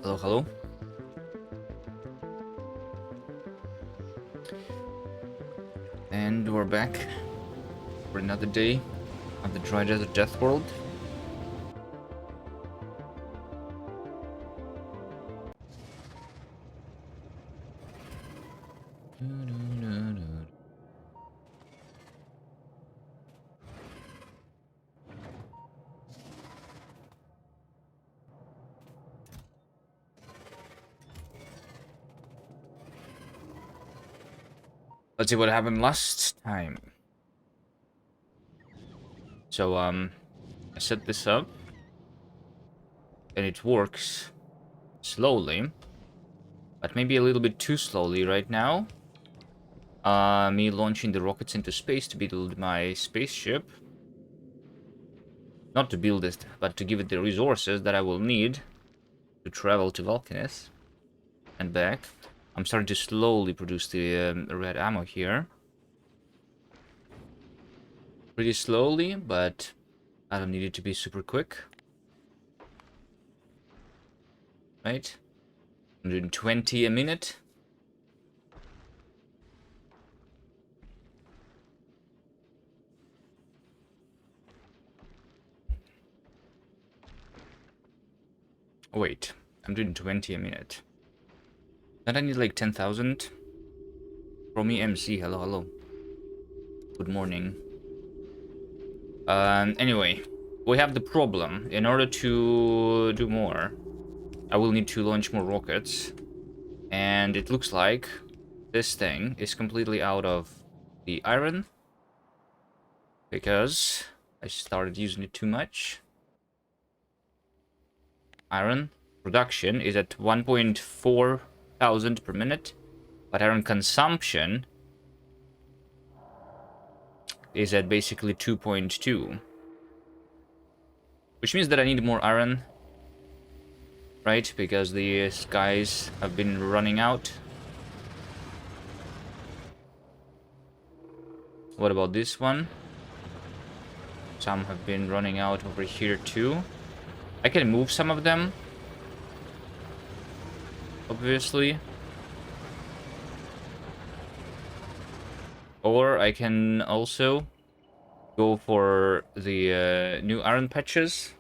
Hello, hello. And we're back for another day of the dry Desert Deathworld. Let's see what happened last time. So, I set this up, and it works slowly, but maybe a little bit too slowly right now. Me launching the rockets into space to build my spaceship. Not to build it, but to give it the resources that I will need to travel to Vulcanus and back. I'm starting to slowly produce the red ammo here. Pretty slowly, but I don't need it to be super quick. Right? 120 a minute. Oh, wait, I'm doing 20 a minute. Don't I need like 10,000? From me, MC, hello, hello. Good morning. Anyway, we have the problem. In order to do more, I will need to launch more rockets. And it looks like this thing is completely out of the iron. Because I started using it too much. Iron production is at 1.4 thousand per minute. But iron consumption is at basically 2.2. Which means that I need more iron. Right? Because the skies have been running out. What about this one? Some have been running out over here too. I can move some of them. Obviously. Or I can also go for the new iron patches.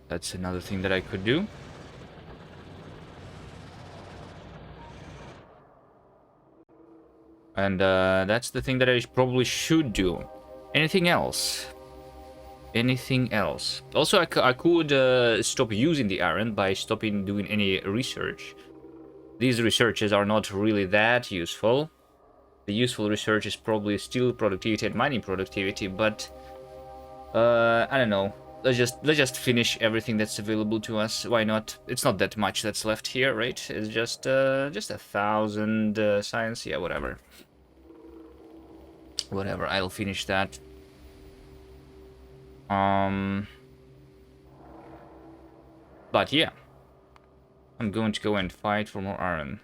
That's another thing that I could do. And that's the thing that I probably should do. Anything else? Anything else? Also, I could stop using the iron by stopping doing any research. These researches are not really that useful. The useful research is probably still productivity and mining productivity, but I don't know. Let's just finish everything that's available to us. Why not? It's not that much that's left here, right? It's just 1,000 science. Yeah, whatever. Whatever. I'll finish that. But yeah, I'm going to go and fight for more iron.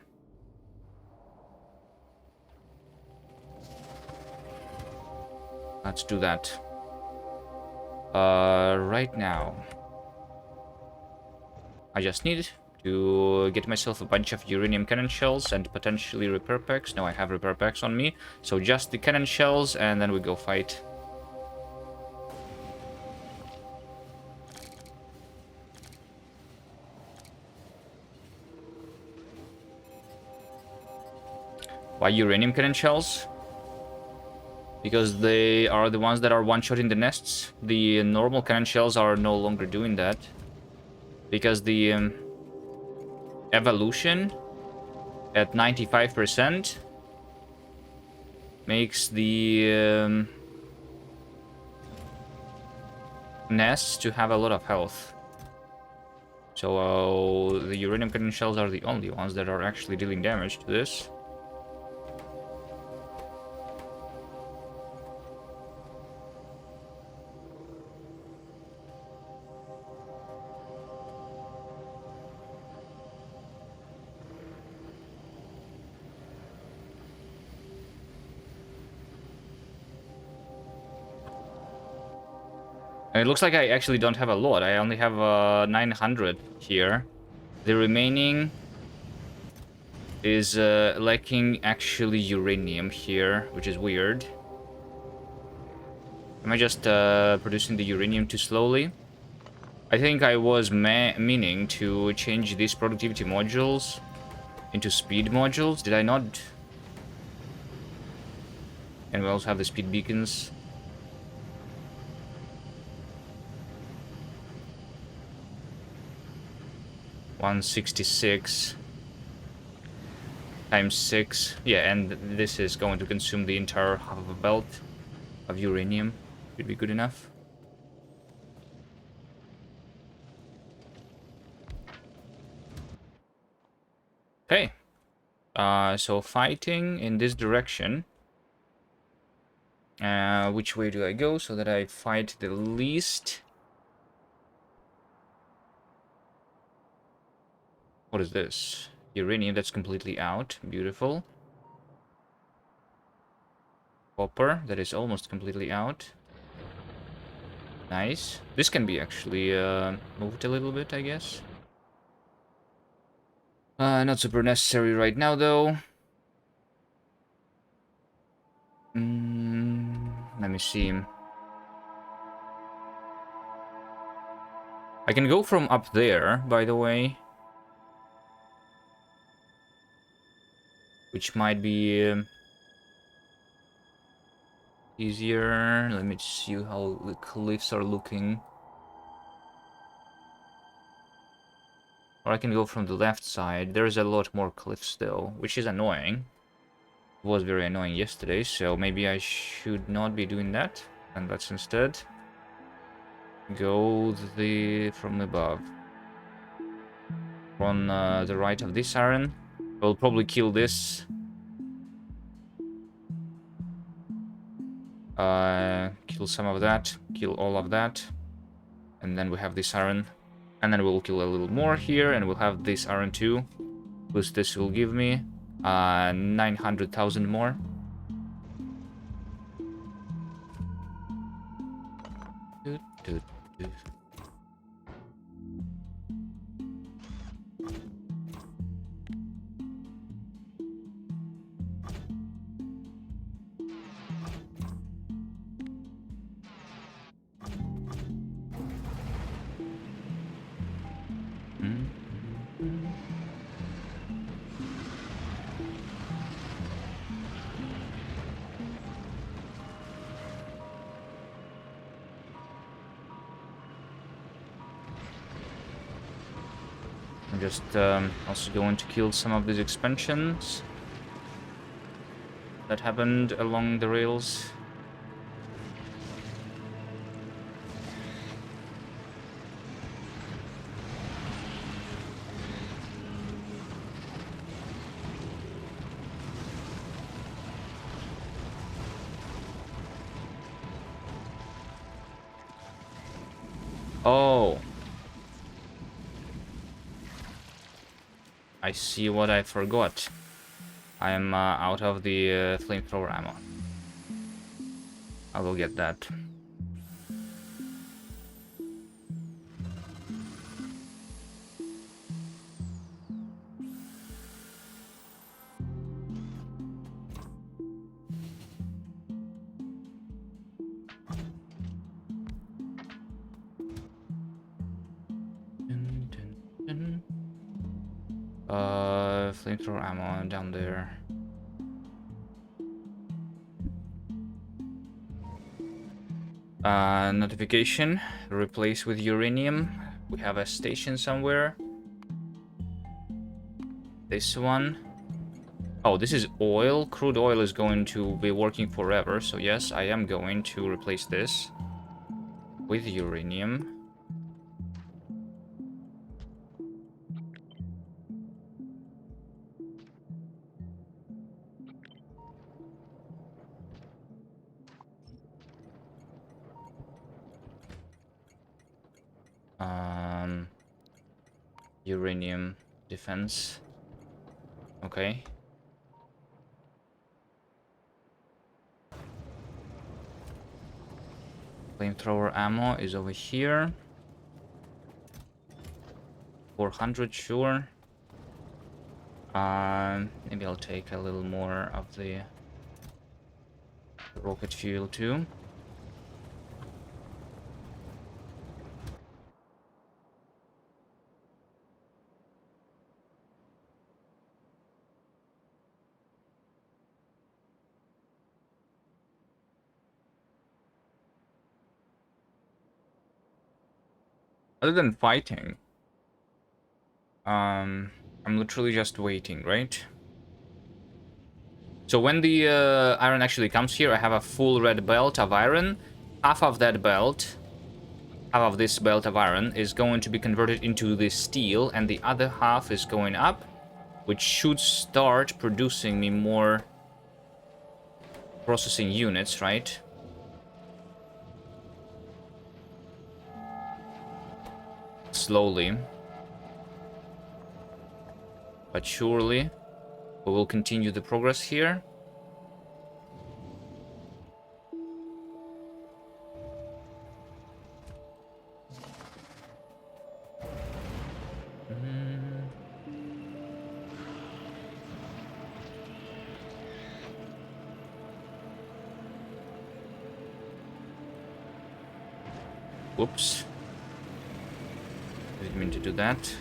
Let's do that. Right now, I just need to get myself a bunch of uranium cannon shells and potentially repair packs. No, I have repair packs on me. So just the cannon shells, and then we go fight. Why uranium cannon shells? Because they are the ones that are one-shotting the nests. The normal cannon shells are no longer doing that. Because the evolution at 95% makes the nests to have a lot of health. So the uranium cannon shells are the only ones that are actually dealing damage to this. And it looks like I actually don't have a lot. I only have 900 here. The remaining is lacking actually uranium here, which is weird. Am I just producing the uranium too slowly? I think I was meaning to change these productivity modules into speed modules. Did I not? And we also have the speed beacons. $166 times 6. Yeah, and this is going to consume the entire half of a belt of uranium. Should be good enough. Okay. So fighting in this direction. Which way do I go so that I fight the least? What is this? Uranium, that's completely out. Beautiful. Copper, that is almost completely out. Nice. This can be actually moved a little bit, I guess. Not super necessary right now, though. Let me see. I can go from up there, by the way. Which might be easier. Let me see how the cliffs are looking. Or I can go from the left side. There's a lot more cliffs, though, which is annoying. It was very annoying yesterday, so maybe I should not be doing that. And let's instead go from above. On the right of this iron. We'll probably kill this. Kill some of that. Kill all of that. And then we have this iron. And then we'll kill a little more here. And we'll have this iron too. Plus this will give me 900,000 more. Doot, doot, doot. I'm just also going to kill some of these expansions that happened along the rails. Oh. I see what I forgot. I am out of the flamethrower ammo. I will get that. Flamethrower ammo down there. Notification. Replace with uranium. We have a station somewhere. This one. Oh, this is oil. Crude oil is going to be working forever. So yes, I am going to replace this with uranium. Uranium defense. Okay. Flamethrower ammo is over here. 400, sure. Maybe I'll take a little more of the rocket fuel too. Other than fighting, I'm literally just waiting, right? So when the iron actually comes here, I have a full red belt of iron. Half of that belt, half of this belt of iron is going to be converted into this steel, and the other half is going up, which should start producing me more processing units, right? Slowly. But surely, we will continue the progress here. Whoops. Didn't mean to do that.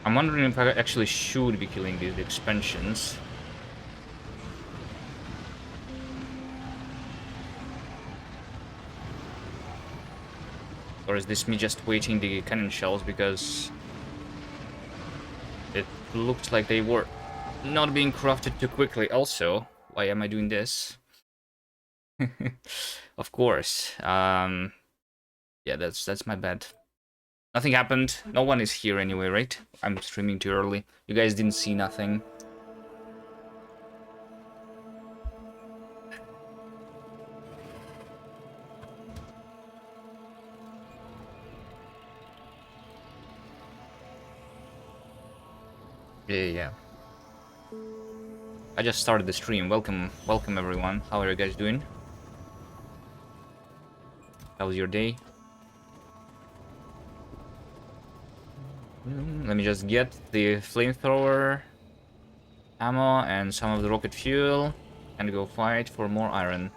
I'm wondering if I actually should be killing these expansions. Or is this me just waiting the cannon shells because it looked like they were not being crafted too quickly? Also, why am I doing this? Of course. Yeah, that's my bad. Nothing happened. No one is here anyway, right? I'm streaming too early. You guys didn't see nothing. Yeah. I just started the stream. Welcome everyone. How are you guys doing? How was your day? Let me just get the flamethrower ammo and some of the rocket fuel and go fight for more iron.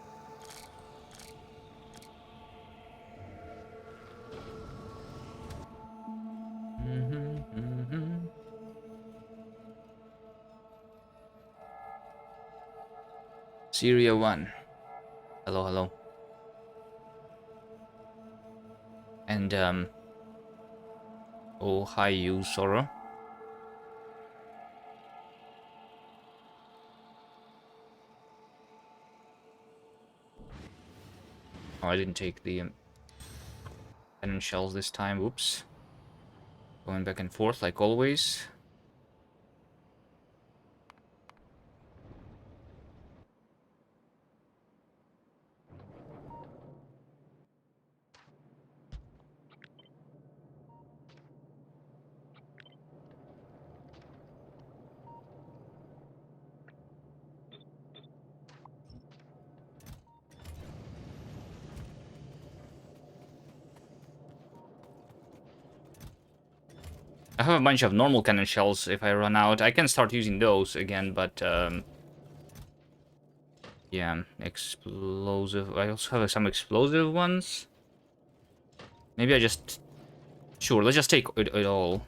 Syria 1. Hello. And, oh, hi you, Sora. Oh, I didn't take the cannon shells this time, oops. Going back and forth like always. I have a bunch of normal cannon shells. If I run out, I can start using those again, but yeah, explosive. I also have some explosive ones. Maybe I just... Sure, let's just take it all.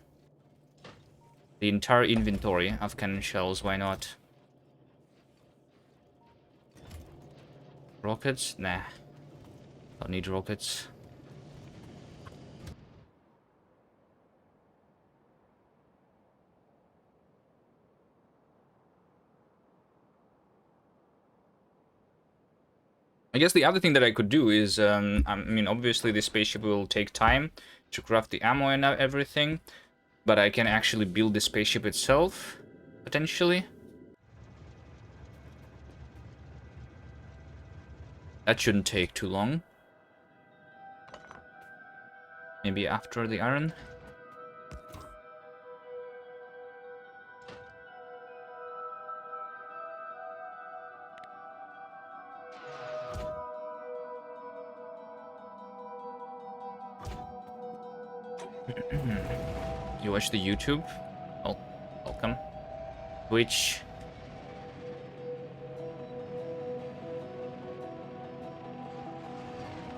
The entire inventory of cannon shells, why not? Rockets? Nah. Don't need rockets. I guess the other thing that I could do is, I mean, obviously this spaceship will take time to craft the ammo and everything, but I can actually build the spaceship itself, potentially. That shouldn't take too long. Maybe after the iron. You watch the YouTube? Oh, welcome. Twitch.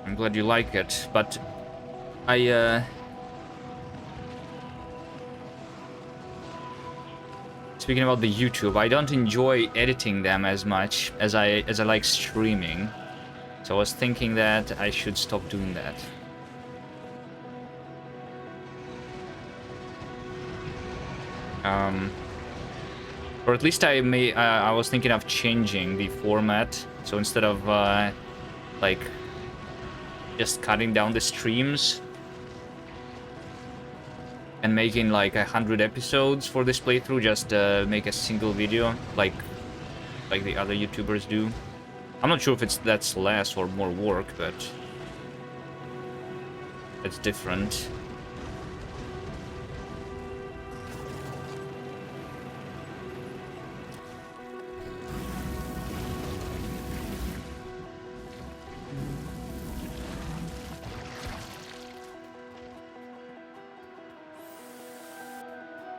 I'm glad you like it, but speaking about the YouTube, I don't enjoy editing them as much as I like streaming. So I was thinking that I should stop doing that. Or at least I was thinking of changing the format. So instead of like just cutting down the streams and making like 100 episodes for this playthrough, just make a single video like the other YouTubers do. I'm not sure if that's less or more work, but it's different.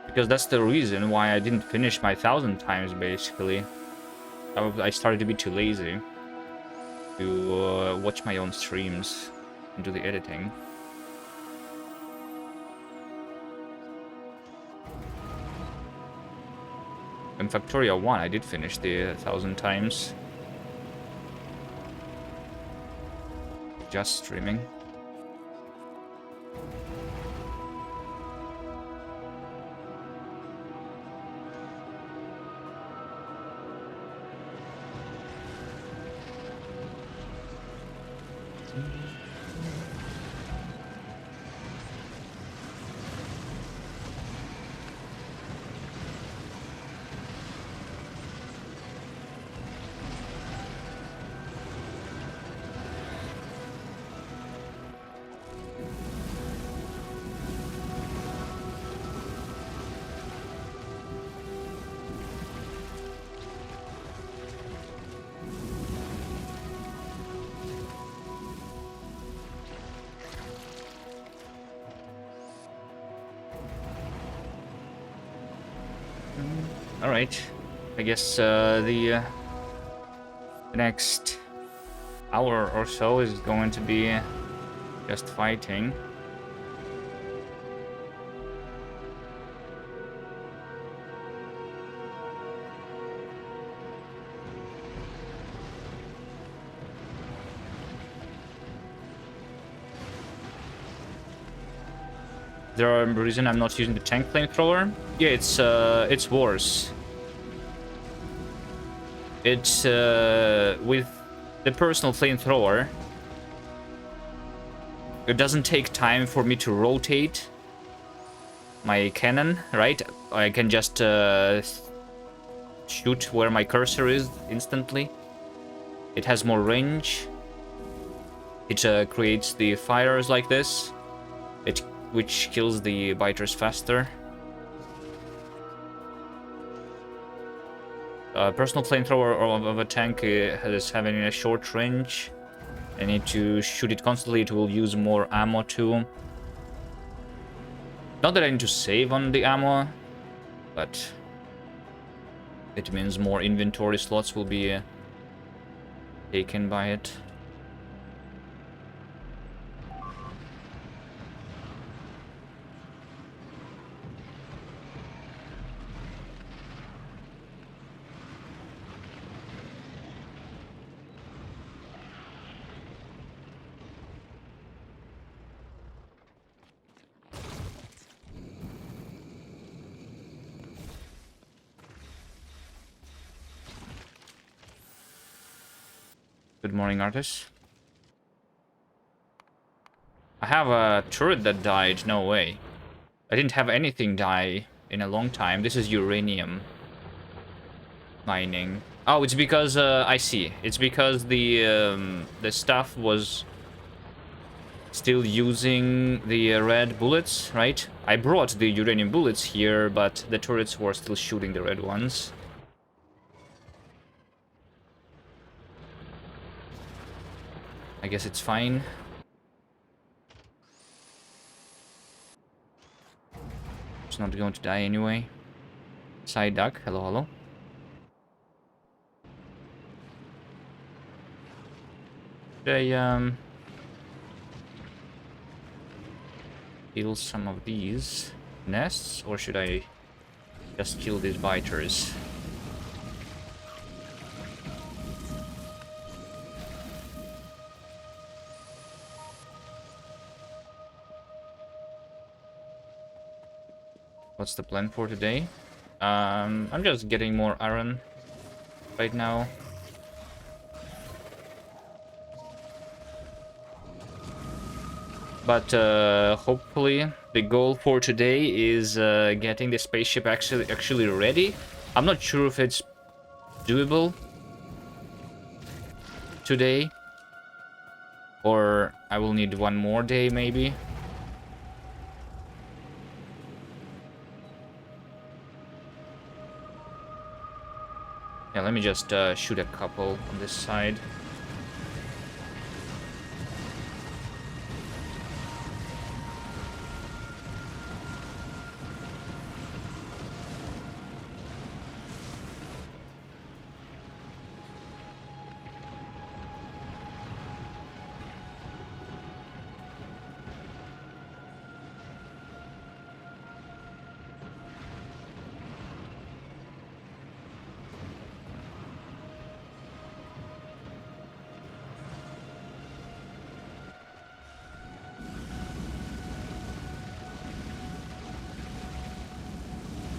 Because that's the reason why I didn't finish my 1,000 times, basically. I started to be too lazy to watch my own streams and do the editing. In Factoria 1, I did finish the 1,000 times. Just streaming. Alright, I guess the next hour or so is going to be just fighting. There are a reason I'm not using the tank flamethrower. Yeah, it's worse. It's with the personal flamethrower. It doesn't take time for me to rotate my cannon, right? I can just shoot where my cursor is instantly. It has more range. It creates the fires like this. Which kills the biters faster. Personal flamethrower of a tank is having a short range. I need to shoot it constantly. It will use more ammo too. Not that I need to save on the ammo, but it means more inventory slots will be taken by it. Good morning, artist. I have a turret that died. No way. I didn't have anything die in a long time. This is uranium mining. Oh, it's because I see. It's because the staff was still using the red bullets, right? I brought the uranium bullets here, but the turrets were still shooting the red ones. I guess it's fine. It's not going to die anyway. Side duck, hello, hello. Should I kill some of these nests, or should I just kill these biters? What's the plan for today? I'm just getting more iron right now. But hopefully the goal for today is getting the spaceship actually ready. I'm not sure if it's doable today, or I will need one more day maybe. Yeah, let me just shoot a couple on this side.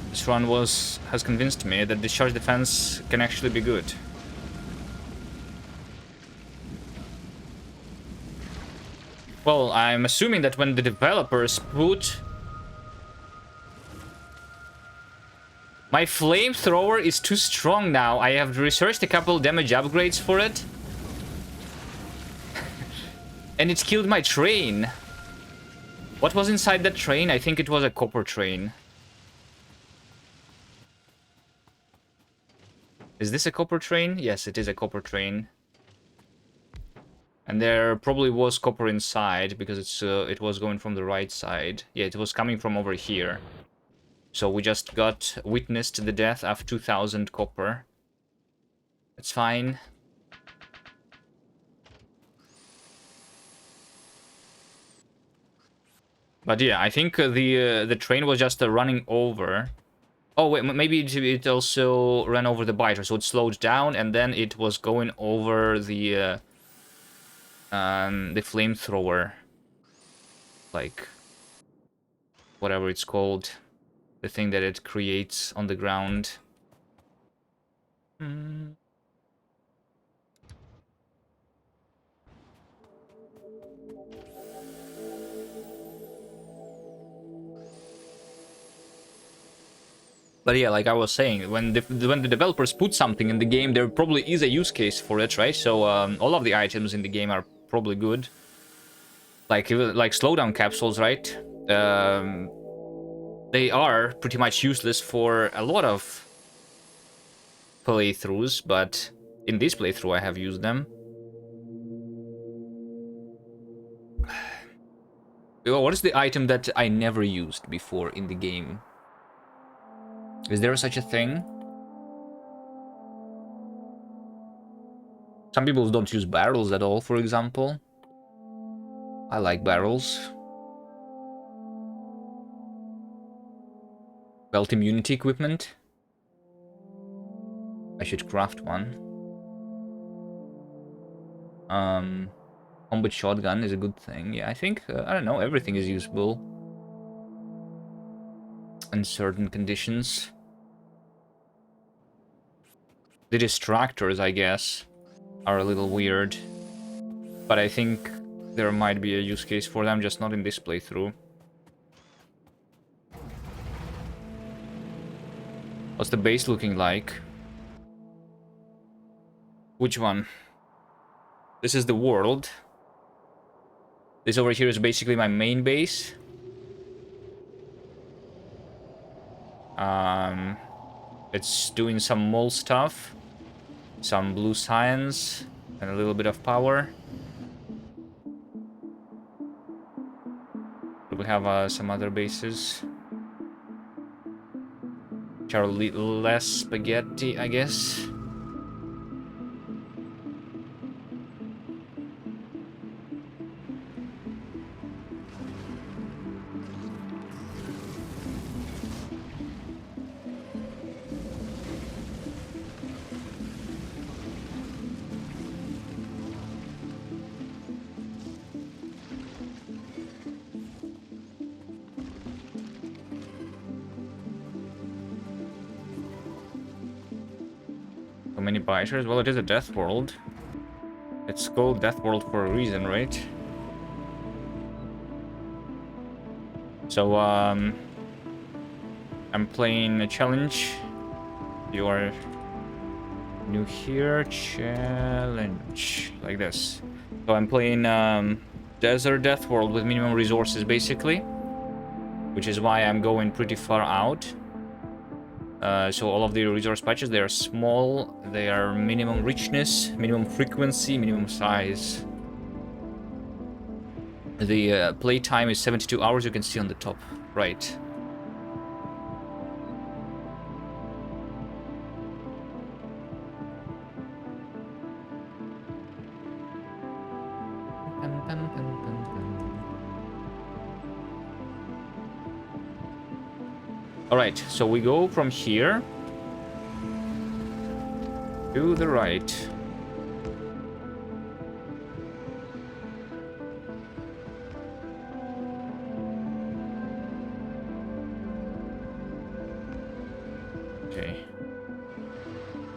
This run has convinced me that discharge defense can actually be good. Well, I'm assuming that when the developers put... My flamethrower is too strong now. I have researched a couple damage upgrades for it. And it's killed my train. What was inside that train? I think it was a copper train. Is this a copper train? Yes, it is a copper train. And there probably was copper inside because it was going from the right side. Yeah, it was coming from over here. So we just witnessed the death of 2000 copper. It's fine. But yeah, I think the train was just running over. Oh wait, maybe it also ran over the biter, so it slowed down and then it was going over the flamethrower, like whatever it's called, the thing that it creates on the ground. But yeah, like I was saying, when the developers put something in the game, there probably is a use case for it, right? So all of the items in the game are probably good. Like slowdown capsules, right? They are pretty much useless for a lot of playthroughs, but in this playthrough I have used them. What is the item that I never used before in the game? Is there such a thing? Some people don't use barrels at all, for example. I like barrels. Belt immunity equipment. I should craft one. Combat shotgun is a good thing. Yeah, I think, I don't know, everything is usable in certain conditions. The distractors, I guess, are a little weird. But I think there might be a use case for them, just not in this playthrough. What's the base looking like? Which one? This is the world. This over here is basically my main base. It's doing some mole stuff, some blue science, and a little bit of power. We have some other bases, which are less spaghetti, I guess. So many biters. Well, it is a death world. It's called Death World for a reason, right? So, I'm playing a challenge. You are new here. Challenge. Like this. So I'm playing Desert Deathworld with minimum resources, basically. Which is why I'm going pretty far out. So all of the resource patches, they are small, they are minimum richness, minimum frequency, minimum size. The play time is 72 hours, you can see on the top right. Alright, so we go from here to the right. Okay.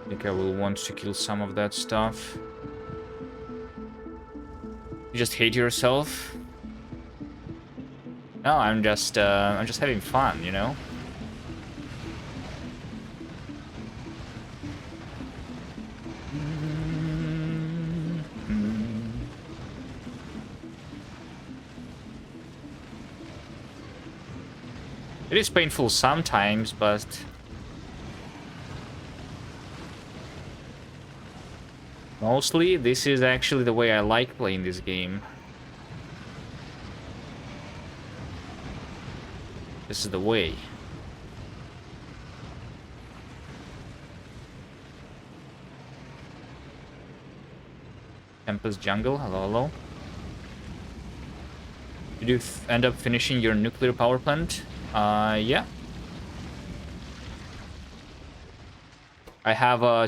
I think I will want to kill some of that stuff. You just hate yourself? No, I'm just having fun, you know? It is painful sometimes, but mostly this is actually the way I like playing this game. This is the way. Tempest Jungle, hello, hello. Did you end up finishing your nuclear power plant? Yeah. I have I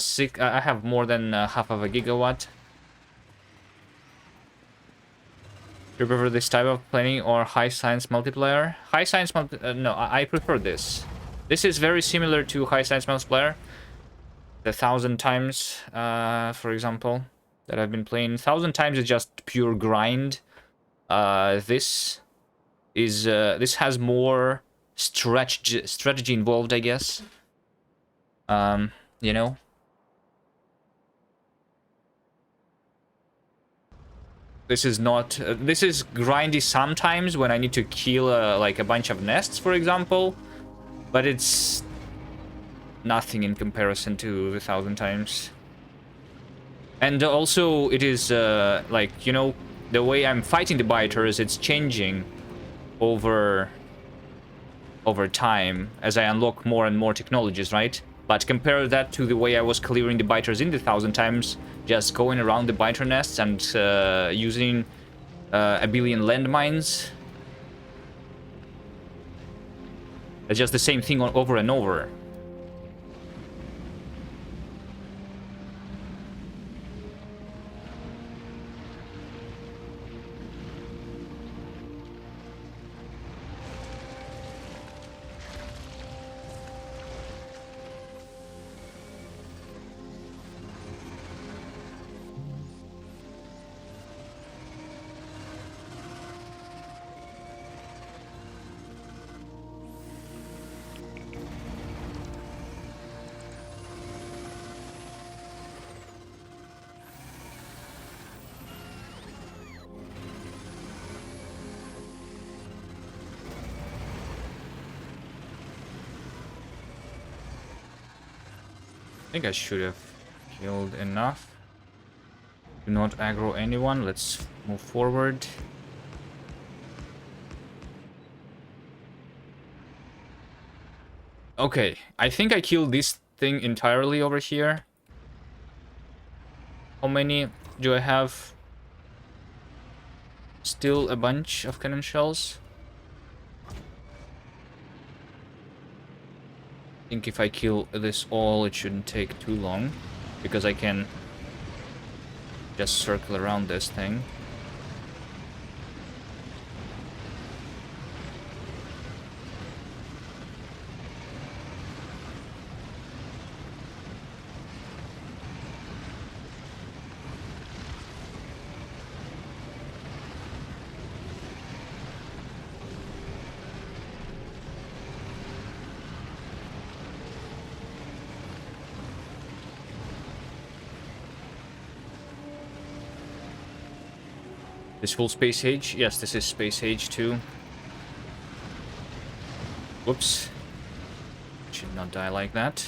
have more than half of a gigawatt. Do you prefer this type of planning or high science multiplier? High science no, I prefer this. This is very similar to high science multiplier. The 1,000 times, for example, that I've been playing. 1,000 times is just pure grind. This has more strategy involved, I guess. You know. This is not. This is grindy sometimes when I need to kill like a bunch of nests, for example, but it's nothing in comparison to the 1,000 times. And also, it is like, you know, the way I'm fighting the biters, it's changing over time as I unlock more and more technologies, right? But compare that to the way I was clearing the biters in the 1,000 times, just going around the biter nests and using a billion landmines. It's just the same thing over and over. think I should have killed enough. Do not aggro anyone. Let's move forward. Okay, I think I killed this thing entirely over here. How many do I have? Still a bunch of cannon shells. I think if I kill this all, it shouldn't take too long, because I can just circle around this thing. This full space age? Yes, this is space age too. Whoops. Should not die like that.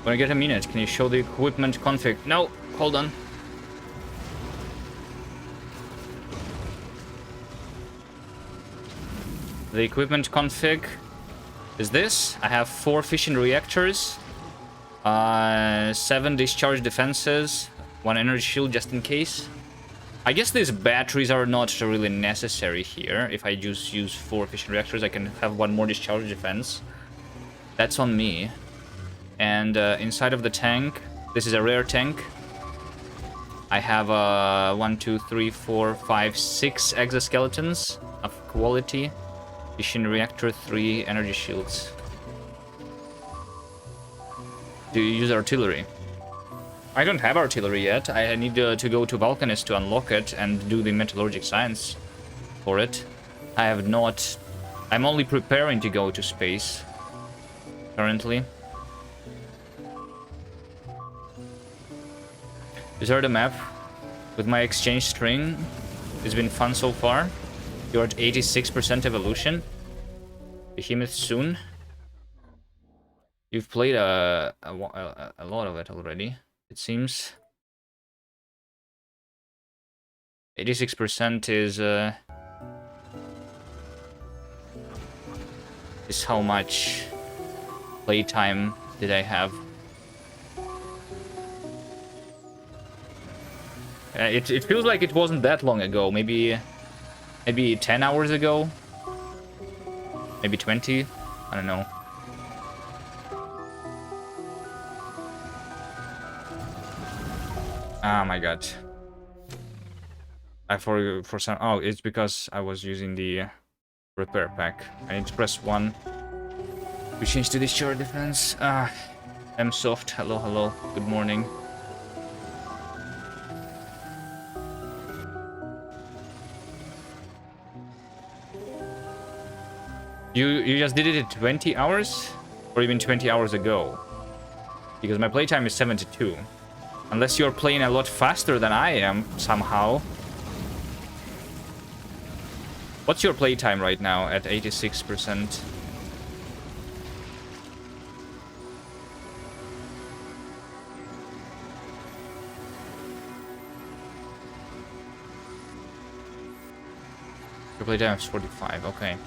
When I get a minute, can you show the equipment config? No, hold on. The equipment config is this. I have 4 fission reactors, 7 discharge defenses, 1 energy shield just in case. I guess these batteries are not really necessary here. If I just use 4 fission reactors, I can have 1 more discharge defense. That's on me. And inside of the tank, this is a rare tank. I have 1, 2, 3, 4, 5, 6 exoskeletons of quality. Fission reactor, 3 energy shields. Do you use artillery? I don't have artillery yet. I need to go to Vulcanist to unlock it and do the metallurgic science for it. I have not... I'm only preparing to go to space currently. Is there the map? With my exchange string, it's been fun so far. You're at 86% evolution. Behemoth soon. You've played a lot of it already, it seems. 86% is how much playtime did I have. It feels like it wasn't that long ago. Maybe 10 hours ago. Maybe 20. I don't know. Oh my god. I for some... Oh, it's because I was using the repair pack. I need to press 1. We changed to discharge defense. I'm soft. Hello, hello. Good morning. You just did it in 20 hours? Or even 20 hours ago? Because my playtime is 72. Unless you're playing a lot faster than I am, somehow. What's your playtime right now at 86%? Your playtime is 45, okay.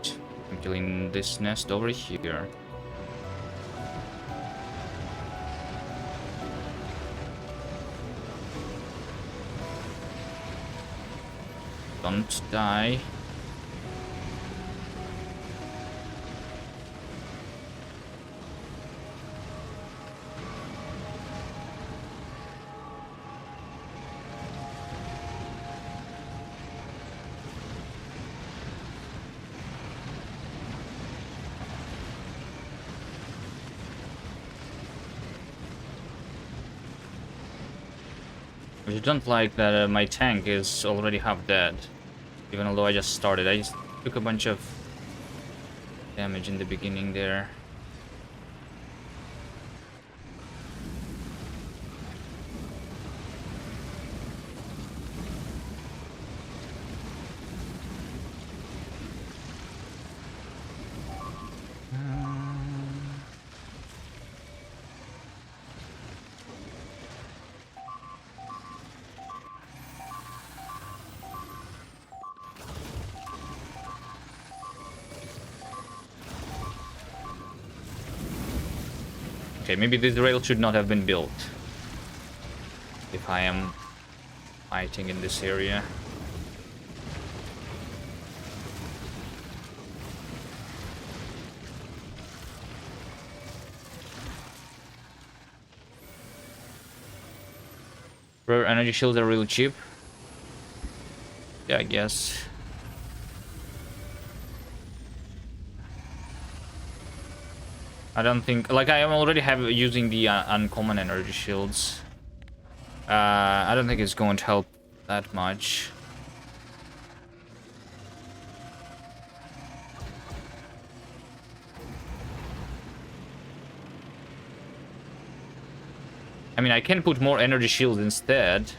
Alright, I'm killing this nest over here. Don't die. I don't like that my tank is already half dead. Even although I just started. I just took a bunch of damage in the beginning there. Okay, maybe this rail should not have been built. If I am fighting in this area. Rare energy shields are really cheap. Yeah, I guess. I don't think, like, I am already using the uncommon energy shields. I don't think it's going to help that much. I mean, I can put more energy shields instead.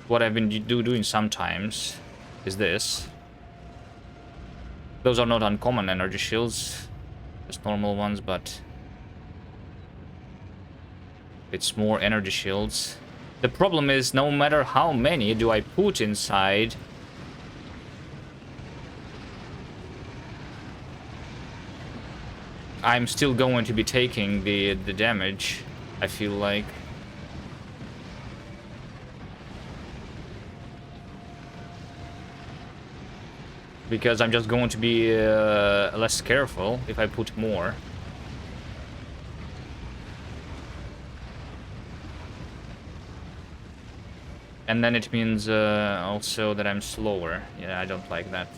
What I've been doing sometimes is this. Those are not uncommon energy shields, just normal ones, but it's more energy shields. The problem is, no matter how many do I put inside, I'm still going to be taking the damage, I feel like. Because I'm just going to be less careful if I put more. And then it means also that I'm slower. Yeah, I don't like that.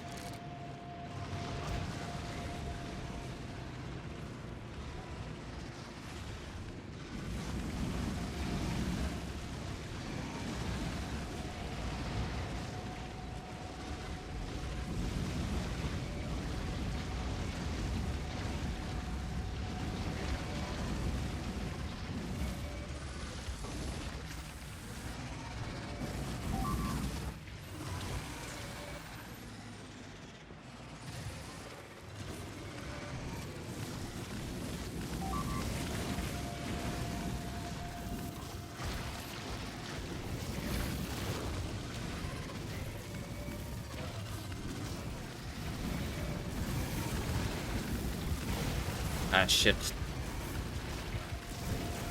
Ah, shit.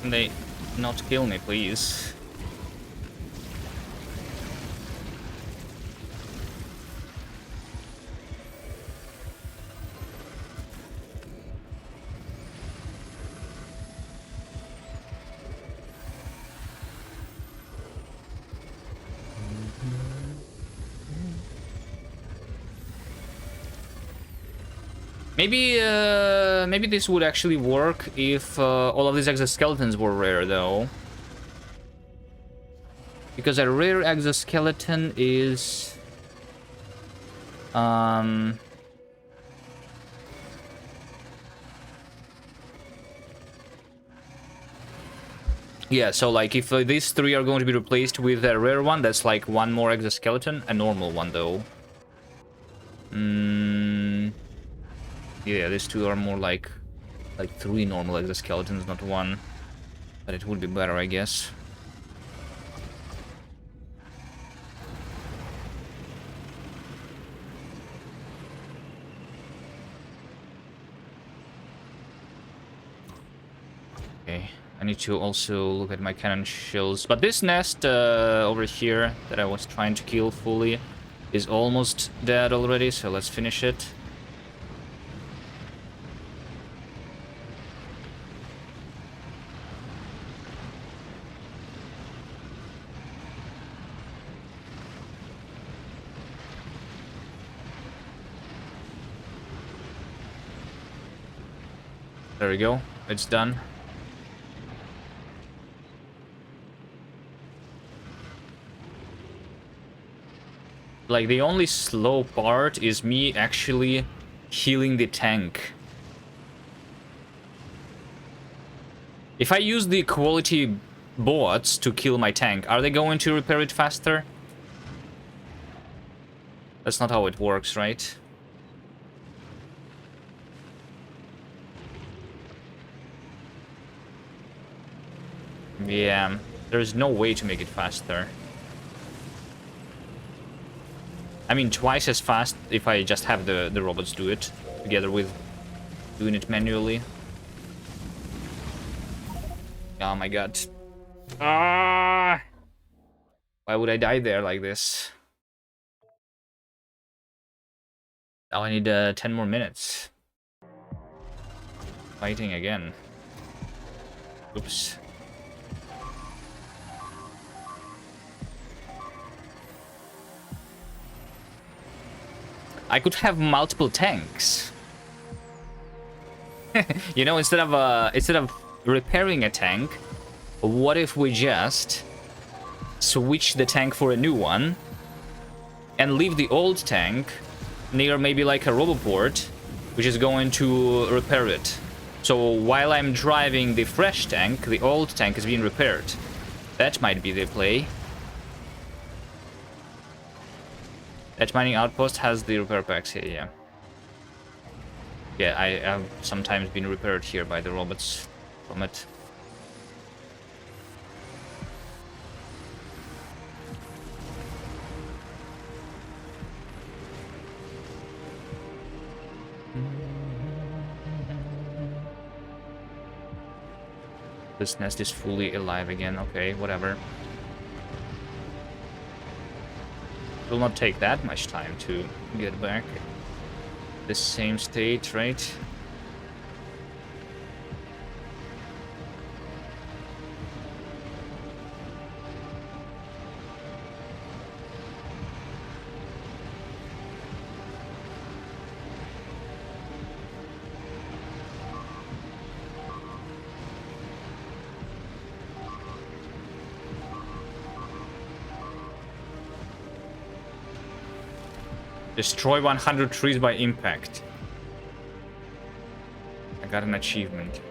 Can they not kill me, please? Maybe this would actually work if all of these exoskeletons were rare, though. Because a rare exoskeleton is... Yeah, so like if these three are going to be replaced with a rare one, that's like one more exoskeleton, a normal one though. Yeah, these two are more like three normal exoskeletons, not one. But it would be better, I guess. Okay, I need to also look at my cannon shells. But this nest over here that I was trying to kill fully is almost dead already, so let's finish it. There we go, it's done. Like, the only slow part is me actually healing the tank. If I use the quality bots to kill my tank, are they going to repair it faster? That's not how it works, right? Yeah, there's no way to make it faster. I mean, twice as fast if I just have the robots do it, together with doing it manually. Oh my god. Ah! Why would I die there like this? Now I need 10 more minutes. Fighting again. Oops. I could have multiple tanks. You know, instead of repairing a tank, what if we just switch the tank for a new one and leave the old tank near maybe like a roboport, which is going to repair it. So while I'm driving the fresh tank, the old tank is being repaired. That might be the play. That mining outpost has the repair packs here, yeah. Yeah, I have sometimes been repaired here by the robots from it. This nest is fully alive again. Okay, whatever. It will not take that much time to get back. The same state, right? Destroy 100 trees by impact. I got an achievement.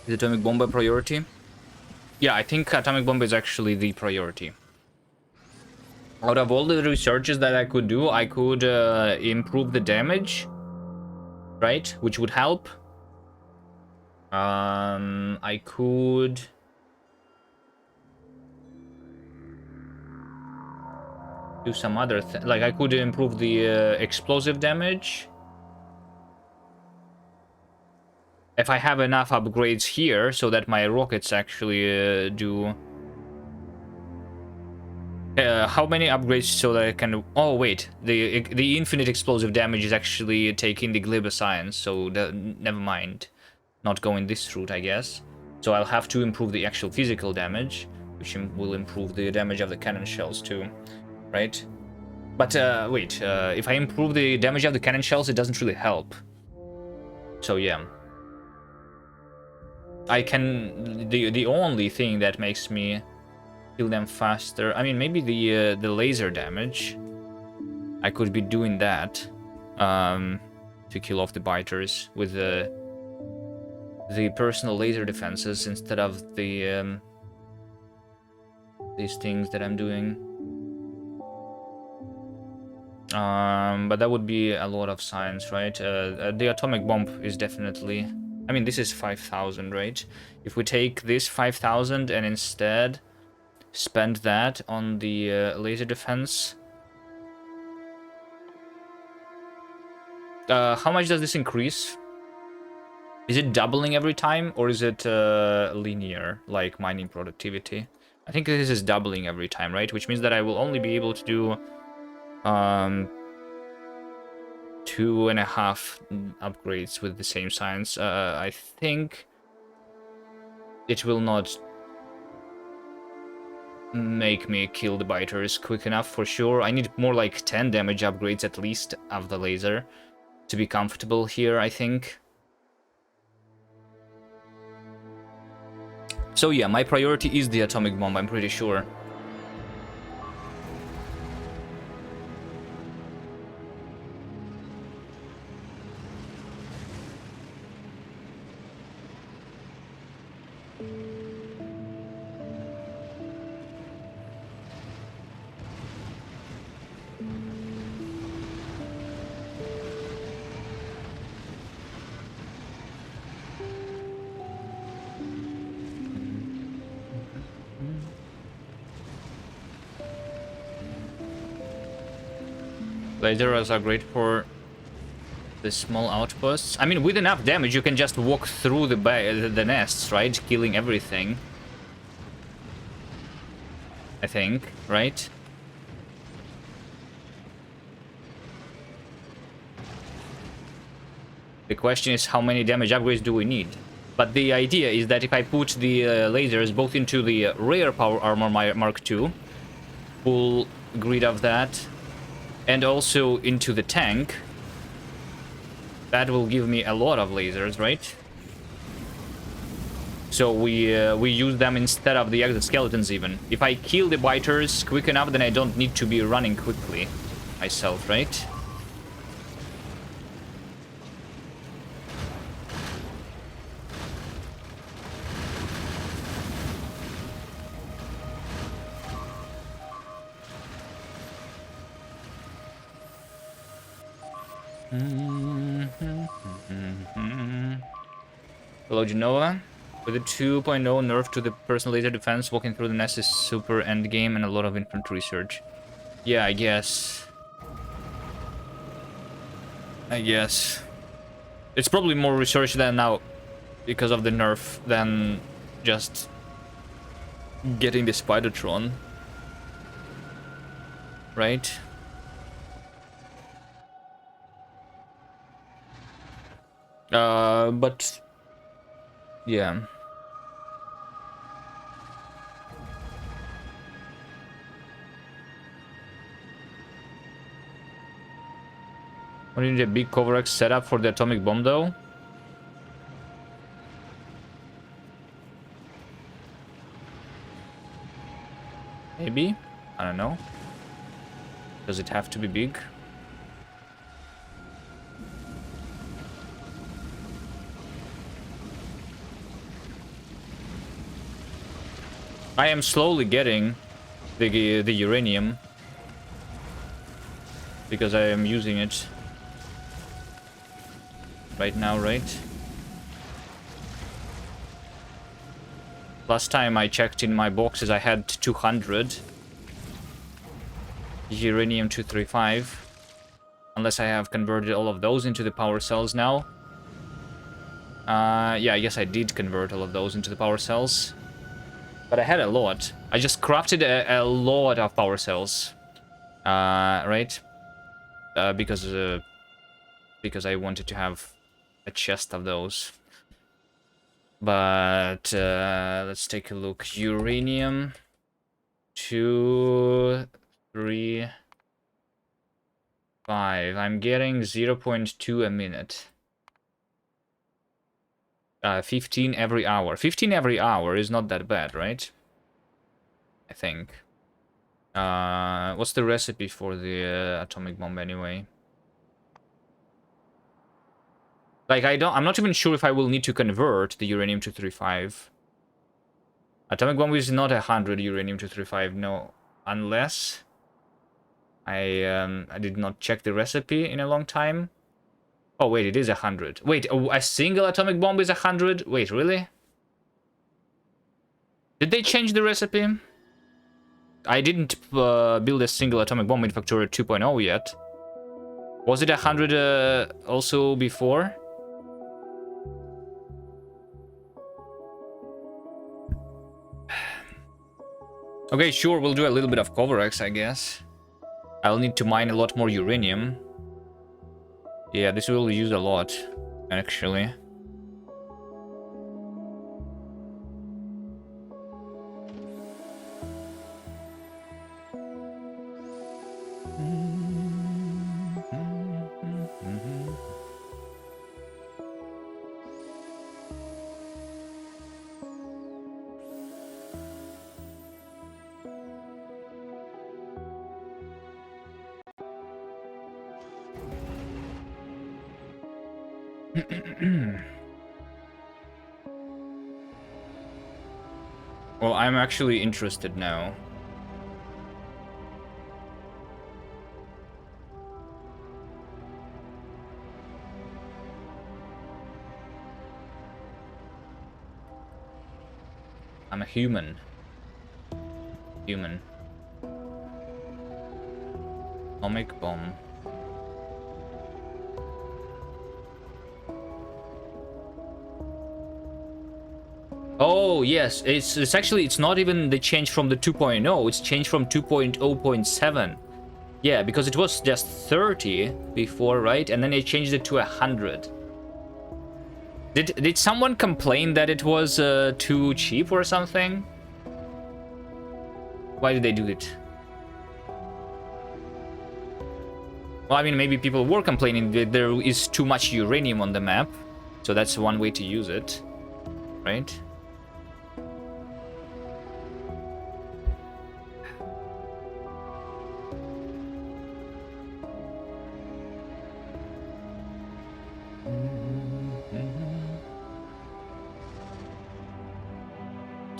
Is atomic bomb a priority? Yeah, I think atomic bomb is actually the priority. Out of all the researches that I could do, I could improve the damage, right? Which would help. I could do some other thing. Like I could improve the explosive damage. If I have enough upgrades here so that my rockets actually do... how many upgrades so that I can... Oh, wait. The infinite explosive damage is actually taking the Glibber science, so never mind. Not going this route, I guess. So I'll have to improve the actual physical damage, which will improve the damage of the cannon shells too, right? But wait, if I improve the damage of the cannon shells, it doesn't really help. So yeah. I can... The only thing that makes me kill them faster... I mean, maybe the laser damage. I could be doing that to kill off the biters with the personal laser defenses instead of the these things that I'm doing. But that would be a lot of science, right? The atomic bomb is definitely... I mean, this is 5,000, right? If we take this 5,000 and instead spend that on the laser defense... how much does this increase? Is it doubling every time, or is it linear, like mining productivity? I think this is doubling every time, right? Which means that I will only be able to do 2.5 upgrades with the same science. I think it will not make me kill the biters quick enough for sure. I need more like 10 damage upgrades at least of the laser to be comfortable here, I think. So yeah, my priority is the atomic bomb, I'm pretty sure. Lasers are great for the small outposts. I mean, with enough damage, you can just walk through the nests, right? Killing everything. I think, right? The question is, how many damage upgrades do we need? But the idea is that if I put the lasers both into the rare power armor Mark II, full grid of that, and also into the tank, that will give me a lot of lasers, right? So we use them instead of the exoskeletons even. If I kill the biters quick enough, then I don't need to be running quickly myself, right? Hello, Genoa. With a 2.0 nerf to the personal laser defense, walking through the nest is super endgame and a lot of infantry research. Yeah, I guess. It's probably more research than now because of the nerf than just getting the Spidertron. Right? But yeah. What do you need a big Kovarex setup for the atomic bomb though? Maybe? I don't know. Does it have to be big? I am slowly getting the uranium because I am using it right now, right? Last time I checked in my boxes, I had 200 uranium 235. Unless I have converted all of those into the power cells now. Yeah, I guess I did convert all of those into the power cells. But I had a lot. I just crafted a lot of power cells. Right? Because I wanted to have a chest of those. But let's take a look. Uranium 2, 3, 5. I'm getting 0.2 a minute. 15 every hour. 15 every hour is not that bad, right? I think. What's the recipe for the atomic bomb anyway? Like, I'm not even sure if I will need to convert the uranium-235. Atomic bomb is not 100 uranium-235, no. Unless I did not check the recipe in a long time. Oh, wait, it is 100. Wait, a single atomic bomb is 100? Wait, really? Did they change the recipe? I didn't build a single atomic bomb in Factorio 2.0 yet. Was it 100 also before? Okay, sure, we'll do a little bit of Covarex, I guess. I'll need to mine a lot more uranium. Yeah, this will use a lot, actually. Well, I'm actually interested now. I'm a human. Human. Atomic bomb. Oh, yes. It's actually, it's not even the change from the 2.0. It's changed from 2.0.7. Yeah, because it was just 30 before, right? And then they changed it to 100. Did someone complain that it was too cheap or something? Why did they do it? Well, I mean, maybe people were complaining that there is too much uranium on the map. So that's one way to use it, right?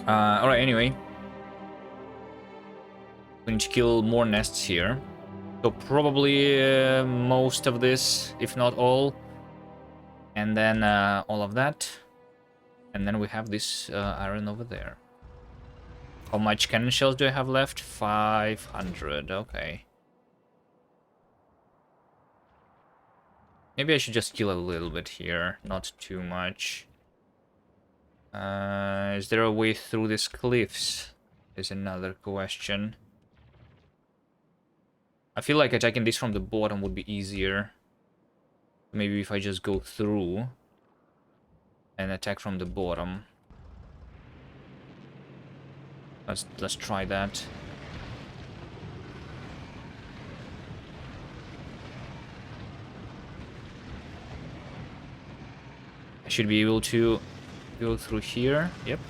Alright, anyway. We need to kill more nests here. So probably most of this, if not all. And then all of that. And then we have this iron over there. How much cannon shells do I have left? 500, okay. Maybe I should just kill a little bit here, not too much. Is there a way through these cliffs? Is another question. I feel like attacking this from the bottom would be easier. Maybe if I just go through and attack from the bottom. Let's try that. I should be able to go through here. Yep.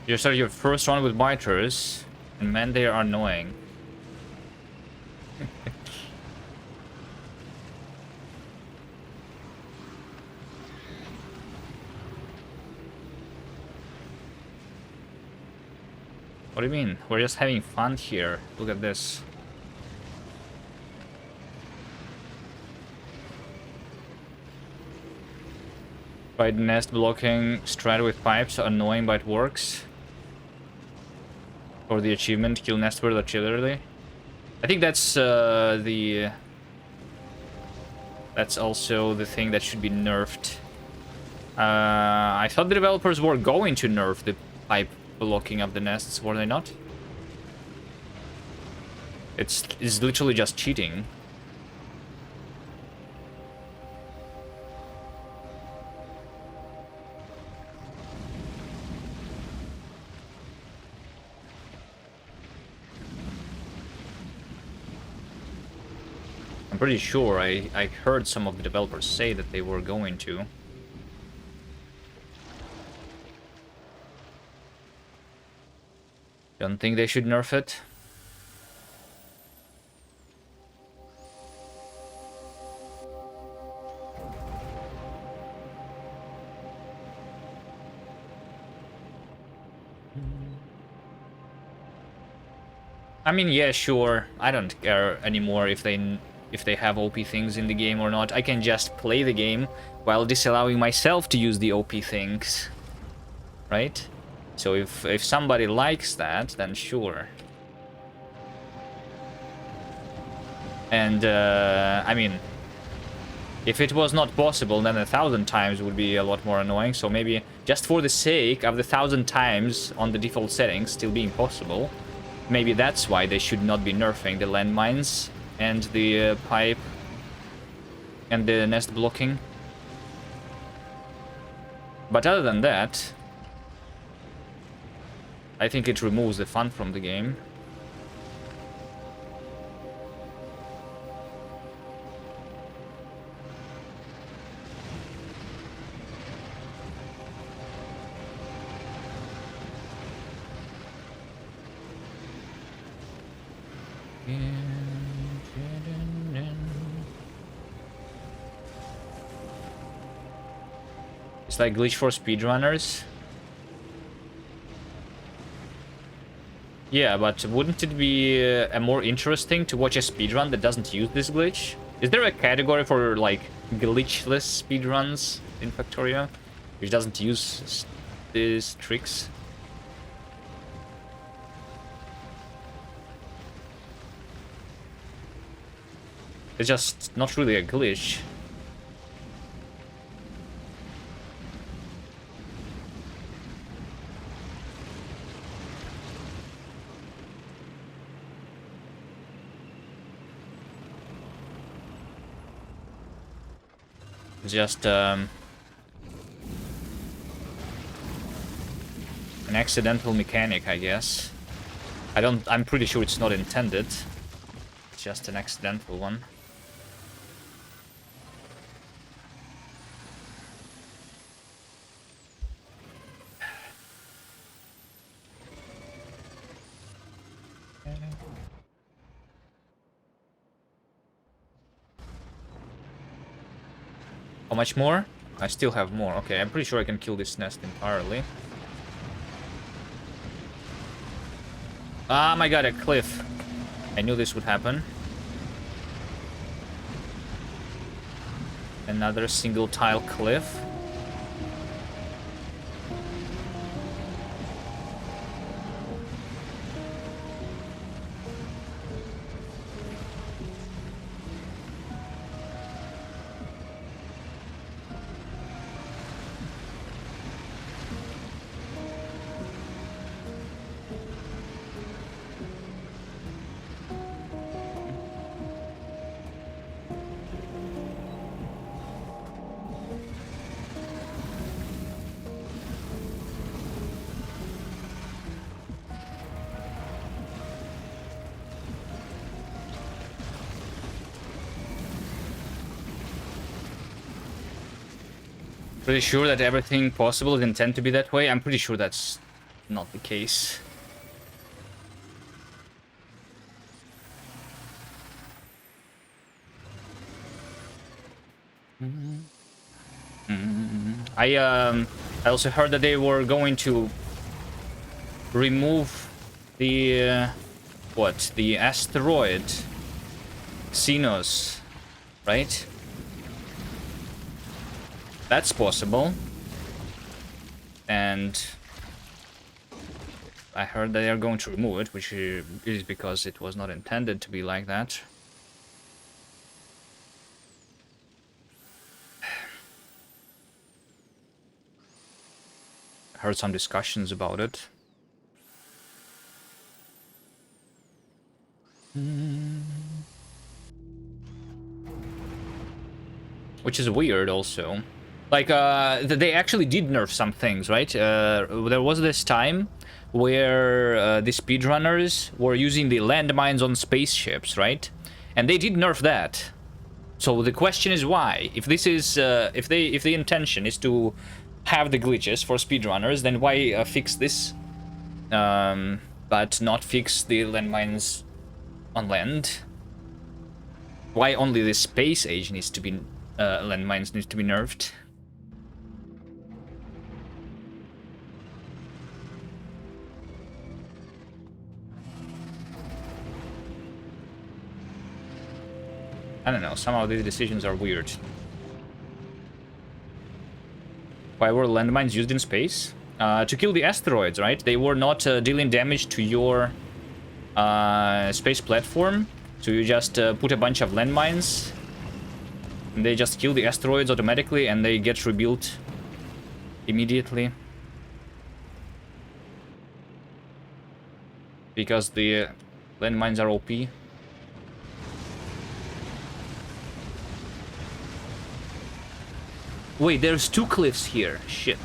You start your first run with biters, and man, they are annoying. What do you mean? We're just having fun here. Look at this. By nest blocking strat with pipes, annoying but it works. For the achievement, kill nest bird artillery. I think that's that's also the thing that should be nerfed. I thought the developers were going to nerf the pipe blocking of the nests, were they not? It's literally just cheating. I'm pretty sure I heard some of the developers say that they were going to. Don't think they should nerf it. I mean, yeah, sure. I don't care anymore if they have OP things in the game or not. I can just play the game while disallowing myself to use the OP things. Right? So if somebody likes that, then sure. And I mean, if it was not possible, then 1,000 times would be a lot more annoying. So maybe just for the sake of the 1,000 times on the default settings still being possible, maybe that's why they should not be nerfing the landmines and the pipe and the nest blocking. But other than that, I think it removes the fun from the game. It's like glitch for speedrunners. Yeah, but wouldn't it be more interesting to watch a speedrun that doesn't use this glitch? Is there a category for, like, glitchless speedruns in Factorio, which doesn't use these tricks? It's just not really a glitch. Just an accidental mechanic, I guess. I'm pretty sure it's not intended. It's just an accidental one. How much more? I still have more. Okay, I'm pretty sure I can kill this nest entirely. Ah, my god, a cliff. I knew this would happen. Another single tile cliff. Pretty sure that everything possible is intended to be that way. I'm pretty sure that's not the case. I also heard that they were going to remove the the asteroid Xenos, right? That's possible. And I heard they are going to remove it, which is because it was not intended to be like that. I heard some discussions about it. Which is weird also. Like, they actually did nerf some things, right? There was this time where the speedrunners were using the landmines on spaceships, right? And they did nerf that. So the question is why? If this is, if the intention is to have the glitches for speedrunners, then why fix this? But not fix the landmines on land? Why only the space age needs to be, landmines needs to be nerfed? I don't know, somehow these decisions are weird. Why were landmines used in space? To kill the asteroids, right? They were not dealing damage to your space platform. So you just put a bunch of landmines. And they just kill the asteroids automatically and they get rebuilt immediately. Because the landmines are OP. Wait, there's two cliffs here. Shit.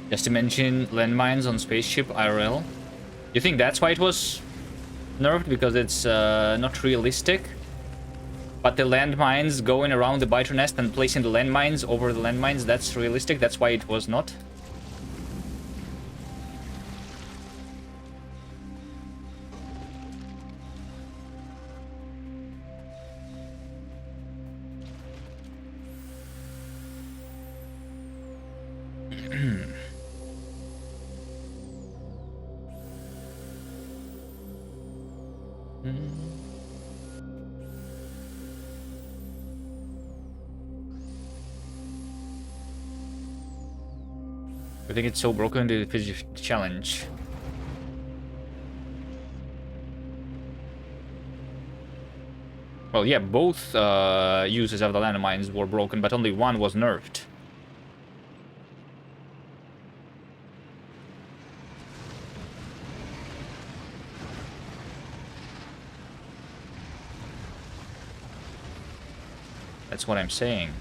Just to mention landmines on spaceship IRL. You think that's why it was nerfed? Because it's not realistic? But the landmines going around the biter nest and placing the landmines over the landmines, that's realistic? That's why it was not? I think it's so broken to finish the challenge. Well, yeah, both uses of the landmines were broken, but only one was nerfed. That's what I'm saying.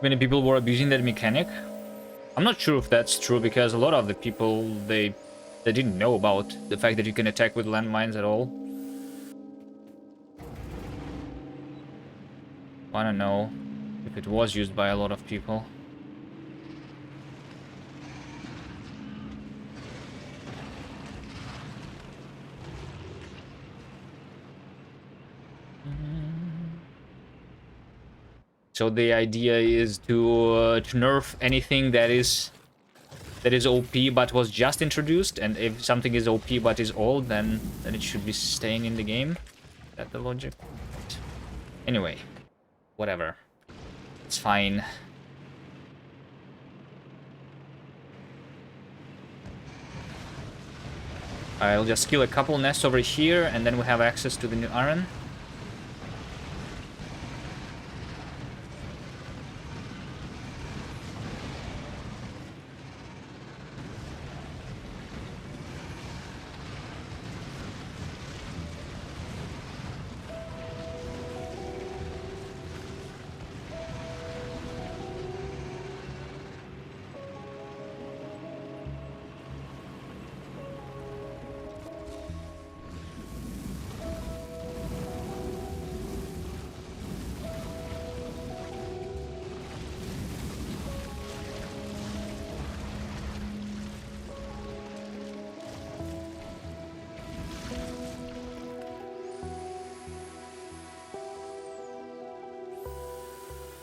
Many people were abusing that mechanic. I'm not sure if that's true because a lot of the people they didn't know about the fact that you can attack with landmines at all. I don't know if it was used by a lot of people. So the idea is to nerf anything that is OP but was just introduced, and if something is OP but is old, then it should be staying in the game. Is that the logic? Anyway, whatever. It's fine. I'll just kill a couple nests over here, and then we have access to the new iron.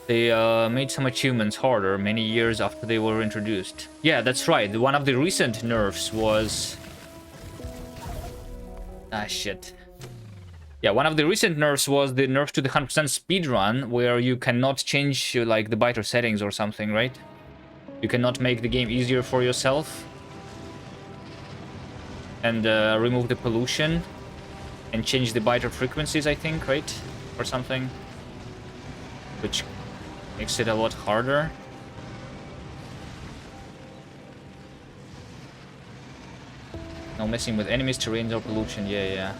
They made some achievements harder many years after they were introduced. Yeah, that's right. One of the recent nerfs was... Ah, shit. Yeah, one of the recent nerfs was the nerf to the 100% speedrun, where you cannot change, like, the biter settings or something, right? You cannot make the game easier for yourself. And remove the pollution. And change the biter frequencies, I think, right? Or something. Which makes it a lot harder. No messing with enemies, terrains, or pollution. Yeah.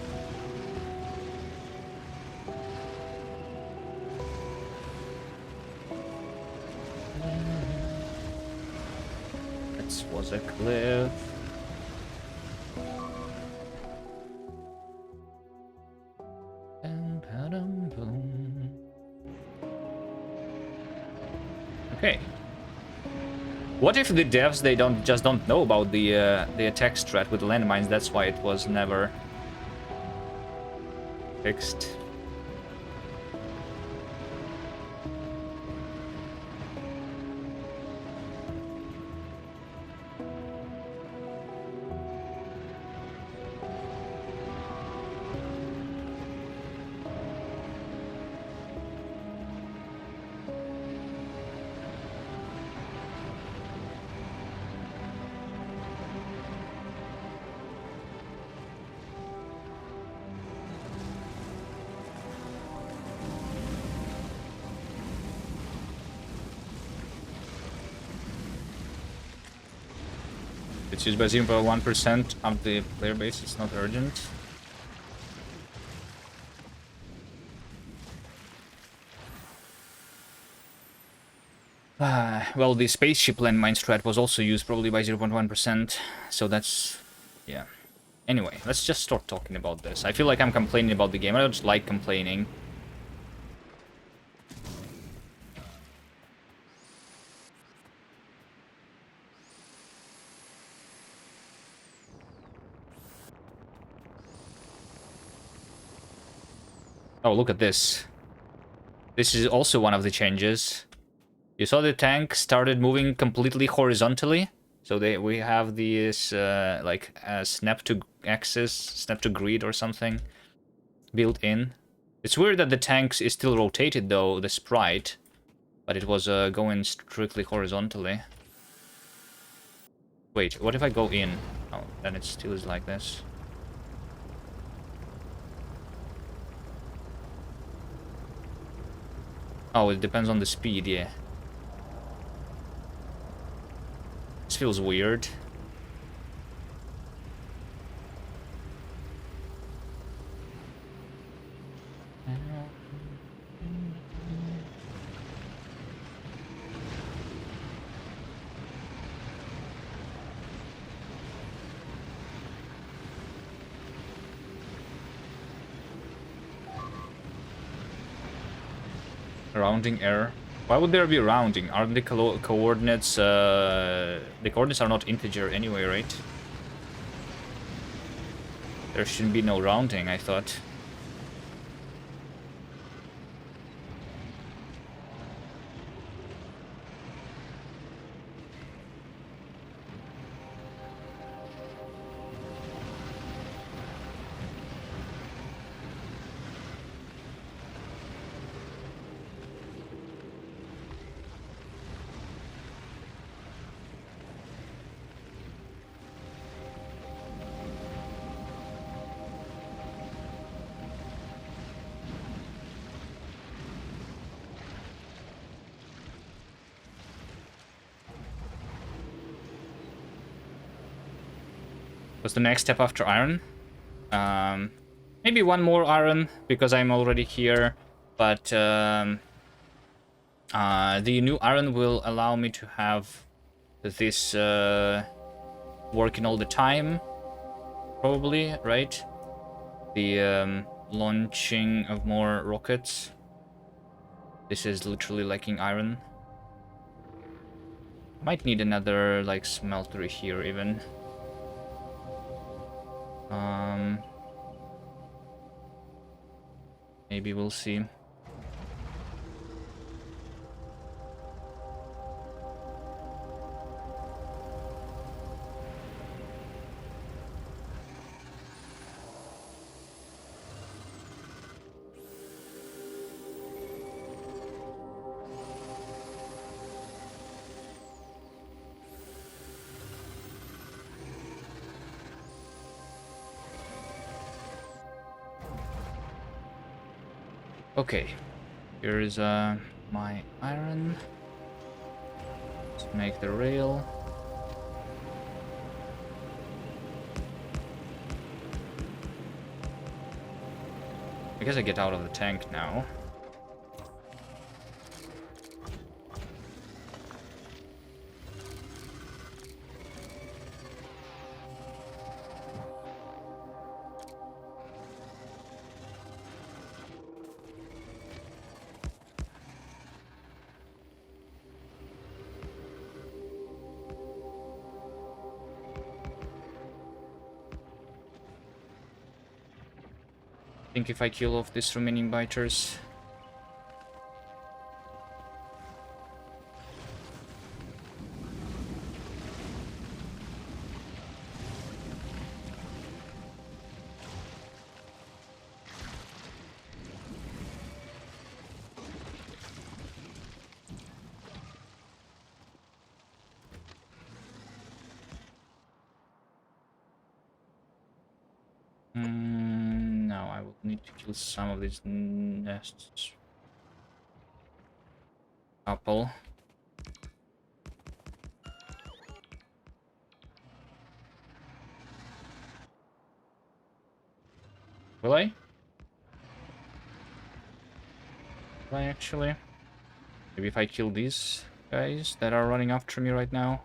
That was a cliff. Okay. What if the devs they don't know about the attack strat with landmines? That's why it was never fixed. It's used by 0.1% of the player base. It's not urgent. Well, the spaceship landmine strat was also used probably by 0.1%. So that's... yeah. Anyway, let's just start talking about this. I feel like I'm complaining about the game. I don't like complaining. Oh, look at this. This is also one of the changes. You saw the tank started moving completely horizontally. So we have this like snap to axis, snap to grid or something built in. It's weird that the tank is still rotated though, the sprite, but it was going strictly horizontally. Wait, what if I go in? Oh, then it still is like this. Oh, it depends on the speed, yeah. This feels weird. Rounding error. Why would there be rounding? Aren't the coordinates... the coordinates are not integer anyway, right? There shouldn't be no rounding, I thought. What's the next step after iron? Maybe one more iron, because I'm already here. But the new iron will allow me to have this working all the time. Probably, right? The launching of more rockets. This is literally lacking iron. Might need another, like, smeltery here, even. Maybe we'll see. Okay, here is my iron. Let's make the rail. I guess I get out of the tank now. I think if I kill off these remaining biters. No, I will need to kill some of these nests. Couple. Will I? Will I actually? Maybe if I kill these guys that are running after me right now.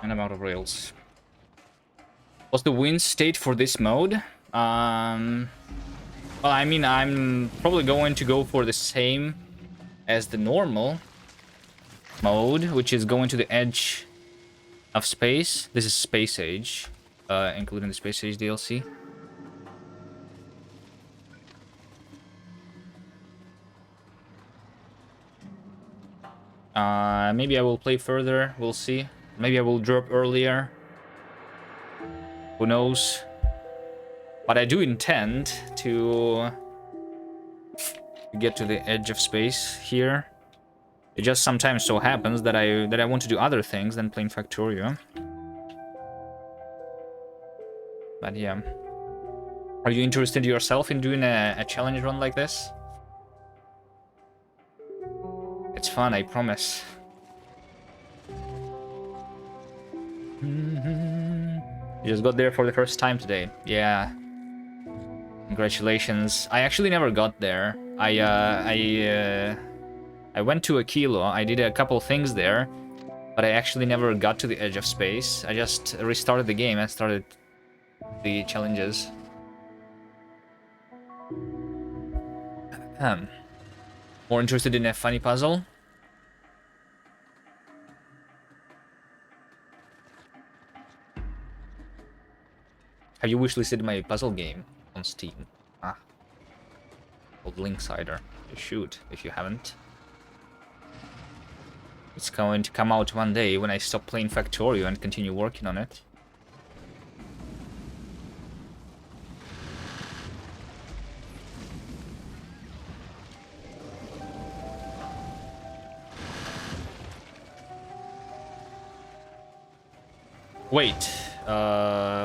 And I'm out of rails. What's the win state for this mode? Well, I mean, I'm probably going to go for the same as the normal mode, which is going to the edge of space. This is Space Age, including the Space Age DLC. Maybe I will play further. We'll see. Maybe I will drop earlier. Who knows? But I do intend to get to the edge of space here. It just sometimes so happens that I want to do other things than playing Factorio. But yeah. Are you interested yourself in doing a challenge run like this? It's fun, I promise. You just got there for the first time today. Yeah. Congratulations. I actually never got there. I went to a kilo. I did a couple things there, but I actually never got to the edge of space. I just restarted the game and started the challenges. More interested in a funny puzzle? Have you wishlisted my puzzle game on Steam? Ah. Called Linksider. You should, if you haven't. It's going to come out one day when I stop playing Factorio and continue working on it. Wait,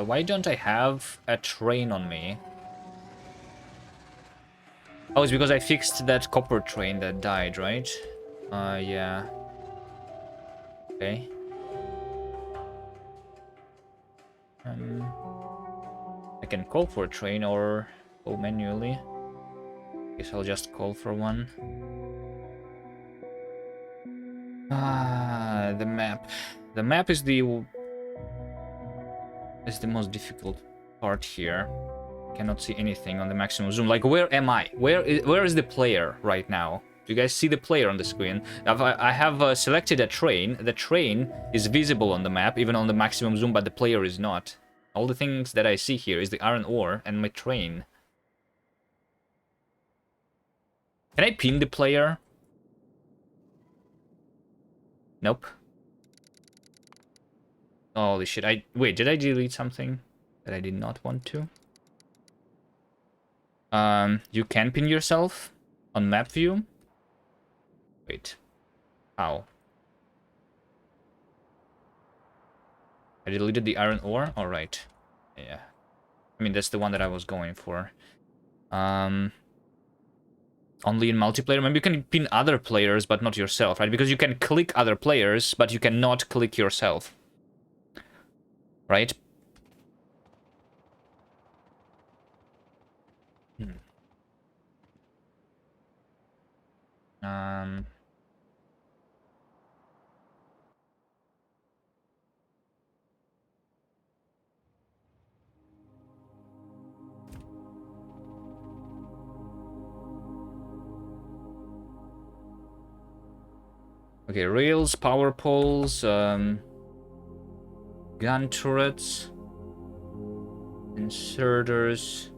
why don't I have a train on me? Oh, it's because I fixed that copper train that died, right? Yeah. Okay. I can call for a train or go manually. Guess I'll just call for one. Ah, the map. The map is the most difficult part here. Cannot see anything on the maximum zoom. Like, where am I? Where is the player right now? Do you guys see the player on the screen? I have selected a train. The train is visible on the map, even on the maximum zoom, but the player is not. All the things that I see here is the iron ore and my train. Can I pin the player? Nope. Holy shit, wait, did I delete something that I did not want to? You can pin yourself on map view. Wait. How? I deleted the iron ore? Alright. Yeah. I mean, that's the one that I was going for. Only in multiplayer. Maybe you can pin other players, but not yourself, right? Because you can click other players, but you cannot click yourself. Right? Okay, rails, power poles, gun turrets, inserters,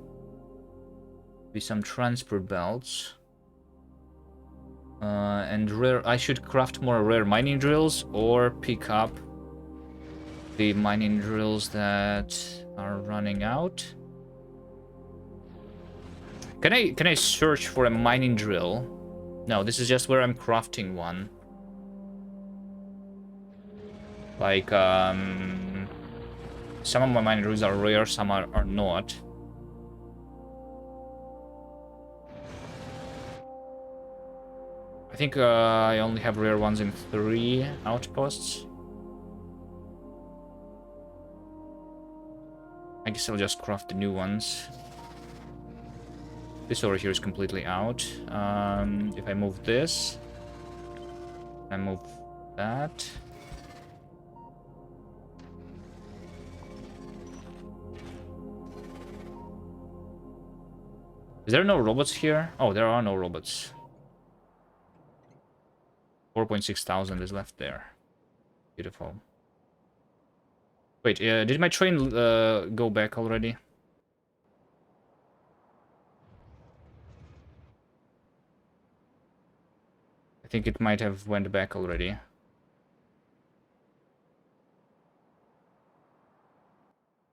be some transport belts, and rare. I should craft more rare mining drills or pick up the mining drills that are running out. Can I search for a mining drill? No, this is just where I'm crafting one. Like, some of my mining drills are rare, some are not. I think I only have rare ones in 3 outposts. I guess I'll just craft the new ones. This over here is completely out. If I move this, I move that. Is there no robots here? Oh, there are no robots. 4,600 is left there. Beautiful. Wait, did my train go back already? I think it might have went back already.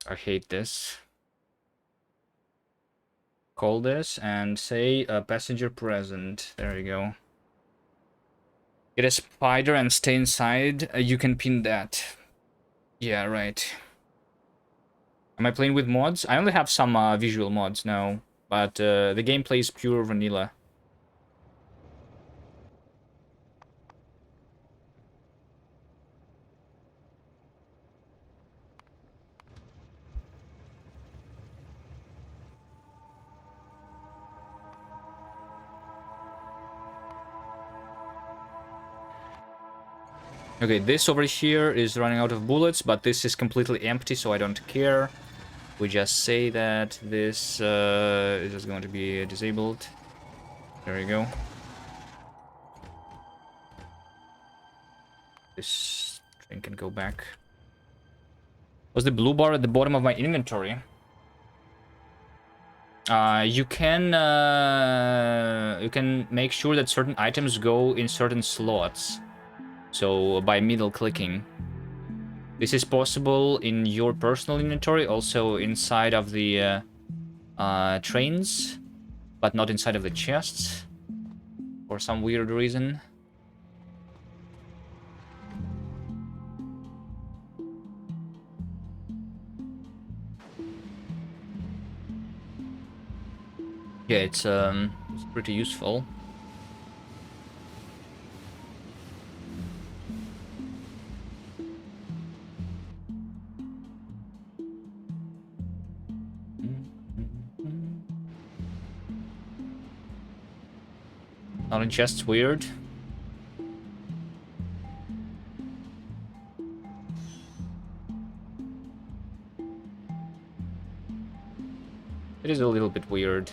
I hate this. Call this and say passenger present. There you go. Get a spider and stay inside. You can pin that. Yeah, right. Am I playing with mods? I only have some visual mods now, but the gameplay is pure vanilla. Okay, this over here is running out of bullets, but this is completely empty, so I don't care. We just say that this is just going to be disabled. There you go. This train can go back. Was the blue bar at the bottom of my inventory? You can make sure that certain items go in certain slots. So by middle clicking. This is possible in your personal inventory, also inside of the trains, but not inside of the chests for some weird reason. Yeah, it's pretty useful. Not in chests, weird. It is a little bit weird.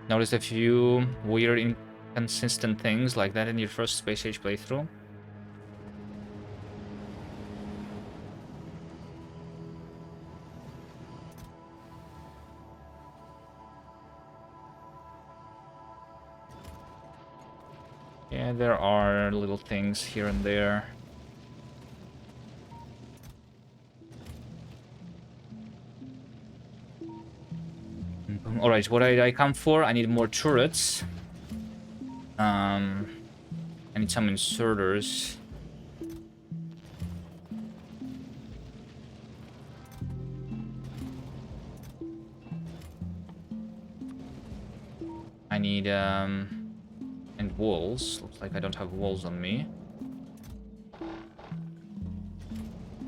Noticed a few weird inconsistent things like that in your first Space Age playthrough. Yeah, there are little things here and there. Alright, what did I come for? I need more turrets. I need some inserters. I need, and walls. Looks like I don't have walls on me.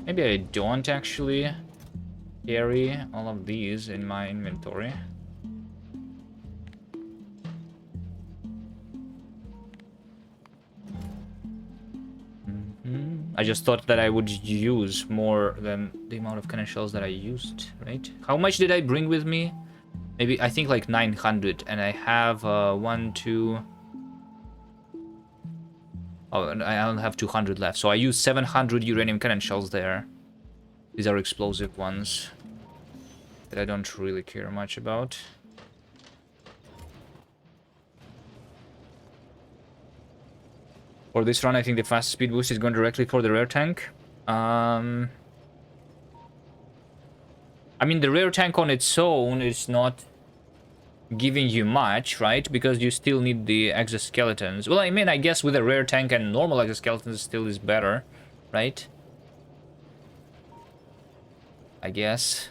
Maybe I don't actually carry all of these in my inventory. I just thought that I would use more than the amount of cannon shells that I used, right? How much did I bring with me? Maybe, I think like 900, and I have 1, 2... Oh, and I only have 200 left, so I used 700 uranium cannon shells there. These are explosive ones that I don't really care much about. For this run, I think the fast speed boost is going directly for the rear tank. I mean, the rear tank on its own is not giving you much, right? Because you still need the exoskeletons. Well, I mean, I guess with a rear tank and normal exoskeletons still is better, right? I guess.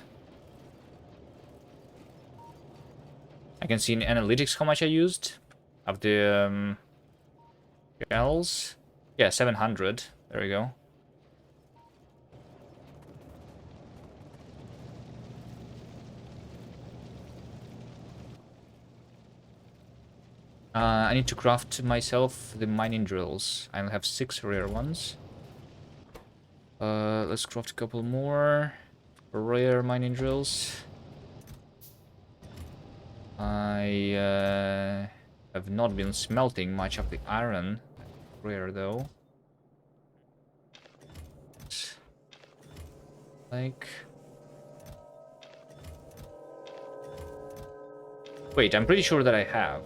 I can see in analytics how much I used of the shells. Yeah, 700. There we go. I need to craft myself the mining drills. I'll have 6 rare ones. Let's craft a couple more rare mining drills. I have not been smelting much of the iron. Rare though. Like... Wait, I'm pretty sure that I have.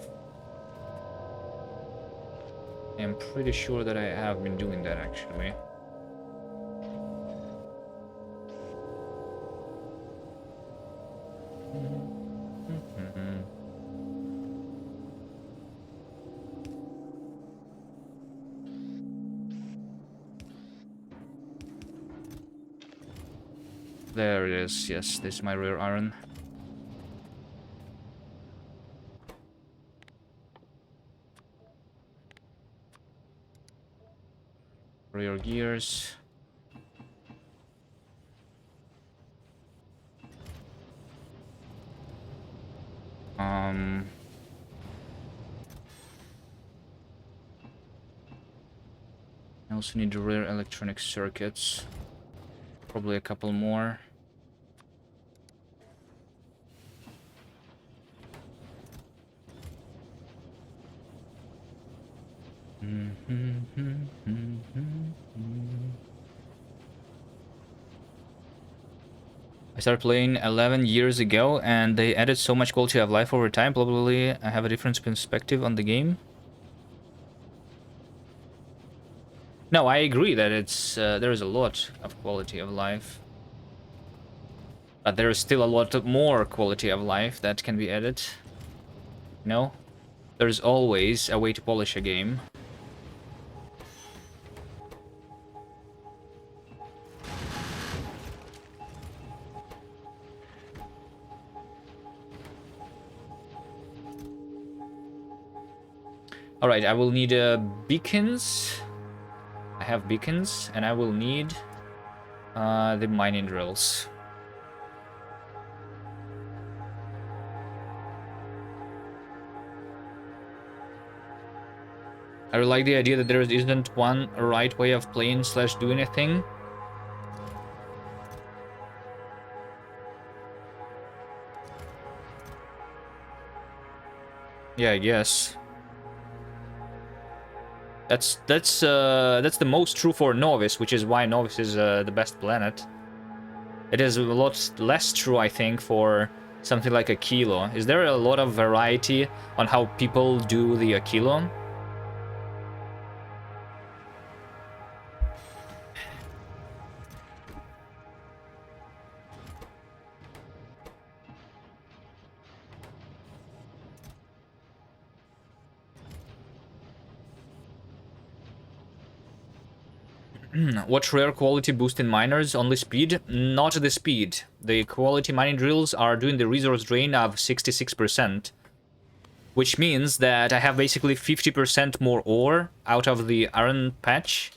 I'm pretty sure that I have been doing that actually. There it is. Yes, this is my rare iron. Rare gears. I also need rare electronic circuits. Probably a couple more. I started playing 11 years ago, and they added so much quality of life over time. Probably I have a different perspective on the game. No, I agree that it's there is a lot of quality of life, but there is still a lot more quality of life that can be added. No, there's always a way to polish a game. All right, I will need beacons. I have beacons, and I will need the mining drills. I really like the idea that there isn't one right way of playing slash doing a thing. Yeah, I guess. That's the most true for Novice, which is why Novice is the best planet. It is a lot less true, I think, for something like a Kilo. Is there a lot of variety on how people do the Kilo? What rare quality boost in miners? Only speed? Not the speed. The quality mining drills are doing the resource drain of 66%. Which means that I have basically 50% more ore out of the iron patch.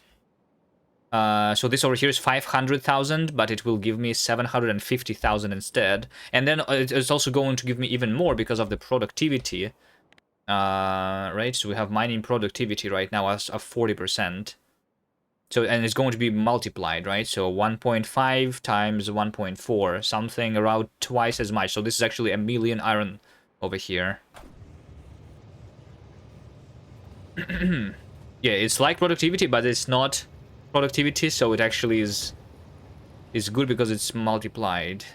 So this over here is 500,000, but it will give me 750,000 instead. And then it's also going to give me even more because of the productivity. Right, so we have mining productivity right now as of 40%. So, and it's going to be multiplied, right? So 1.5 times 1.4, something around twice as much. So this is actually 1 million iron over here. Yeah, it's like productivity, but it's not productivity, so it actually is good because it's multiplied.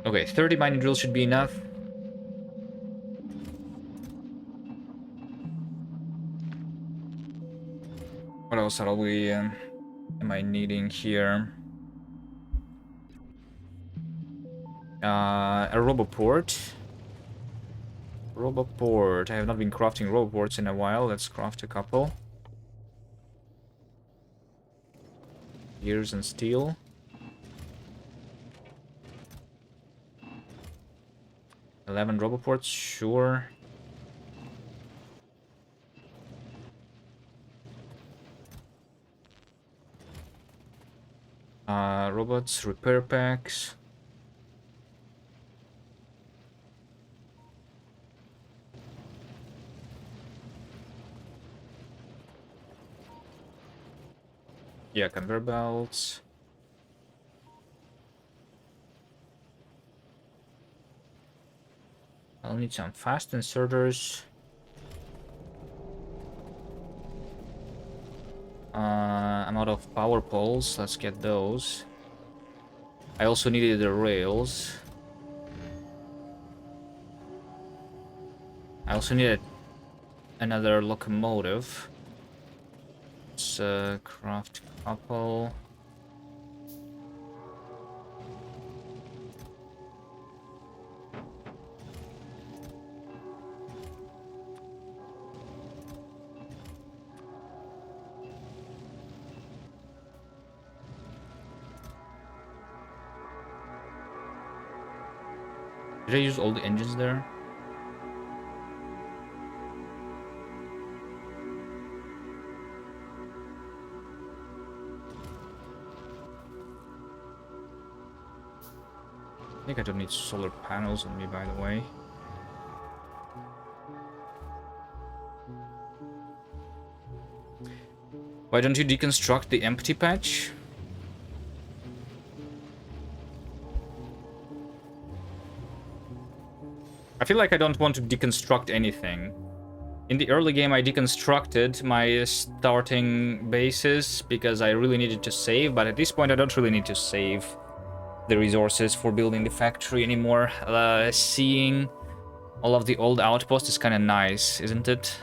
Okay, 30 mining drills should be enough. What else are we am I needing here? A roboport. Roboport. I have not been crafting roboports in a while. Let's craft a couple. Gears and steel. $11 roboports, sure. Robots, repair packs. Yeah, conveyor belts. I'll need some fast inserters. I'm out of power poles. Let's get those. I also needed the rails. I also needed another locomotive. Let's craft a couple. Did I use all the engines there? I think I don't need solar panels on me, by the way. Why don't you deconstruct the empty patch? I feel like I don't want to deconstruct anything. In the early game, I deconstructed my starting bases because I really needed to save, but at this point, I don't really need to save the resources for building the factory anymore. Seeing all of the old outposts is kind of nice, isn't it?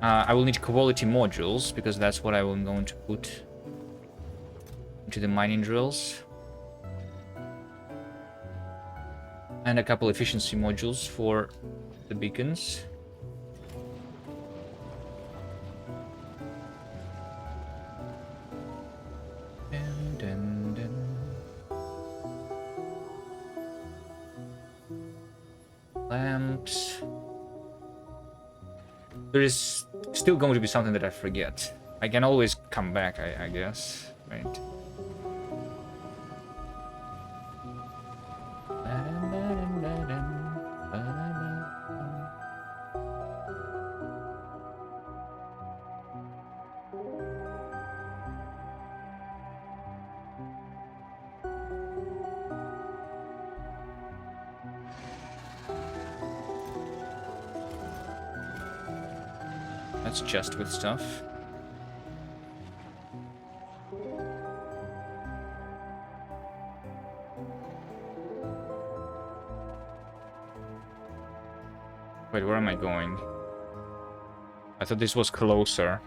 I will need quality modules because that's what I am going to put into the mining drills. And a couple efficiency modules for the beacons. Lamps. There is still going to be something that I forget. I can always come back, I guess. Right. That's just with stuff. Wait, where am I going? I thought this was closer.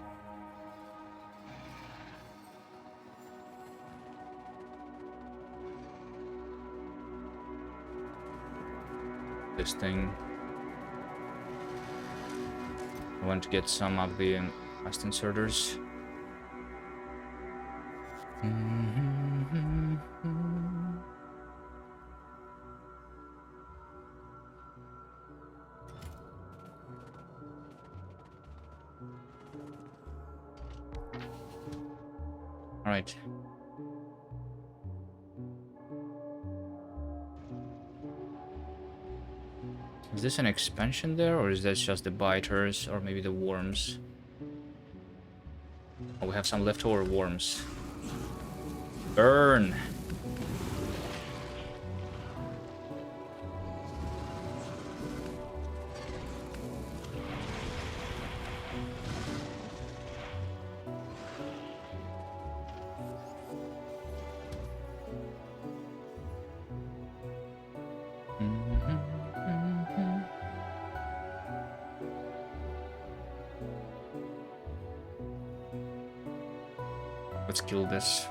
This thing. I want to get some of the fast inserters. All right. Is this an expansion there, or is that just the biters, or maybe the worms? Oh, we have some leftover worms. Burn! Let's kill this.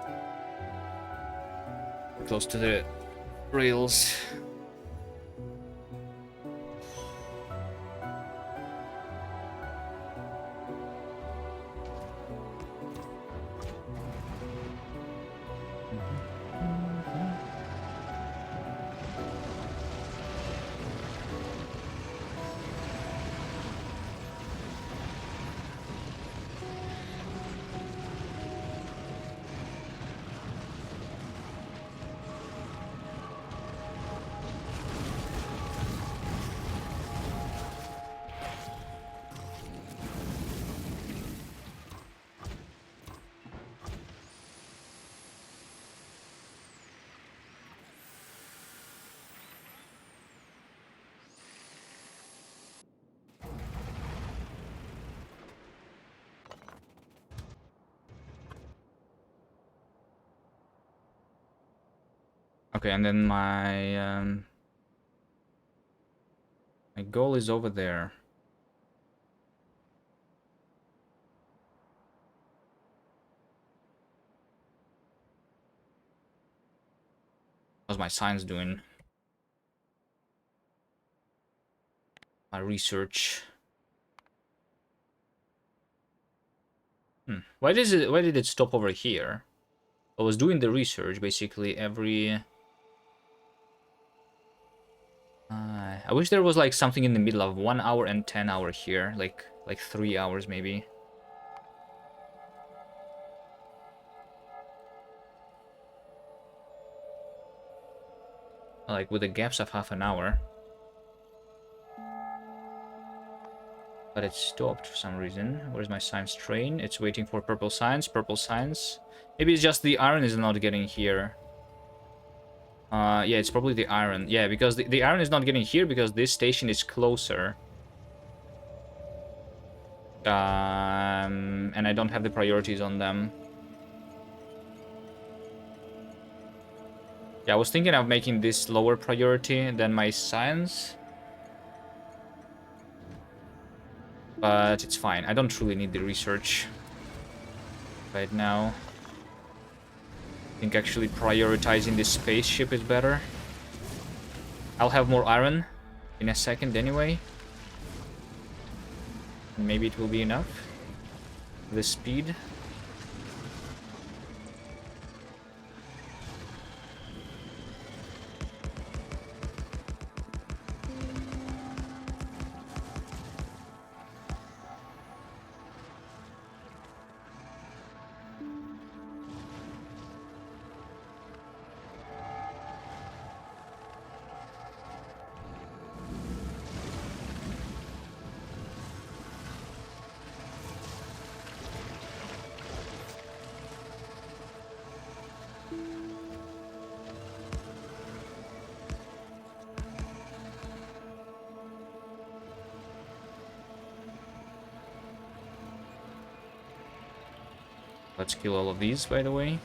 We're close to the rails. Okay, and then my goal is over there. How's my science doing? My research. Why did it stop over here? I was doing the research basically every... I wish there was like something in the middle of 1 hour and 10 hour here, like 3 hours maybe. Like with the gaps of half an hour. But it stopped for some reason. Where's my science train? It's waiting for purple science, purple science. Maybe it's just the iron is not getting here. Yeah, it's probably the iron. Yeah, because the iron is not getting here because this station is closer. And I don't have the priorities on them. Yeah, I was thinking of making this lower priority than my science. But it's fine. I don't really need the research right now. I think actually prioritizing this spaceship is better. I'll have more iron in a second anyway. Maybe it will be enough. The speed. Let's kill all of these, by the way.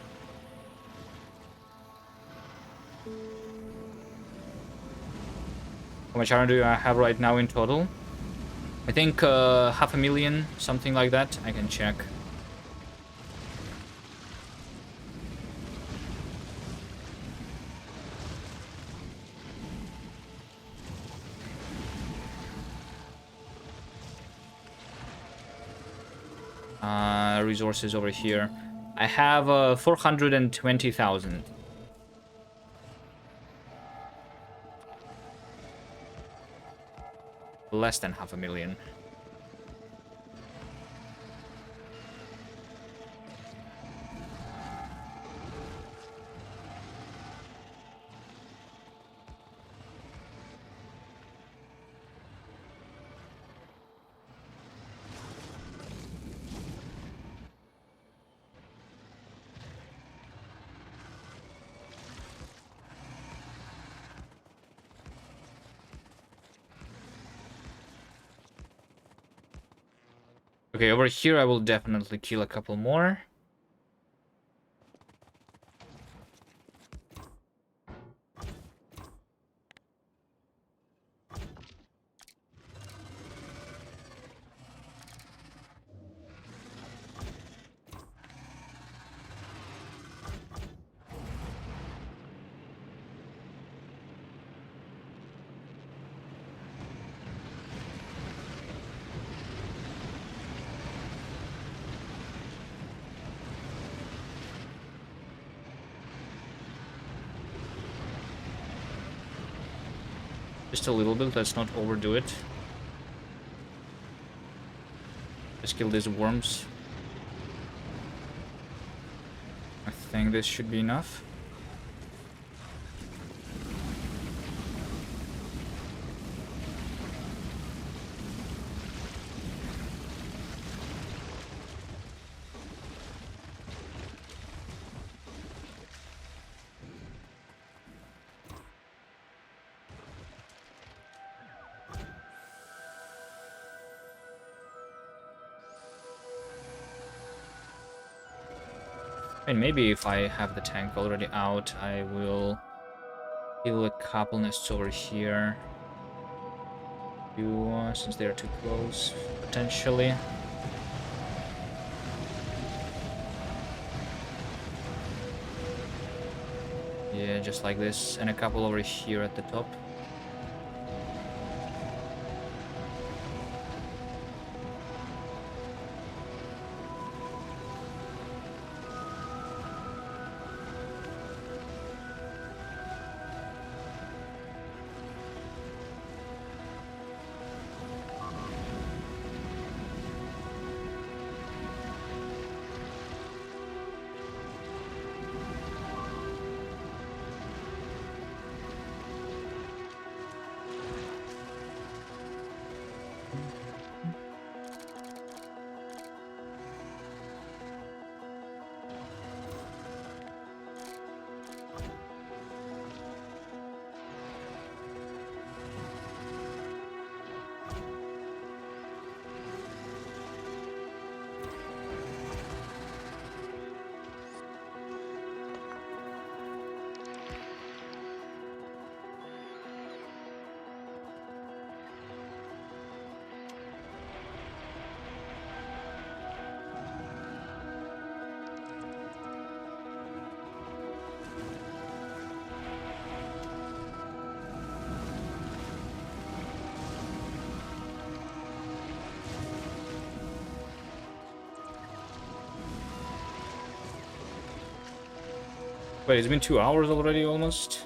How much iron do I have right now in total? I think 500,000, something like that. I can check. Resources over here. I have 420,000. Less than 500,000. Okay, over here I will definitely kill a couple more. Just a little bit, let's not overdo it. Let's kill these worms. I think this should be enough. And maybe if I have the tank already out, I will Kill a couple nests over here. Since they're too close, potentially. Yeah, just like this. And a couple over here at the top. Wait, it's been 2 hours already almost.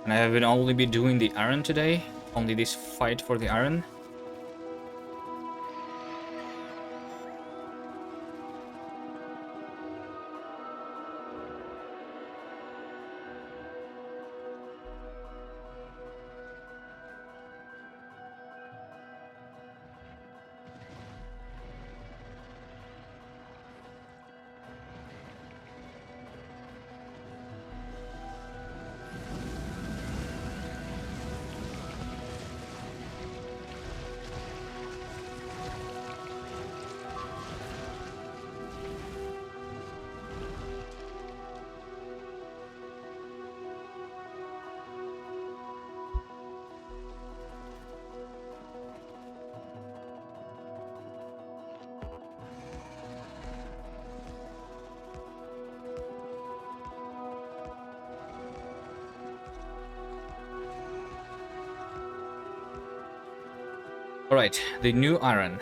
And I have been only been doing the iron today. Only this fight for the iron. Alright, the new iron.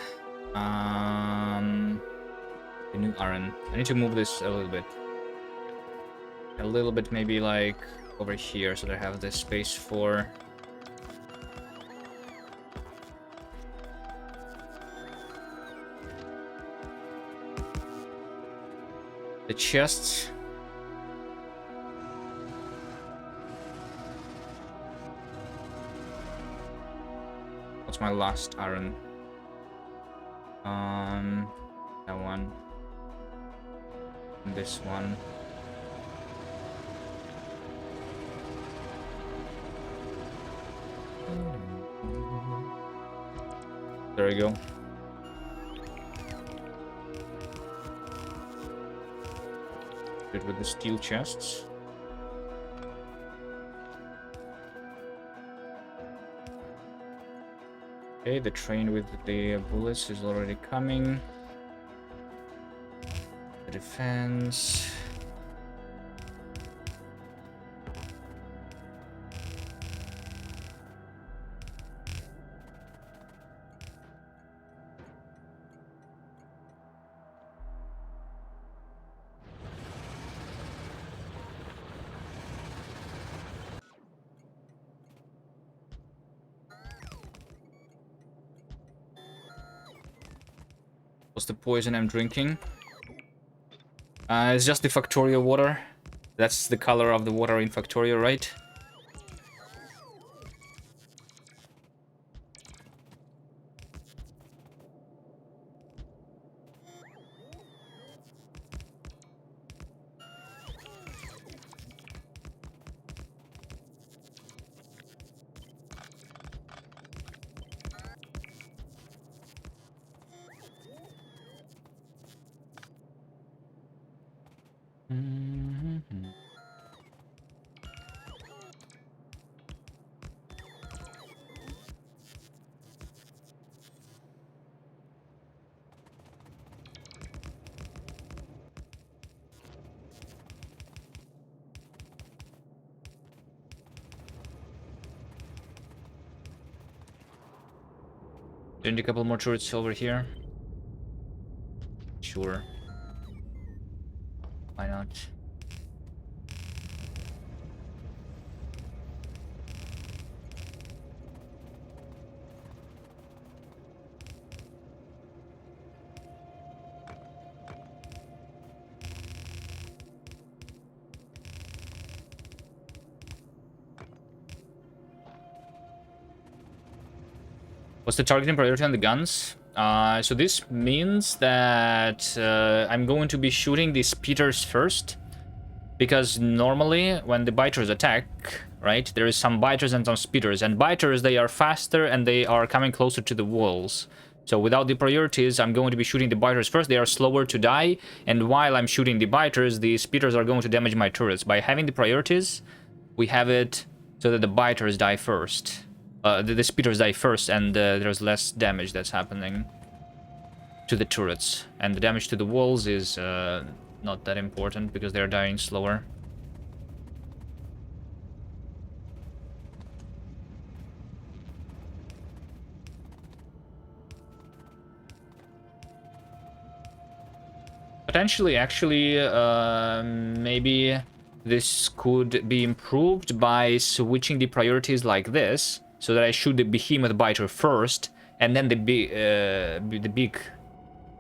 The new iron. I need to move this a little bit. A little bit, maybe like over here, so that I have the space for the chests. What's my last iron? That one. And this one. There we go. Good with the steel chests. Okay, the train with the bullets is already coming. The defense. What's the poison I'm drinking? It's just the Factorio water. That's the color of the water in Factorio, right? send a couple more turrets over here. Sure. Why not? What's the targeting priority on the guns? So this means that I'm going to be shooting the speeders first, because normally when the biters attack, right, there is some biters and some speeders, and biters, they are faster and they are coming closer to the walls. So without the priorities, I'm going to be shooting the biters first. They are slower to die, and while I'm shooting the biters, the speeders are going to damage my turrets. By having the priorities, we have it so that the biters die first. The speeders die first, and there's less damage that's happening to the turrets. And the damage to the walls is not that important because they're dying slower. Potentially, actually, maybe this could be improved by switching the priorities like this, so that I shoot the behemoth biter first, and then the big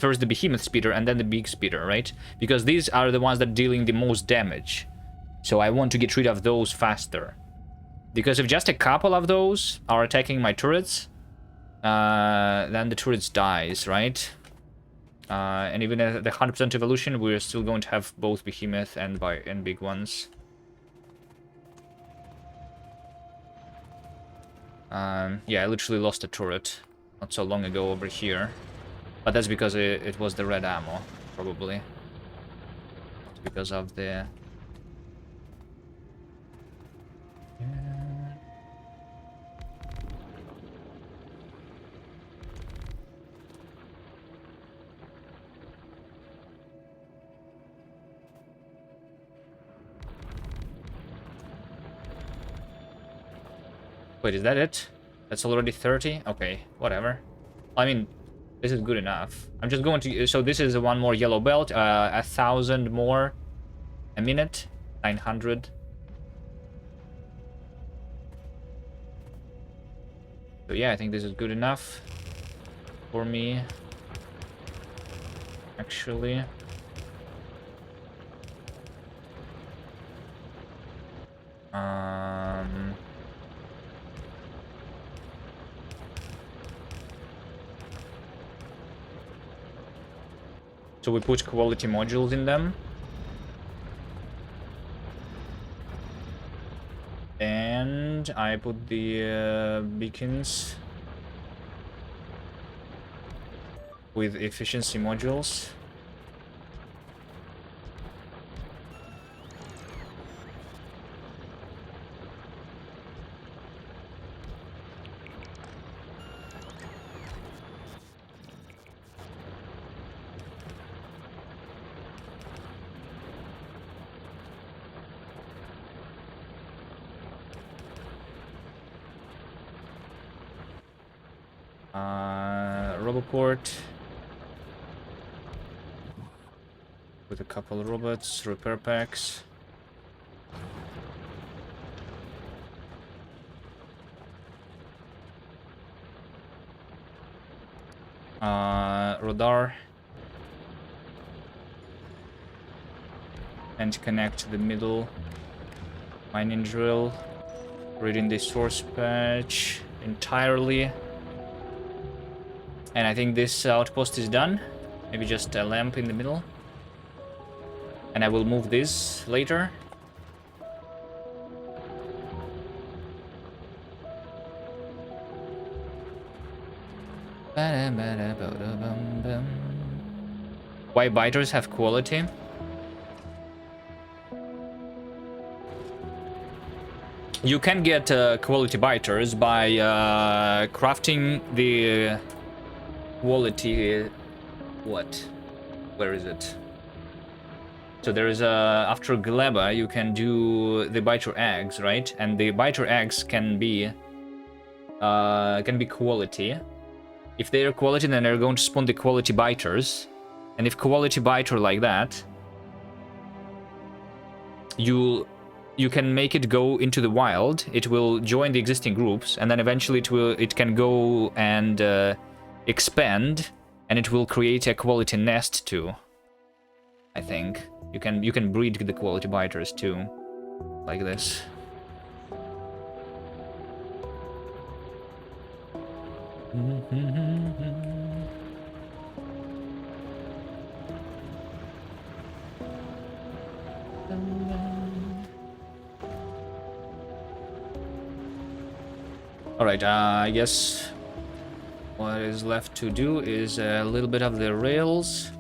first the behemoth speeder and then the big speeder, right? Because these are the ones that are dealing the most damage. So I want to get rid of those faster. Because if just a couple of those are attacking my turrets, then the turrets dies, right? And even at the 100% evolution, we're still going to have both behemoth and big ones. Yeah, I literally lost a turret not so long ago over here. But that's because it was the red ammo, probably. Not because of the... Wait, is that it? That's already 30? Okay, whatever. I mean, this is good enough. I'm just going to... So this is one more yellow belt. 1,000 more a minute. 900. So yeah, I think this is good enough for me. Actually. So we put quality modules in them. And I put the beacons with efficiency modules. Roboport with a couple of robots, repair packs. Radar. And connect the middle mining drill. Reading the source patch entirely. And I think this outpost is done. Maybe just a lamp in the middle. And I will move this later. Why biters have quality? You can get quality biters by crafting the quality... what? Where is it? So there is a... after Gleba, you can do the biter eggs, right? And the biter eggs can be quality. If they're quality, then they're going to spawn the quality biters. And if quality biter like that, you can make it go into the wild. It will join the existing groups, and then eventually it can go and expand, and it will create a quality nest too. I think you can breed the quality biters too, like this. Alright, I guess what is left to do is a little bit of the rails.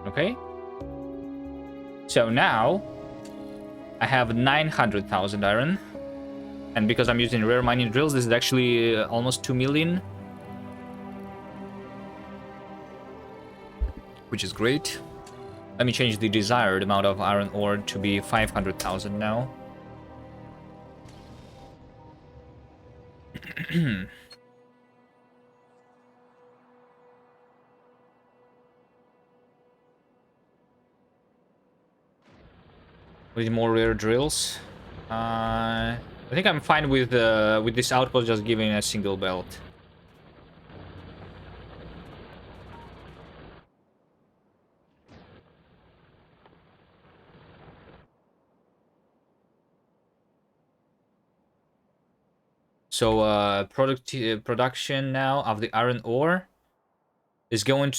Okay. So now I have 900,000 iron. And because I'm using rare mining drills, this is actually almost 2 million. Which is great. Let me change the desired amount of iron ore to be 500,000 now. With more rare drills. I think I'm fine with this outpost just giving a single belt. So production now of the iron ore is going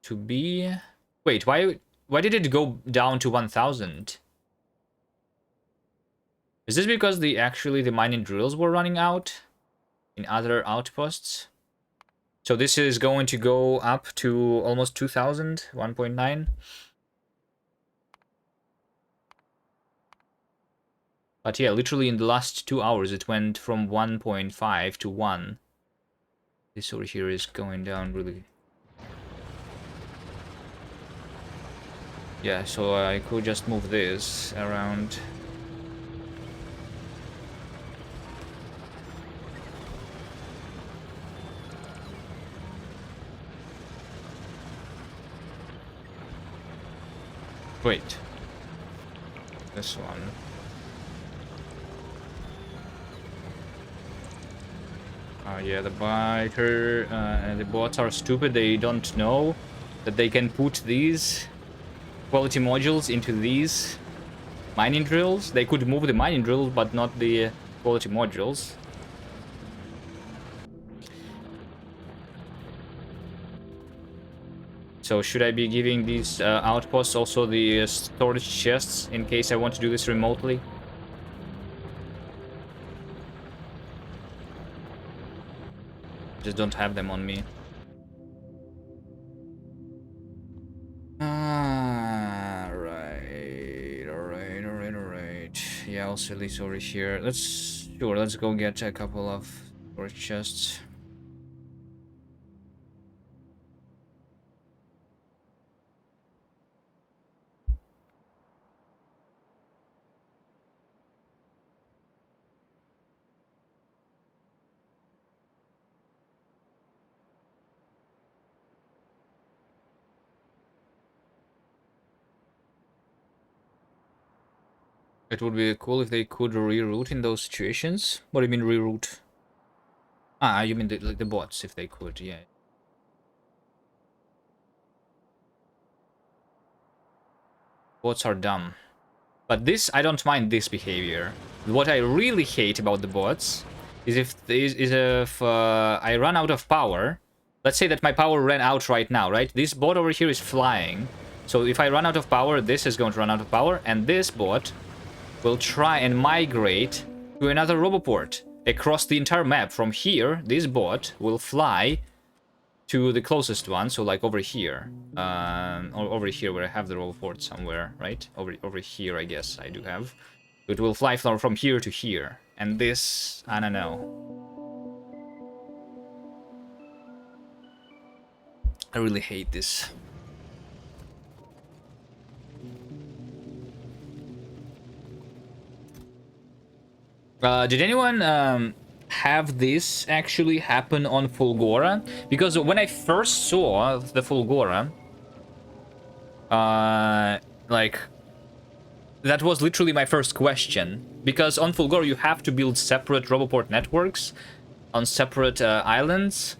to be... Wait, why did it go down to 1,000? Is this because the mining drills were running out in other outposts? So this is going to go up to almost 2,000, 1.9. But yeah, literally in the last 2 hours it went from 1.5 to 1. This over here is going down really. Yeah, so I could just move this around. Wait. This one. Yeah, the biter and the bots are stupid. They don't know that they can put these quality modules into these mining drills. They could move the mining drills, but not the quality modules. So should I be giving these outposts also the storage chests in case I want to do this remotely? Just don't have them on me. Alright. Yeah, also these over here. Let's go get a couple of storage chests. It would be cool if they could reroute in those situations. What do you mean reroute? Ah, you mean the bots, if they could, yeah. Bots are dumb. But this, I don't mind this behavior. What I really hate about the bots is if I run out of power. Let's say that my power ran out right now, right? This bot over here is flying. So if I run out of power, this is going to run out of power, and this bot will try and migrate to another roboport across the entire map. From here, this bot will fly to the closest one, so like over here, or over here where I have the roboport somewhere, right? Over here, I guess I do have. It will fly from here to here. And this, I don't know. I really hate this. Did anyone have this actually happen on Fulgora? Because when I first saw the Fulgora, like, that was literally my first question. Because on Fulgora you have to build separate Roboport networks on separate islands.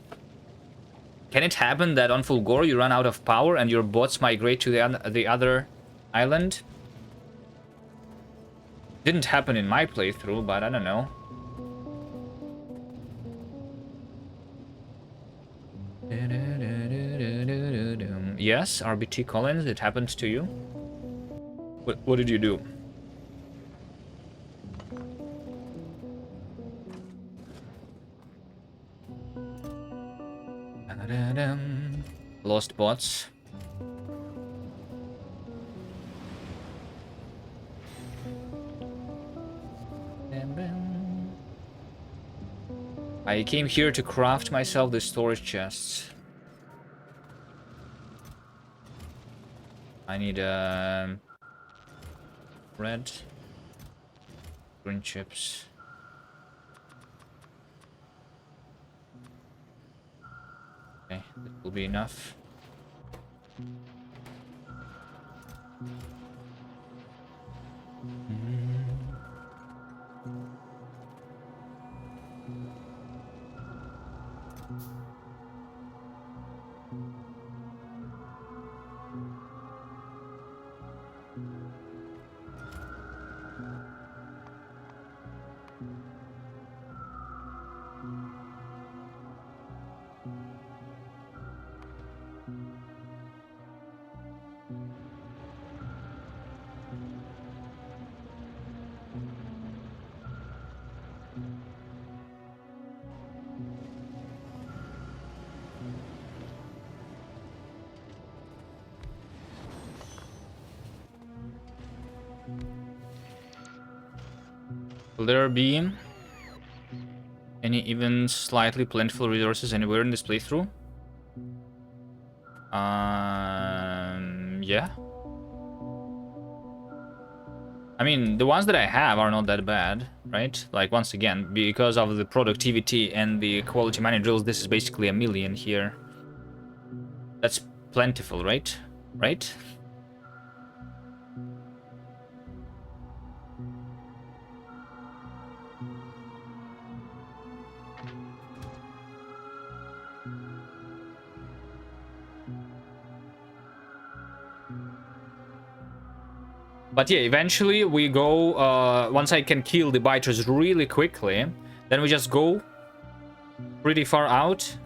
Can it happen that on Fulgora you run out of power and your bots migrate to the other island? Didn't happen in my playthrough, but I don't know. Yes, RBT Collins, it happened to you. What did you do? Lost bots. I came here to craft myself the storage chests. I need bread, green chips. Okay, that will be enough. Will there be any even slightly plentiful resources anywhere in this playthrough? Yeah. I mean, the ones that I have are not that bad, right? Like, once again, because of the productivity and the quality mining drills, this is basically 1 million here. That's plentiful, right? Right? But yeah, eventually we go, once I can kill the biters really quickly, then we just go pretty far out,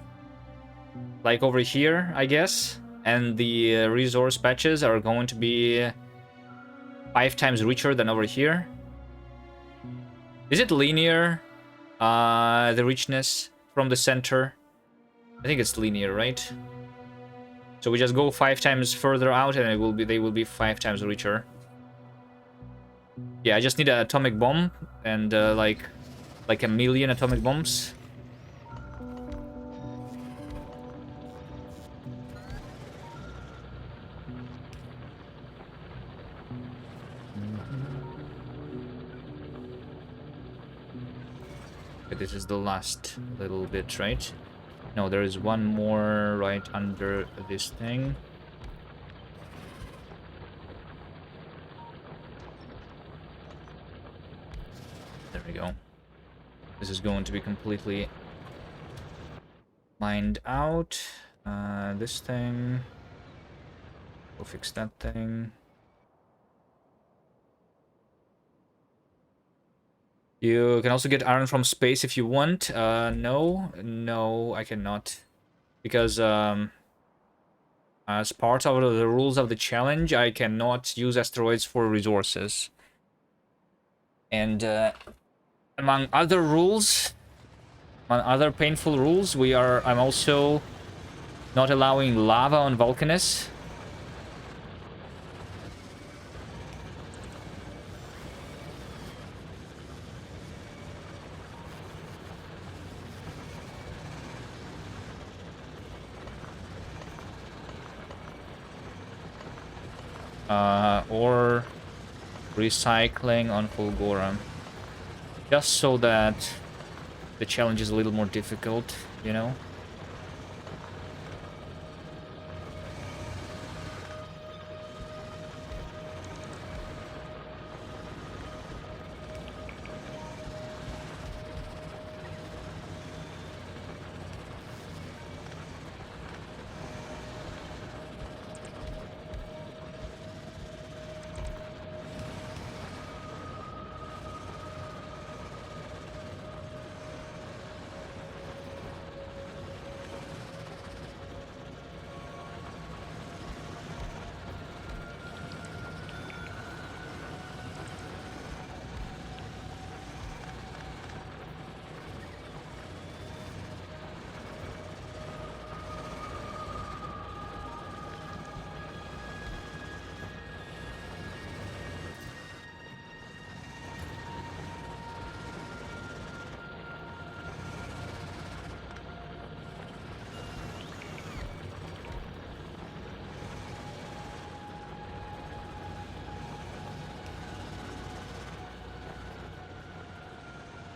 like over here, I guess, and the resource patches are going to be 5 times richer than over here. Is it linear, the richness from the center? I think it's linear, right? So we just go 5 times further out and they will be 5 times richer. Yeah, I just need an atomic bomb and like 1 million atomic bombs. Okay, this is the last little bit, right? No, there is one more right under this thing. There we go. This is going to be completely mined out. This thing. We'll fix that thing. You can also get iron from space if you want. No, I cannot. Because as part of the rules of the challenge, I cannot use asteroids for resources. And among other rules, among other painful rules, I'm also not allowing lava on Vulcanus. or recycling on Fulgora. Just so that the challenge is a little more difficult, you know?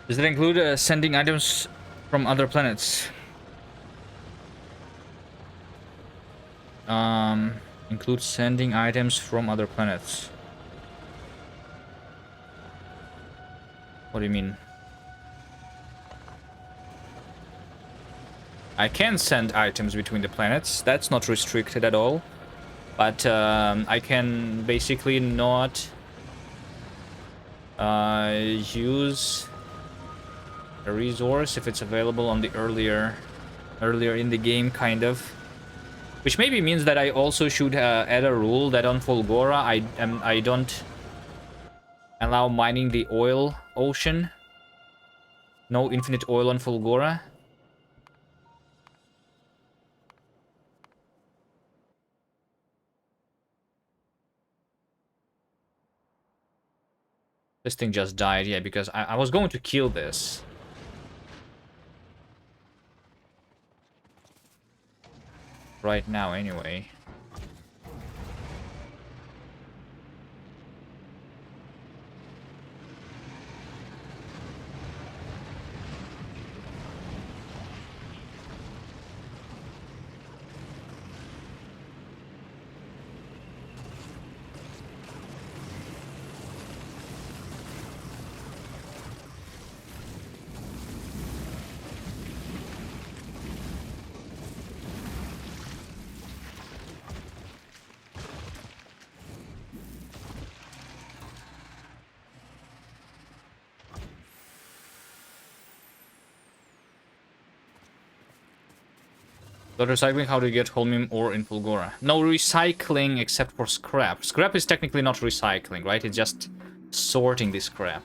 Does that include sending items from other planets? Include sending items from other planets. What do you mean? I can send items between the planets. That's not restricted at all. But I can basically not use a resource if it's available on the earlier in the game, kind of. Which maybe means that I also should add a rule that on Fulgora I don't allow mining the oil ocean. No infinite oil on Fulgora. This thing just died, yeah, because I was going to kill this. Right now, anyway. But recycling, how do you get holmium ore in Fulgora? No recycling except for scrap. Scrap is technically not recycling, right? It's just sorting the scrap.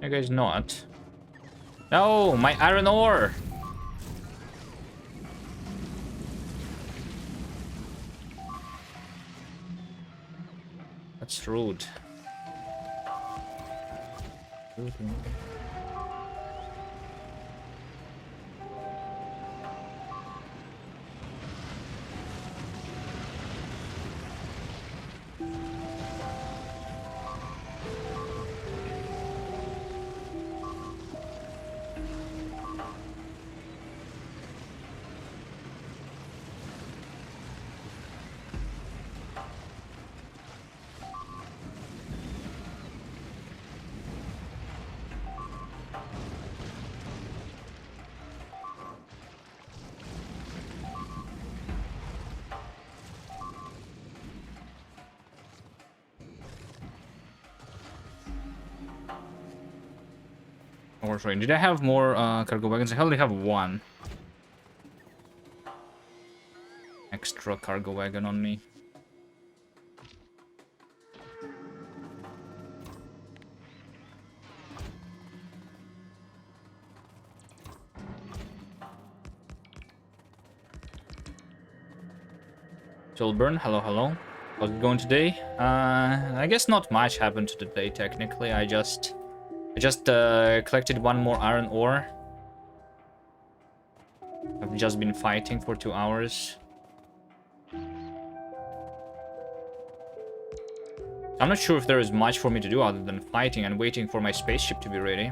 You guys not. No, my iron ore! That's rude. Or sorry, did I have more cargo wagons? I only have one extra cargo wagon on me. Tilburn. Hello, hello. How's it going today? I guess not much happened today, technically. I just collected one more iron ore. I've just been fighting for 2 hours. I'm not sure if there is much for me to do other than fighting and waiting for my spaceship to be ready.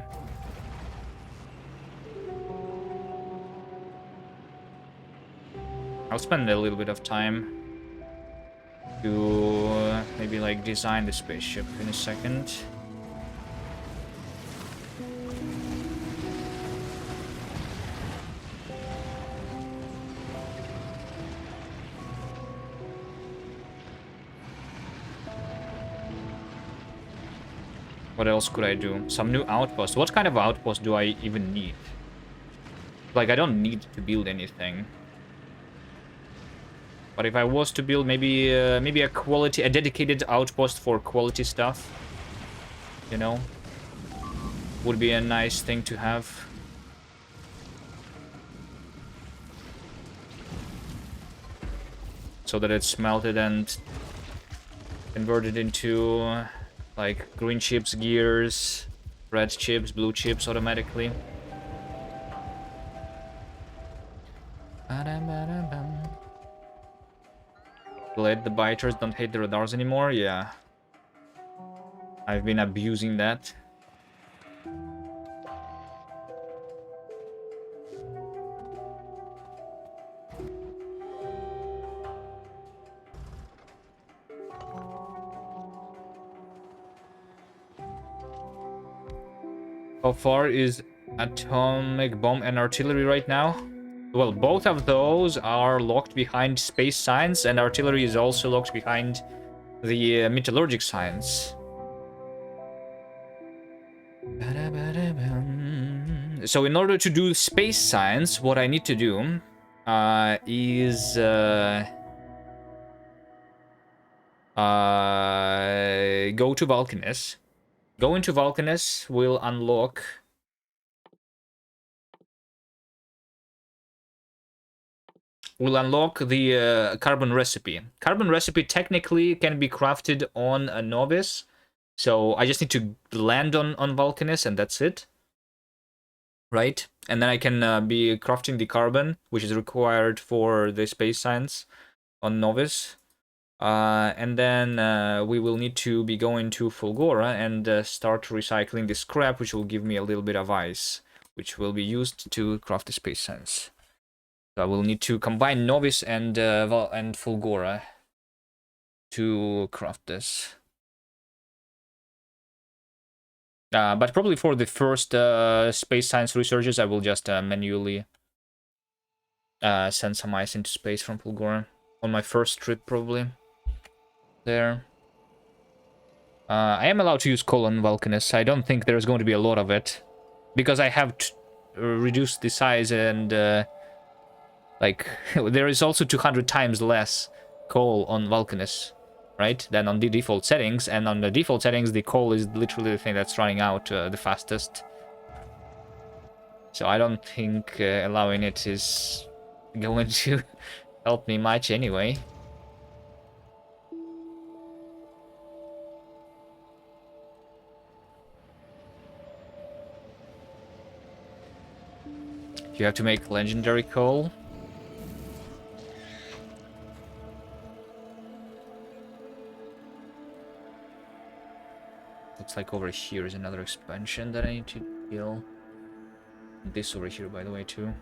I'll spend a little bit of time to maybe like design the spaceship in a second. What else could I do? Some new outpost. What kind of outpost do I even need? Like, I don't need to build anything. But if I was to build maybe a dedicated outpost for quality stuff, you know, would be a nice thing to have. So that it's smelted and converted into like green chips, gears, red chips, blue chips automatically. Glad the biters don't hate the radars anymore. Yeah, I've been abusing that. How far is atomic bomb and artillery right now? Well, both of those are locked behind space science, and artillery is also locked behind the metallurgic science. So in order to do space science, what I need to do is go to Vulcanus. Go into Vulcanus will unlock the carbon recipe. Carbon recipe technically can be crafted on a novice, so I just need to land on Vulcanus and that's it. Right? And then I can be crafting the carbon, which is required for the space science on novice. And then we will need to be going to Fulgora and start recycling the scrap, which will give me a little bit of ice, which will be used to craft the space science. So I will need to combine novice and Fulgora to craft this. But probably for the first space science researchers, I will just manually send some ice into space from Fulgora on my first trip, probably. There. I am allowed to use coal on Vulcanus. I don't think there's going to be a lot of it, because I have reduced the size and like there is also 200 times less coal on Vulcanus, right, than on the default settings. And on the default settings, the coal is literally the thing that's running out the fastest. So I don't think allowing it is going to help me much anyway. You have to make legendary coal. Looks like over here is another expansion that I need to kill. This over here, by the way, too.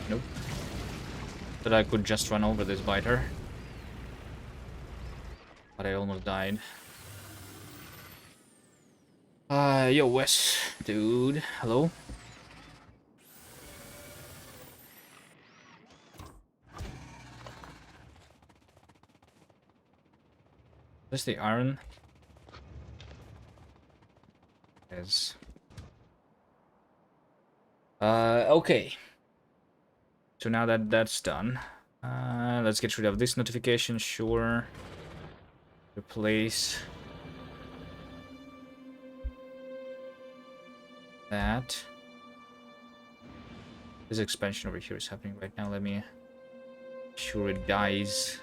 Nope. That I could just run over this biter. But I almost died. Yo, Wes. Dude, hello? Where's the iron? Yes. Okay. So now that that's done, let's get rid of this notification, sure. Replace that. This expansion over here is happening right now. Let me sure it dies.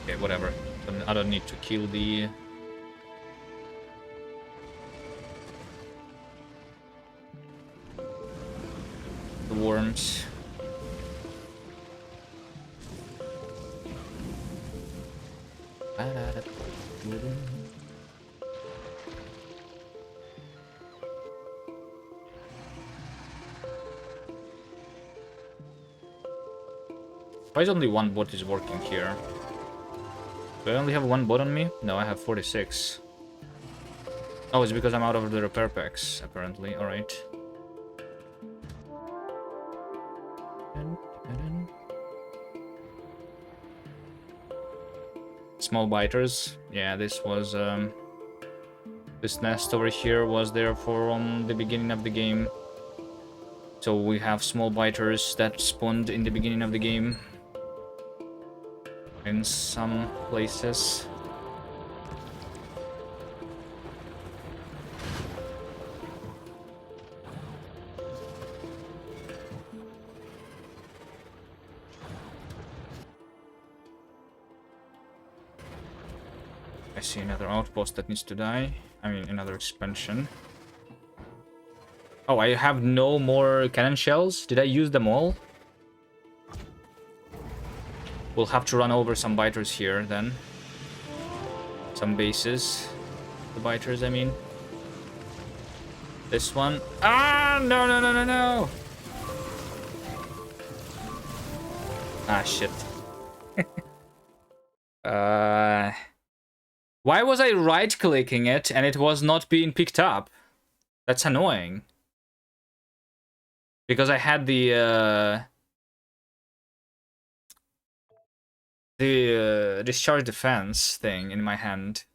Okay, whatever. I don't need to kill the worms. Why is only one bot is working here? Do I only have one bot on me? No, I have 46. Oh, it's because I'm out of the repair packs, apparently. Alright. Small biters. Yeah, this was this nest over here was there from the beginning of the game. So we have small biters that spawned in the beginning of the game. In some places. I see another outpost that needs to die. I mean, another expansion. Oh, I have no more cannon shells? Did I use them all? We'll have to run over some biters here, then. Some bases. The biters, I mean. This one. Ah, no, no, no, no, no! Ah, shit. Why was I right-clicking it and it was not being picked up? That's annoying. Because I had the discharge defense thing in my hand.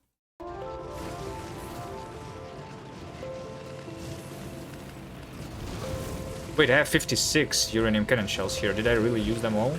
Wait, I have 56 uranium cannon shells here. Did I really use them all?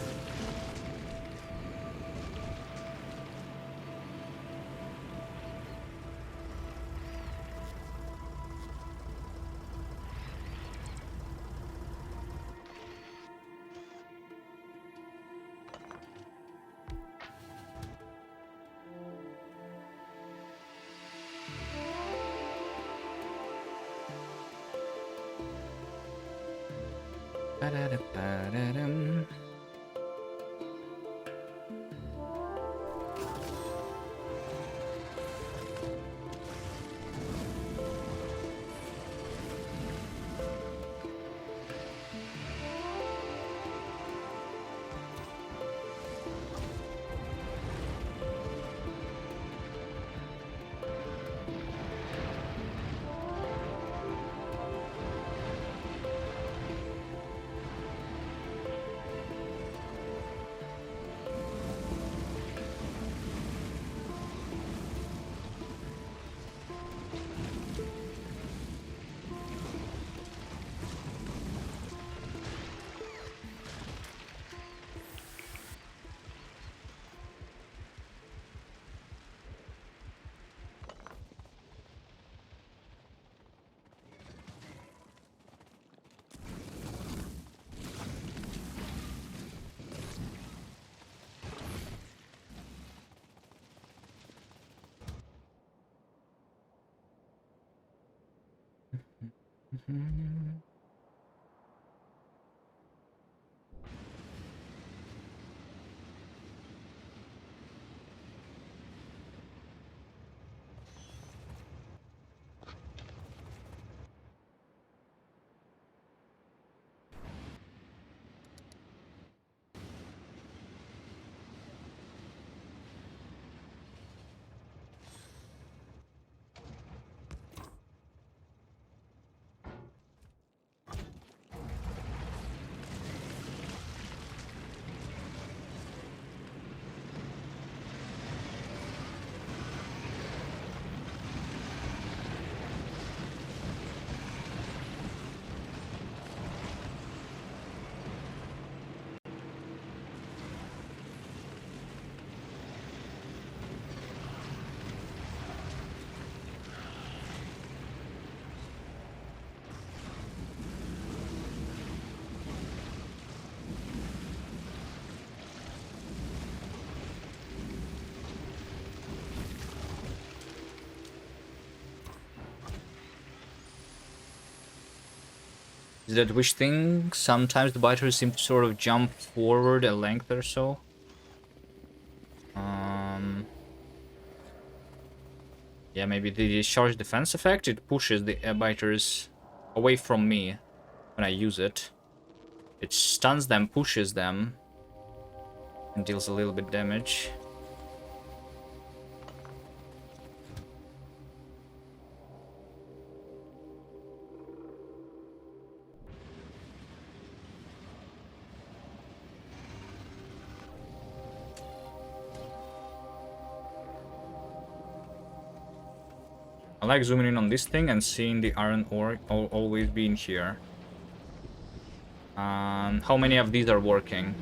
Is that which thing? Sometimes the biters seem to sort of jump forward a length or so. Yeah, maybe the discharge defense effect. It pushes the biters away from me when I use it. It stuns them, pushes them, and deals a little bit damage. I like zooming in on this thing and seeing the iron ore always being here. How many of these are working?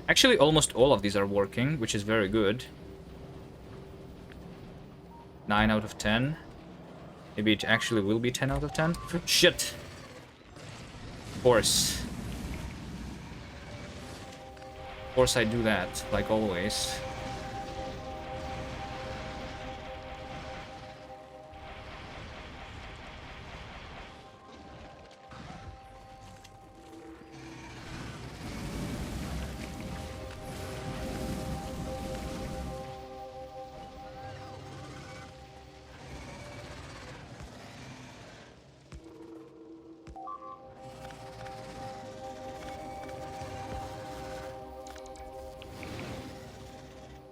Actually, almost all of these are working, which is very good. 9 out of 10. Maybe it actually will be 10 out of 10. Shit! Of course. Of course I do that, like always.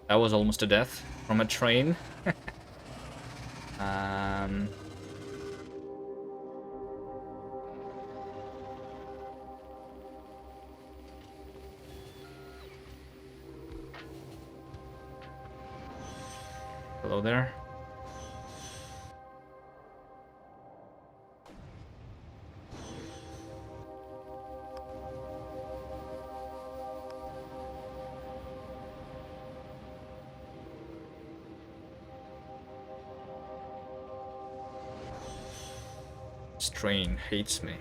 That was almost a death from a train. Hello there. This train hates me.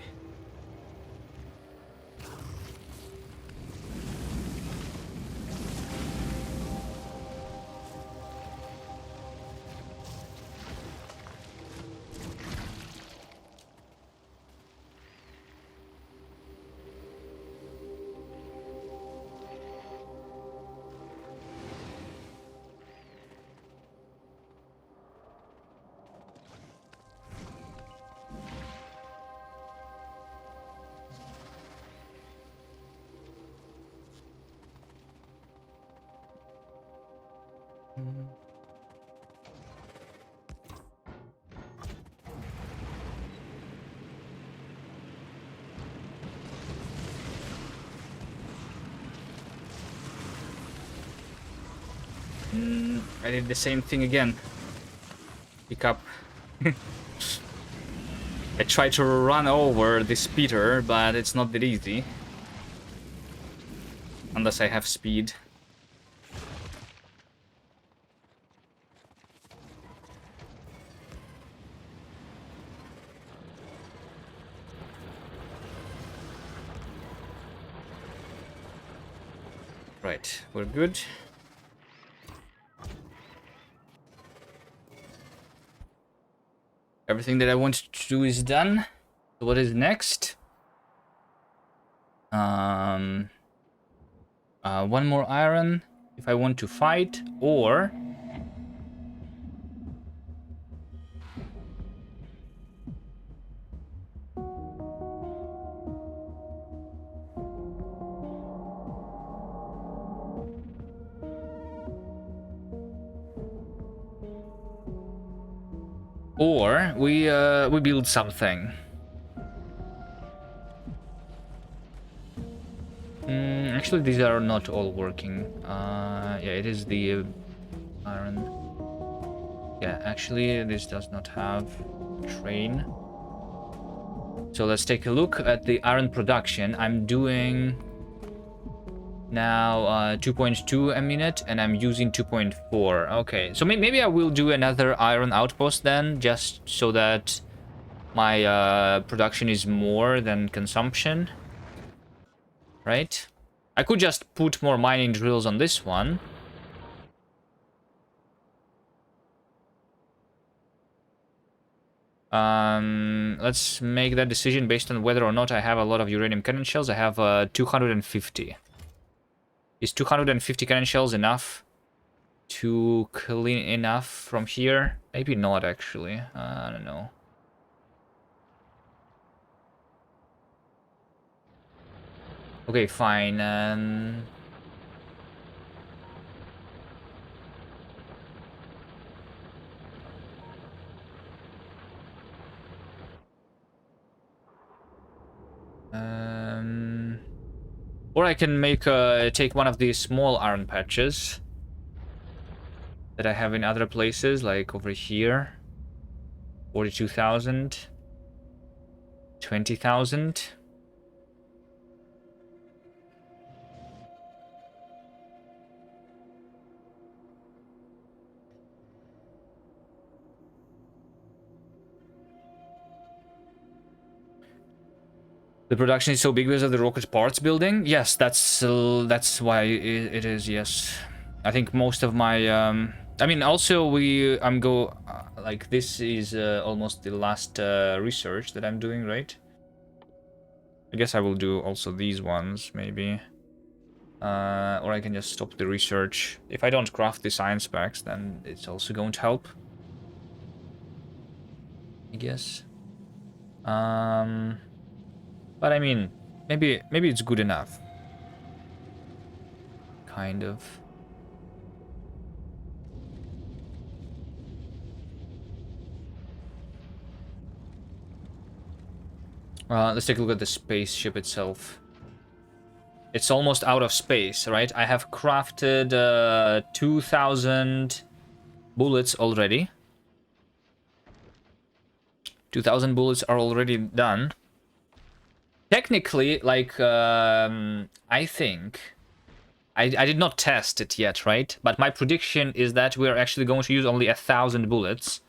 I did the same thing again. Pick up. I tried to run over this speeder, but it's not that easy. Unless I have speed. Right, we're good. Everything that I wanted to do is done. So what is next? One more iron if I want to fight, or we build something. Actually, these are not all working. Yeah, it is the iron. Yeah, actually, this does not have train. So let's take a look at the iron production. I'm doing now 2.2 a minute, and I'm using 2.4. Okay, so maybe I will do another iron outpost then, just so that my production is more than consumption. Right? I could just put more mining drills on this one. Let's make that decision based on whether or not I have a lot of uranium cannon shells. I have 250. Is 250 cannon shells enough to clean enough from here? Maybe not, actually. I don't know. Okay, fine. Or I can make take one of these small iron patches that I have in other places, like over here. 42,000. 20,000. The production is so big because of the rocket parts building. Yes, that's why it is. Yes, I think most of my I mean, also like this is almost the last research that I'm doing, right? I guess I will do also these ones maybe, or I can just stop the research. If I don't craft the science packs, then it's also going to help, I guess. But I mean, maybe it's good enough. Kind of. Let's take a look at the spaceship itself. It's almost out of space, right? I have crafted 2,000 bullets already. 2,000 bullets are already done. Technically, like, I think... I did not test it yet, right? But my prediction is that we're actually going to use only 1,000 bullets.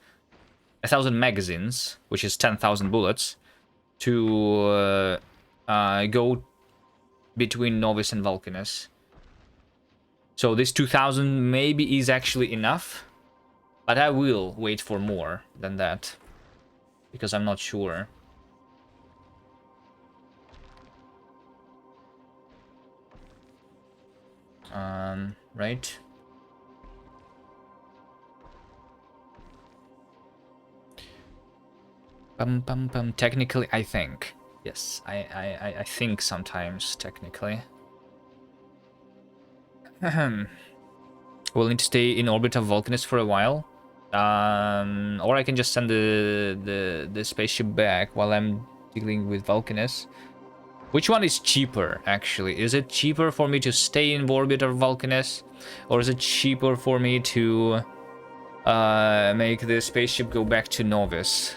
1,000 magazines, which is 10,000 bullets, to go between Novice and Vulcanus. So this 2,000 maybe is actually enough. But I will wait for more than that. Because I'm not sure. Right? Technically, I think. Yes, I think sometimes, technically. We'll need to stay in orbit of Vulcanus for a while. Or I can just send the spaceship back while I'm dealing with Vulcanus. Which one is cheaper, actually? Is it cheaper for me to stay in orbit of Vulcanus? Or is it cheaper for me to make the spaceship go back to Novice?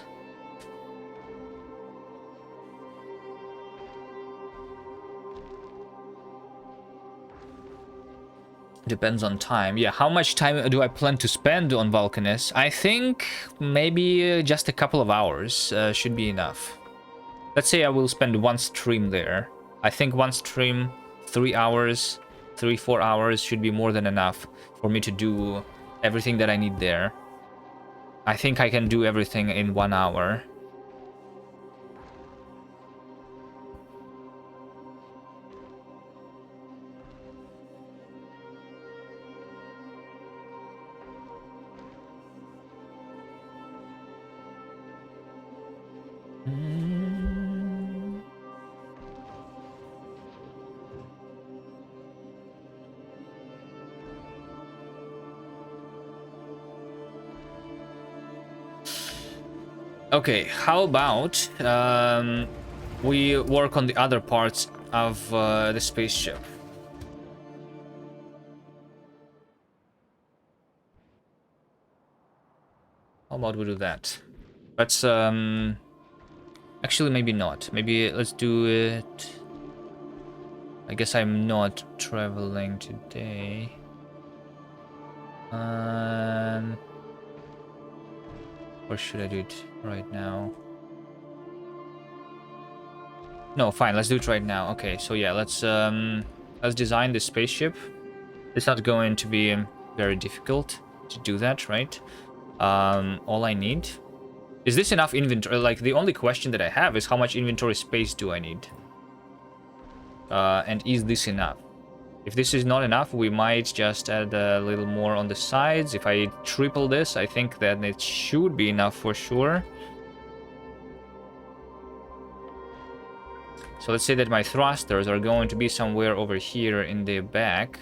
Depends on time. Yeah, how much time do I plan to spend on Vulcanus? I think maybe just a couple of hours should be enough. Let's say I will spend one stream there. I think one stream, 3 hours, 3-4 hours should be more than enough for me to do everything that I need there. I think I can do everything in 1 hour. Mm. Okay, how about we work on the other parts of the spaceship? How about we do that? Let's actually maybe not. Maybe let's do it. I guess I'm not traveling today. Or should I do it right now? No, fine, let's do it right now. Okay, so yeah, let's design the spaceship. It's not going to be very difficult to do that, right? All I need is this enough inventory? Like, the only question that I have is how much inventory space do I need? And is this enough? If this is not enough, we might just add a little more on the sides. If I triple this, I think that it should be enough for sure. So let's say that my thrusters are going to be somewhere over here in the back.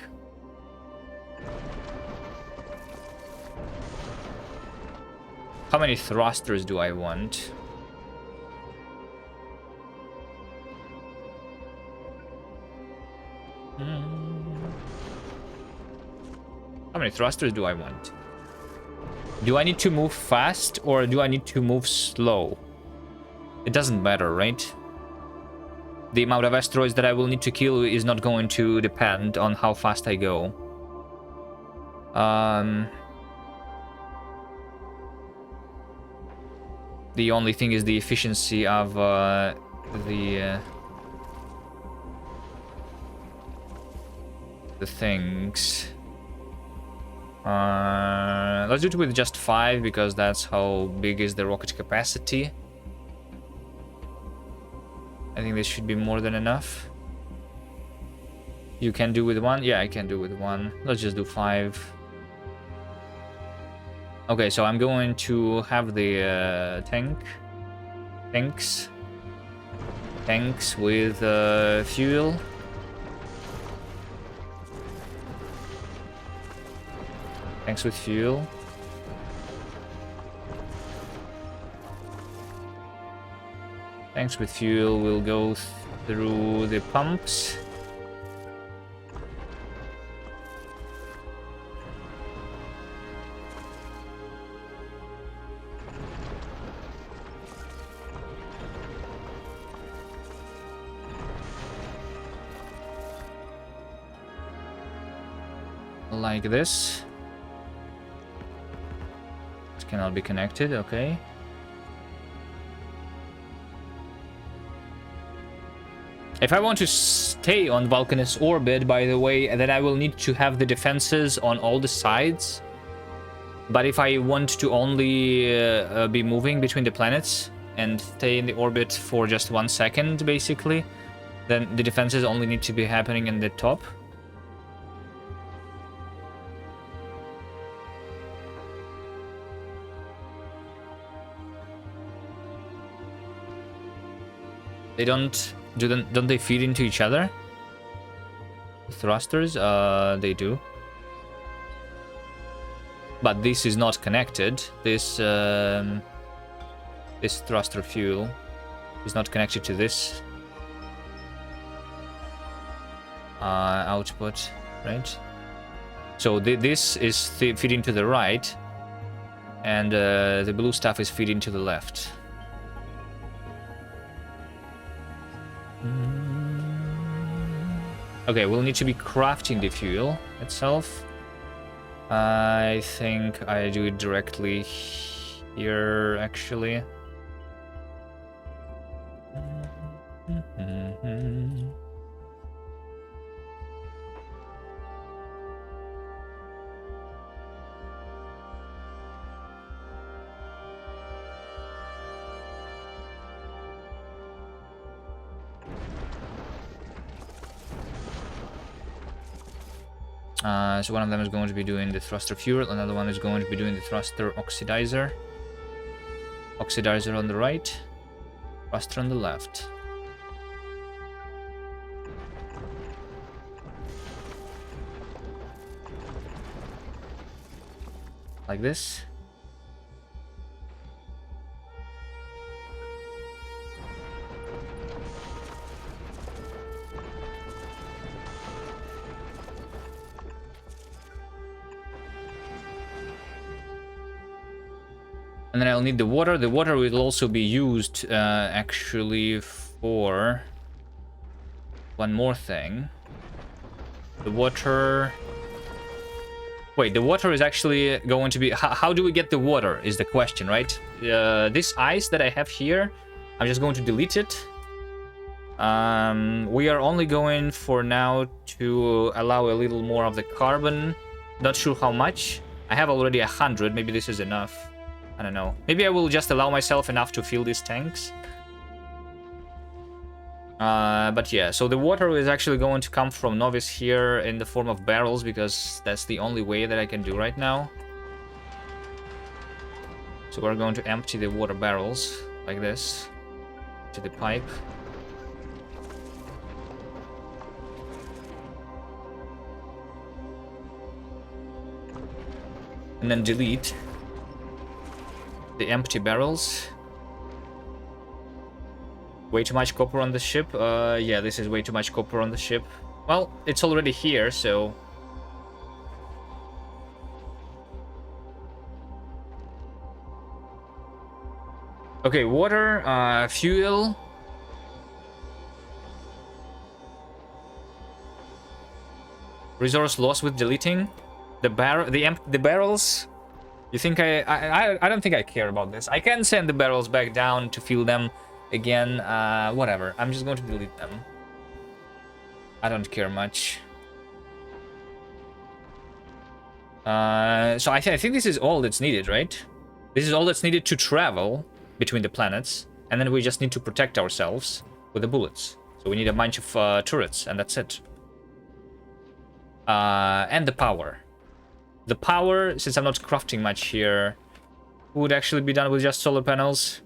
How many thrusters do I want? How many thrusters do I want? Do I need to move fast or do I need to move slow? It doesn't matter, right? The amount of asteroids that I will need to kill is not going to depend on how fast I go. The only thing is the efficiency of the things. Let's do it with just 5 because that's how big is the rocket capacity. I think this should be more than enough. You can do with 1? Yeah, I can do with 1. Let's just do 5. Okay, so I'm going to have the tanks with fuel. Tanks with fuel. Tanks with fuel will go through the pumps. Like this. This cannot be connected, okay. If I want to stay on Vulcanus orbit, by the way, then I will need to have the defenses on all the sides. But if I want to only be moving between the planets and stay in the orbit for just 1 second, basically, then the defenses only need to be happening in the top. They don't they feed into each other? The thrusters, they do. But this is not connected. This this thruster fuel is not connected to this output, right? So this is feeding to the right, and the blue stuff is feeding to the left. Okay, we'll need to be crafting the fuel itself. I think I do it directly here, actually. So one of them is going to be doing the thruster fuel, another one is going to be doing the thruster oxidizer. Oxidizer on the right. Faster on the left. Like this. And then I'll need the water. The water will also be used actually for one more thing. The water... Wait, the water is actually going to be... How do we get the water is the question, right? This ice that I have here, I'm just going to delete it. We are only going for now to allow a little more of the carbon. Not sure how much. I have already 100. Maybe this is enough. I don't know. Maybe I will just allow myself enough to fill these tanks. But yeah, so the water is actually going to come from Novice here in the form of barrels, because that's the only way that I can do right now. So we're going to empty the water barrels like this to the pipe. And then delete the empty barrels. Way too much copper on the ship. Yeah, this is way too much copper on the ship. Well, it's already here, so... Okay, water, fuel. Resource loss with deleting. The barrels. You think I don't think I care about this. I can send the barrels back down to fill them again. Whatever. I'm just going to delete them. I don't care much. So I think this is all that's needed, right? This is all that's needed to travel between the planets, and then we just need to protect ourselves with the bullets. So we need a bunch of turrets, and that's it. And the power. The power, since I'm not crafting much here, would actually be done with just solar panels.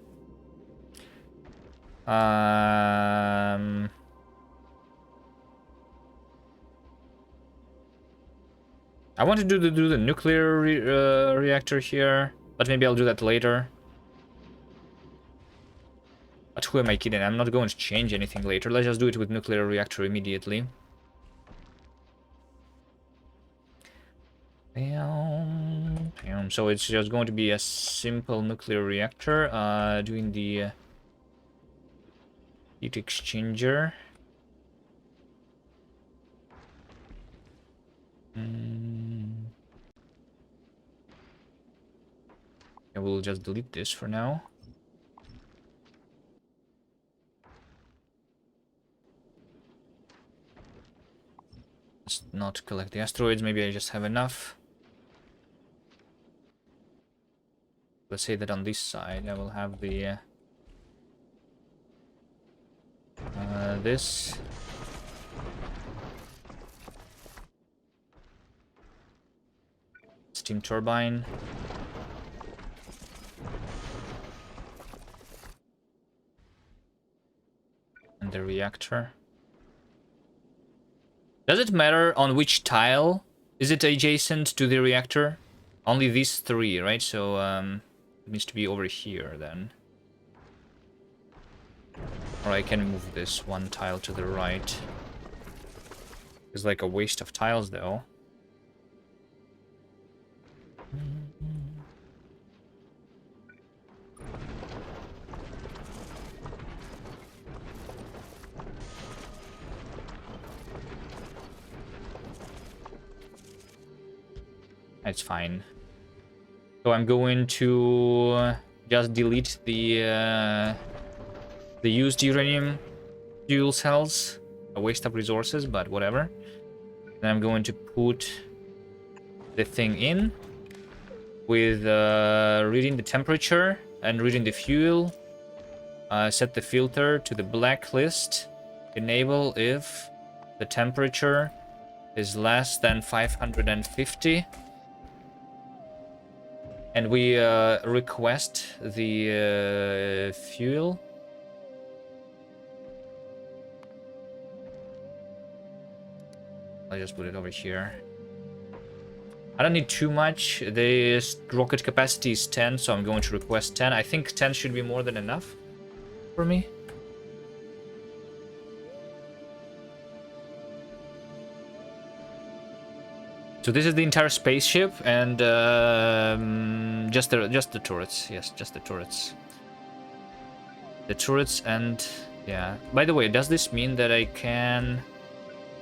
I want to do the nuclear reactor here, but maybe I'll do that later. But who am I kidding? I'm not going to change anything later. Let's just do it with nuclear reactor immediately. So it's just going to be a simple nuclear reactor, doing the heat exchanger. I will just delete this for now. Let's not collect the asteroids, maybe I just have enough. Let's say that on this side I will have the this. Steam turbine. And the reactor. Does it matter on which tile is it adjacent to the reactor? Only these three, right? So it needs to be over here then. Or I can move this one tile to the right. It's like a waste of tiles though. It's fine. So I'm going to just delete the used uranium fuel cells. A waste of resources, but whatever. Then I'm going to put the thing in with reading the temperature and reading the fuel. Set the filter to the blacklist. Enable if the temperature is less than 550. And we request the fuel I'll just put it over here. I don't need too much. The rocket capacity is 10, so I'm going to request 10. I think 10 should be more than enough for me. So this is the entire spaceship, and just the turrets. Yes, just the turrets. The turrets, and yeah. By the way, does this mean that I can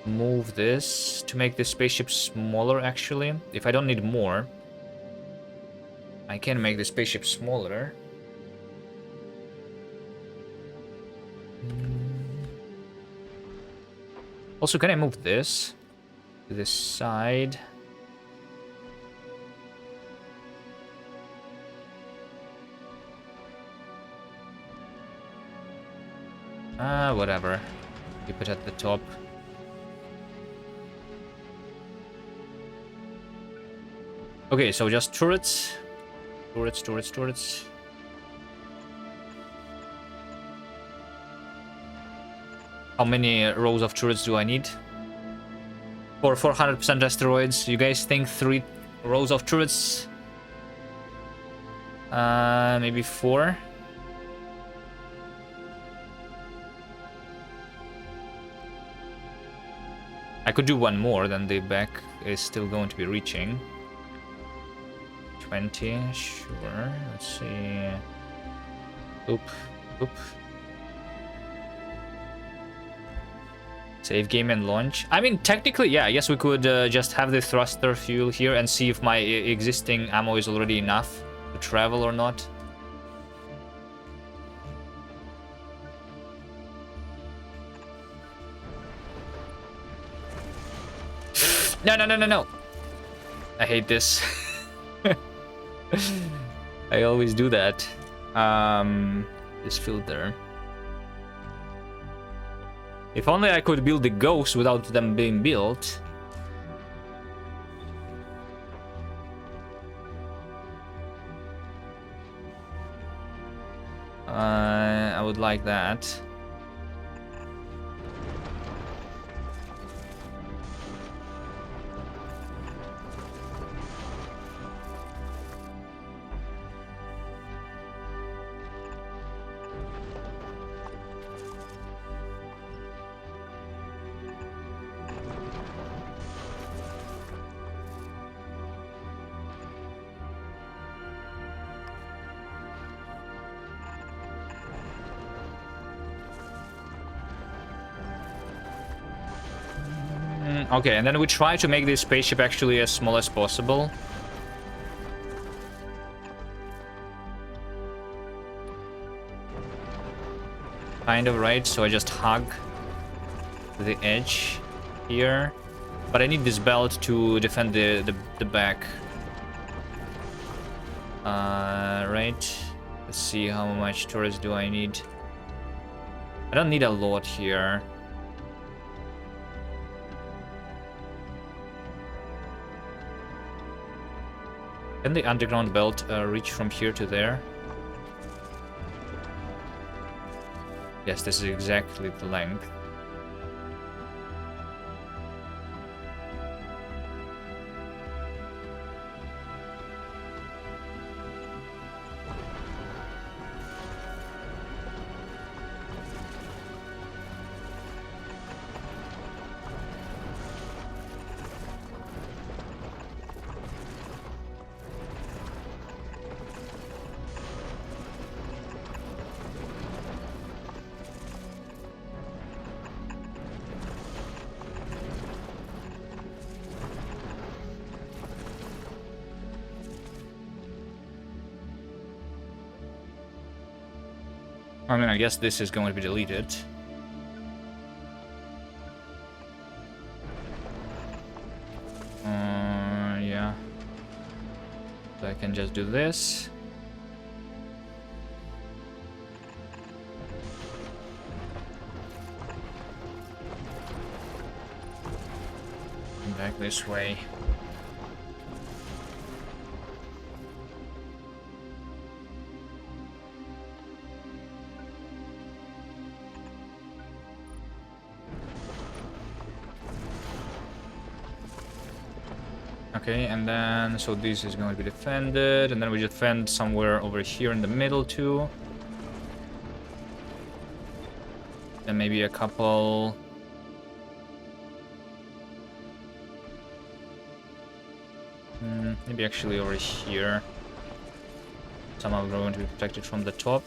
move this to make the spaceship smaller? Actually, if I don't need more, I can make the spaceship smaller. Also, can I move this to this side? Whatever. Keep it at the top. Okay, so just turrets. Turrets, turrets, turrets. How many rows of turrets do I need? For 400% asteroids, you guys think 3 rows of turrets? Maybe 4? I could do one more, then the back is still going to be reaching. 20, sure. Let's see. Oop, oop. Save game and launch. I mean, technically, yeah, I guess we could just have the thruster fuel here and see if my existing ammo is already enough to travel or not. No, no, no, no, no. I hate this. I always do that. This filter. If only I could build the ghosts without them being built. I would like that. Okay, and then we try to make this spaceship actually as small as possible. Kind of, right? So I just hug the edge here. But I need this belt to defend the back. Right. Let's see how much turrets do I need. I don't need a lot here. Can the underground belt reach from here to there? Yes, this is exactly the length. I mean, I guess this is going to be deleted. Yeah. So I can just do this. Come back this way. Okay, and then so this is going to be defended, and then we defend somewhere over here in the middle too. And maybe a couple. Maybe actually over here. Some are going to be protected from the top.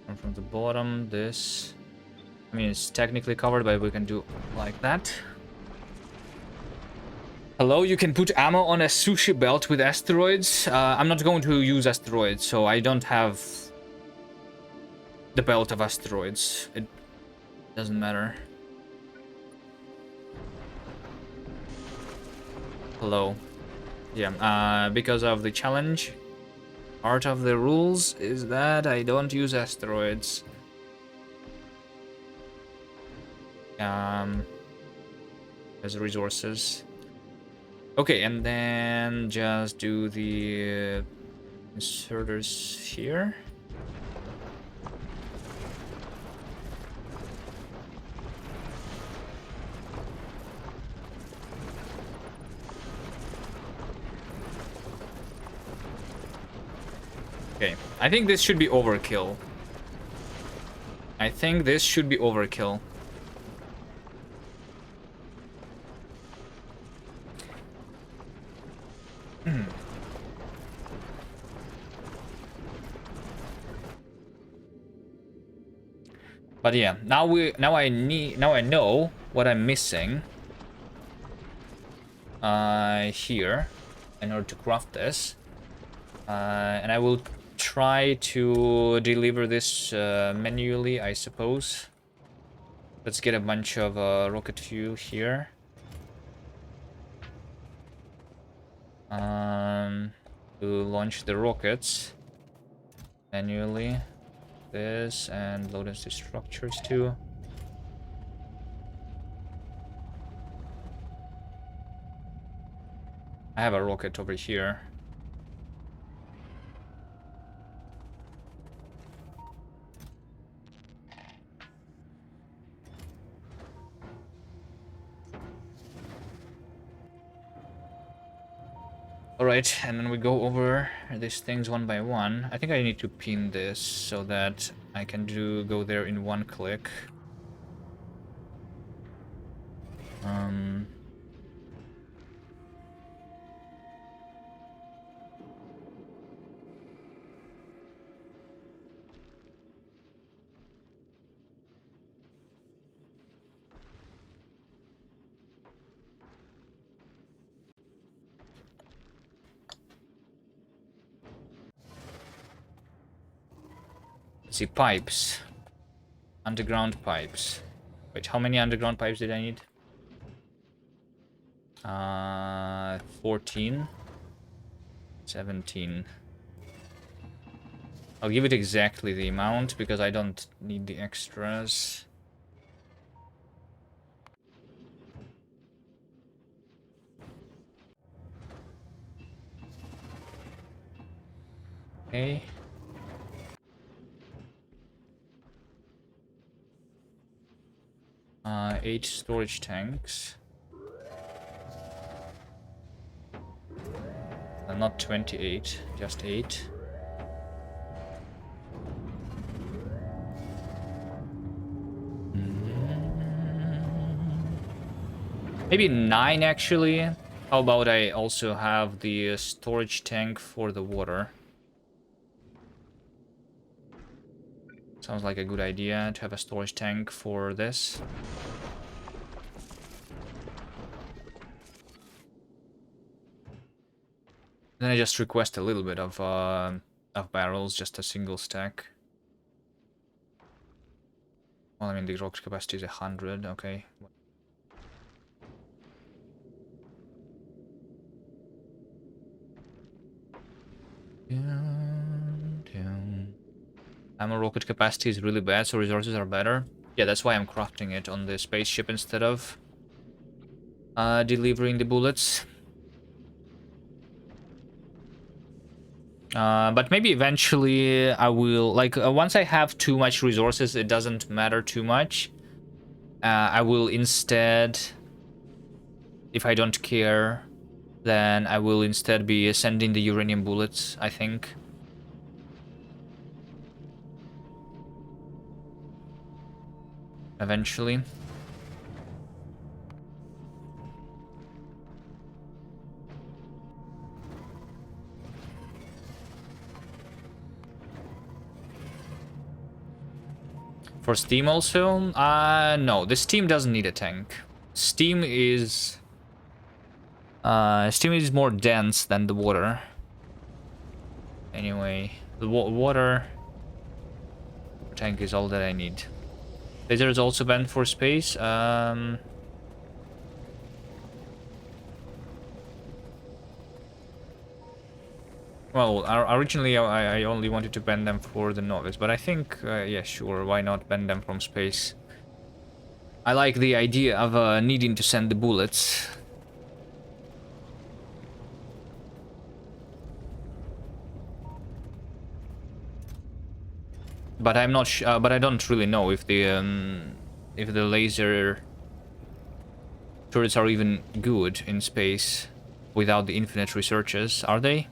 And from the bottom, this. I mean, it's technically covered, but we can do like that. Hello, you can put ammo on a sushi belt with asteroids. I'm not going to use asteroids, so I don't have the belt of asteroids. It doesn't matter. Hello. Yeah, because of the challenge, part of the rules is that I don't use asteroids. As resources. Okay, and then just do the inserters here. Okay, I think this should be overkill. I think this should be overkill. But yeah, now I know what I'm missing here in order to craft this. And I will try to deliver this manually, I suppose. Let's get a bunch of rocket fuel here. To launch the rockets manually. This and load into structures too. I have a rocket over here. Alright, and then we go over these things one by one. I think I need to pin this so that I can go there in one click. Let's see, pipes. Underground pipes. Wait, how many underground pipes did I need? 14. 17. I'll give it exactly the amount because I don't need the extras. Okay. Eight storage tanks. Not 28, just 8. Maybe 9 actually. How about I also have the storage tank for the water? Sounds like a good idea to have a storage tank for this. Then I just request a little bit of barrels, just a single stack. Well, I mean the rock capacity is 100. Okay. Ammo rocket capacity is really bad, so resources are better. Yeah, that's why I'm crafting it on the spaceship instead of delivering the bullets. But maybe eventually I will, like, once I have too much resources, it doesn't matter too much. I will instead if I don't care, then I will instead be sending the uranium bullets, I think. Eventually. For Steam also? No, the Steam doesn't need a tank. Steam is more dense than the water. Anyway, the water tank is all that I need. Laser is also banned for space. Well, originally I only wanted to ban them for the novice, but I think, yeah, sure, why not ban them from space? I like the idea of needing to send the bullets. But I'm not. But I don't really know if the laser turrets are even good in space without the infinite researches. Are they?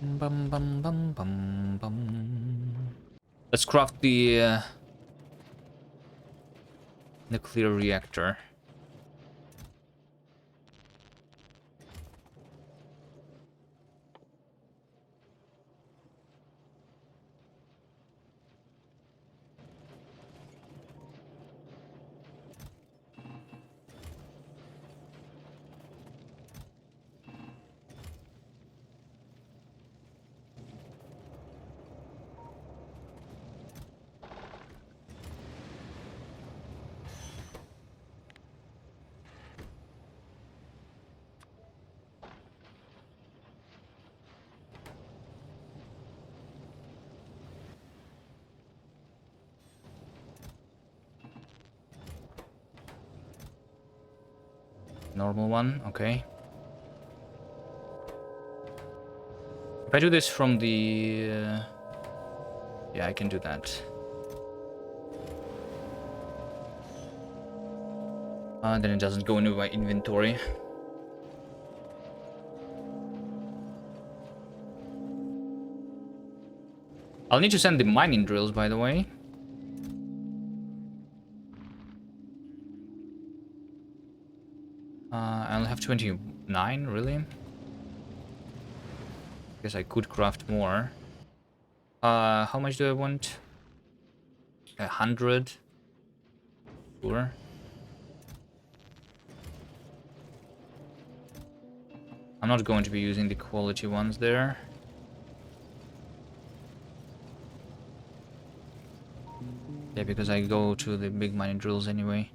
Bum bum bum bum bum. Let's craft the nuclear reactor. Normal one, okay. If I do this from the... yeah, I can do that. Then it doesn't go into my inventory. I'll need to send the mining drills, by the way. I only have 29, really? Guess I could craft more. How much do I want? 100. Sure. I'm not going to be using the quality ones there. Yeah, because I go to the big mining drills anyway.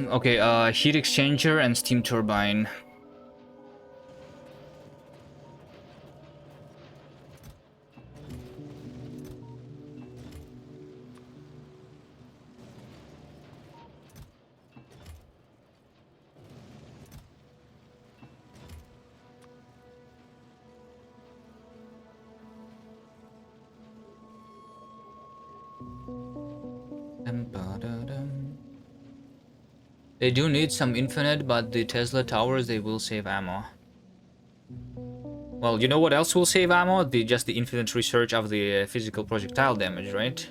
Okay, heat exchanger and steam turbine. They do need some infinite, but the Tesla towers, they will save ammo. Well, you know what else will save ammo? Just the infinite research of the physical projectile damage, right?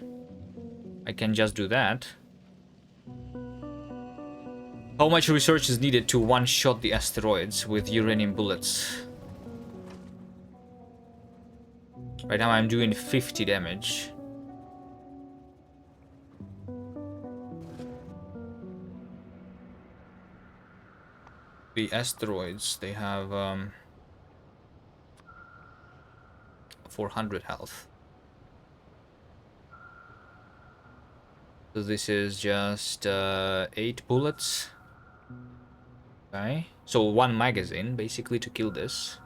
I can just do that. How much research is needed to one-shot the asteroids with uranium bullets? Right now I'm doing 50 damage. The asteroids, they have 400 health. So this is just 8 bullets. Okay. So 1 magazine, basically, to kill this.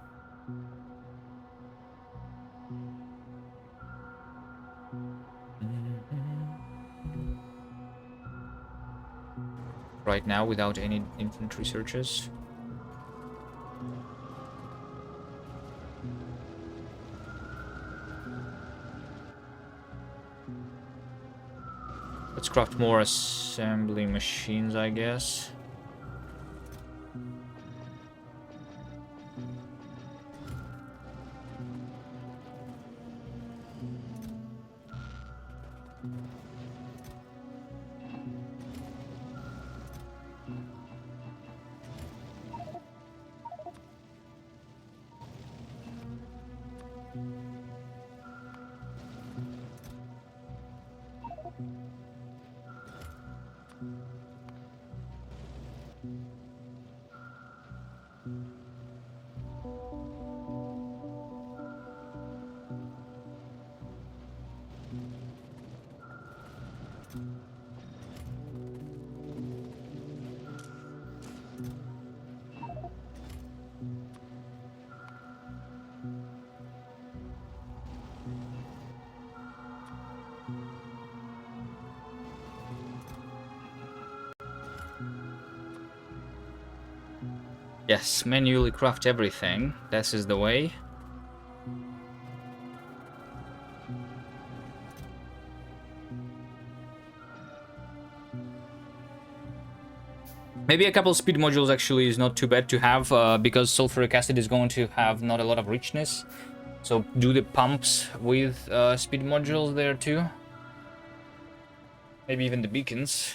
Right now, without any infantry searches. Let's craft more assembly machines, I guess. Yes, manually craft everything. This is the way. Maybe a couple speed modules actually is not too bad to have, because sulfuric acid is going to have not a lot of richness. So do the pumps with speed modules there too. Maybe even the beacons.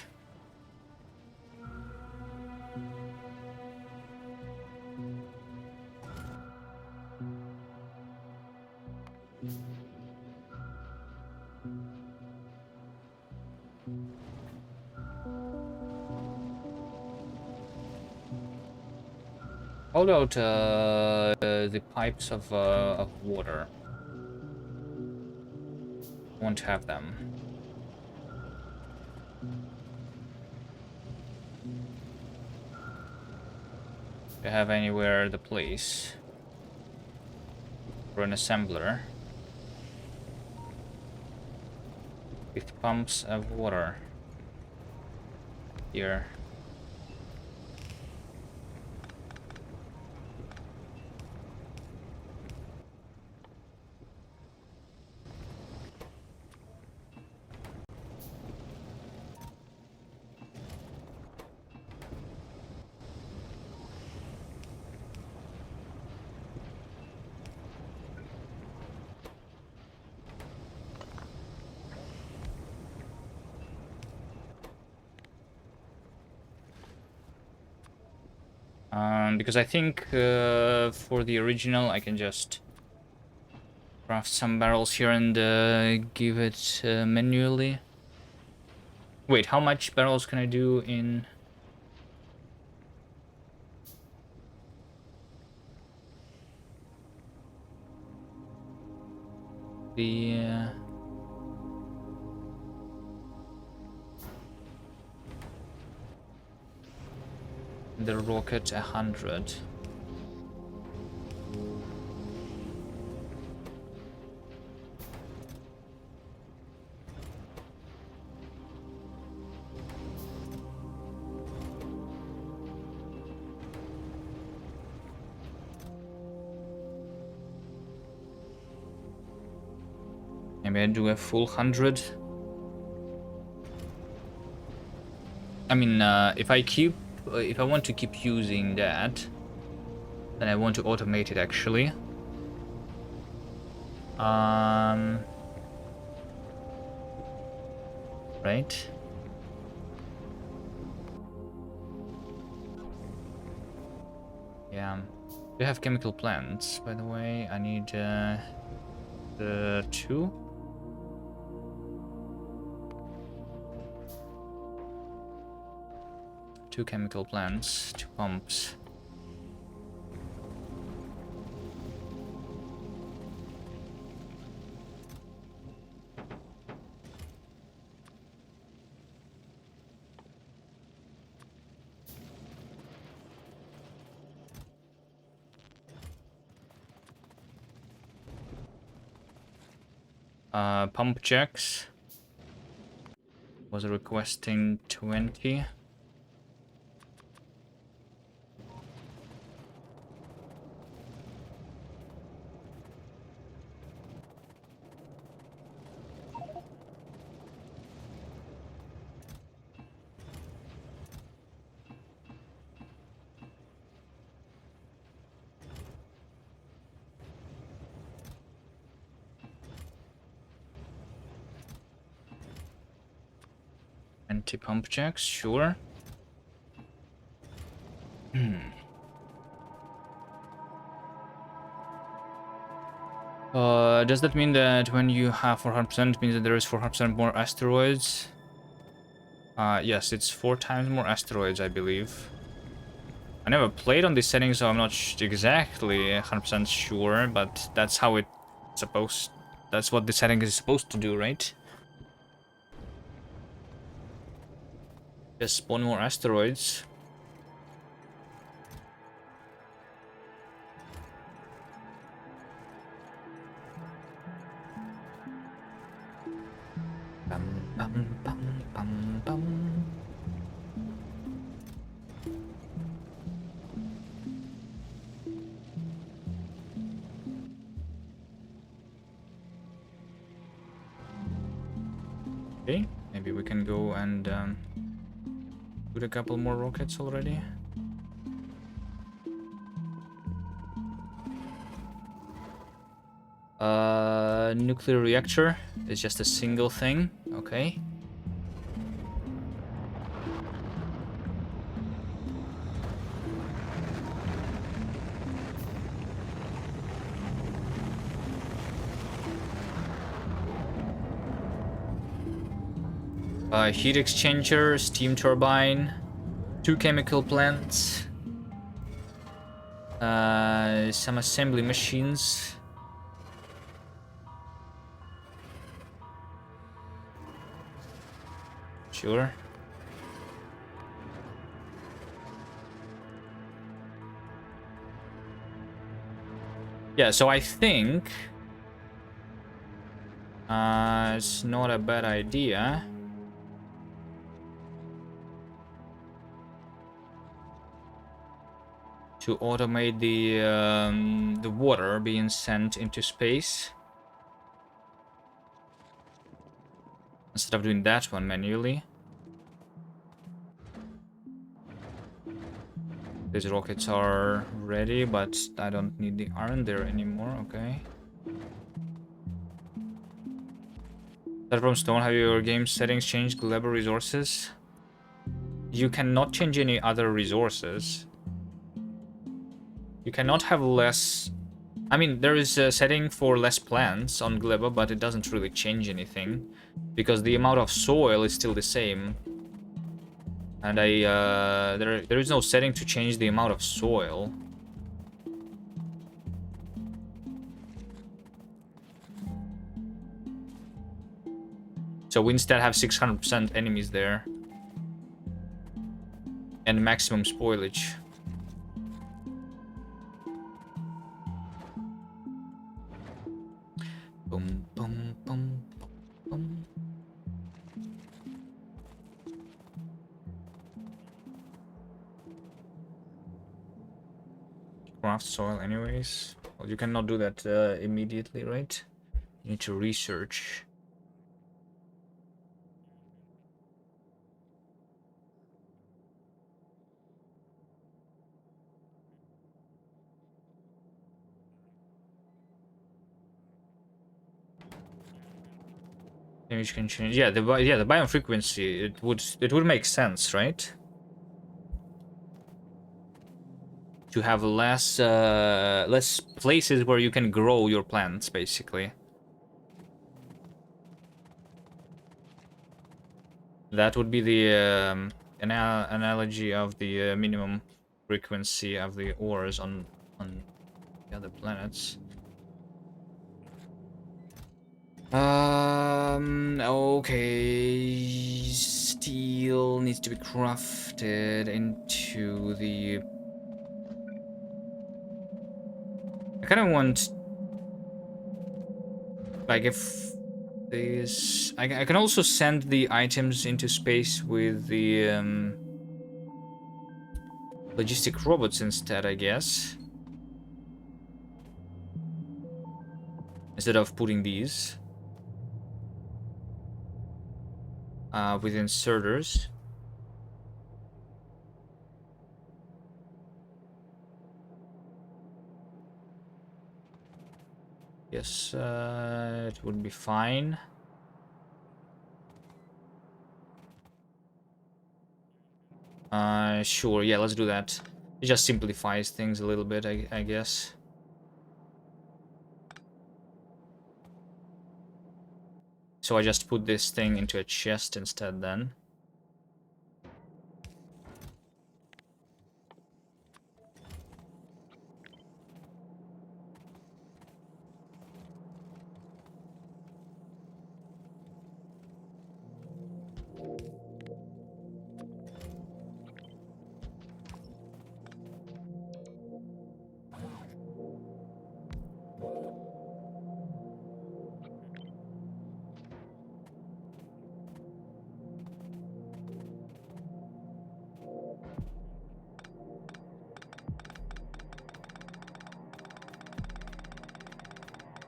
How about the pipes of water? I want to have them. Do you have anywhere the place for an assembler with pumps of water here? Because I think for the original I can just craft some barrels here and give it manually. Wait, how much barrels can I do in... the rocket 100. Maybe I do a full 100. I mean, if I want to keep using that, then I want to automate it actually. Right. Yeah. We have chemical plants, by the way. I need the 2. Two chemical plants, 2 pumps. Pump checks. Was requesting 20. Anti-pump checks, sure. Does that mean that when you have 400%, it means that there is 400% more asteroids? Yes, it's 4 times more asteroids, I believe. I never played on this setting, so I'm not exactly 100% sure, but that's how it's supposed... That's what the setting is supposed to do, right? Just spawn more asteroids. Bum, bum, bum, bum, bum. Okay, maybe we can go and put a couple more rockets already. Nuclear reactor is just a single thing. Okay. Heat exchanger, steam turbine, 2 chemical plants, some assembly machines. Sure. Yeah, so I think it's not a bad idea to automate the water being sent into space instead of doing that one manually. These rockets are ready, but I don't need the iron there anymore. Okay. That from Stone, have your game settings changed? Global resources? You cannot change any other resources. You cannot have less... I mean, there is a setting for less plants on Gleba, but it doesn't really change anything, because the amount of soil is still the same. And there is no setting to change the amount of soil. So we instead have 600% enemies there. And maximum spoilage. Boom, boom, boom, boom. Craft soil anyways. Well, you cannot do that immediately, right? You need to research. Image can change. Yeah, the biome frequency. It would make sense, right? To have less places where you can grow your plants, basically. That would be the analogy of the minimum frequency of the ores on the other planets. Okay. Steel needs to be crafted into the... I kind of want... Like, if this. I can also send the items into space with the logistic robots instead, I guess. Instead of putting these with inserters. Yes, it would be fine. Sure, yeah, let's do that. It just simplifies things a little bit, I guess. So I just put this thing into a chest instead then.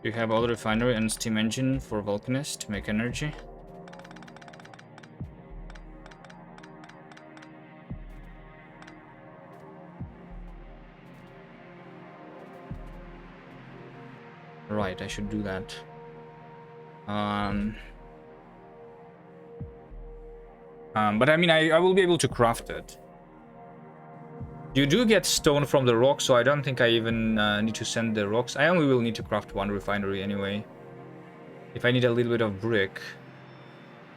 You have oil refinery and steam engine for Vulcanists to make energy. Right, I should do that. But I mean, I will be able to craft it. You do get stone from the rock, so I don't think I even need to send the rocks. I only will need to craft one refinery anyway. If I need a little bit of brick,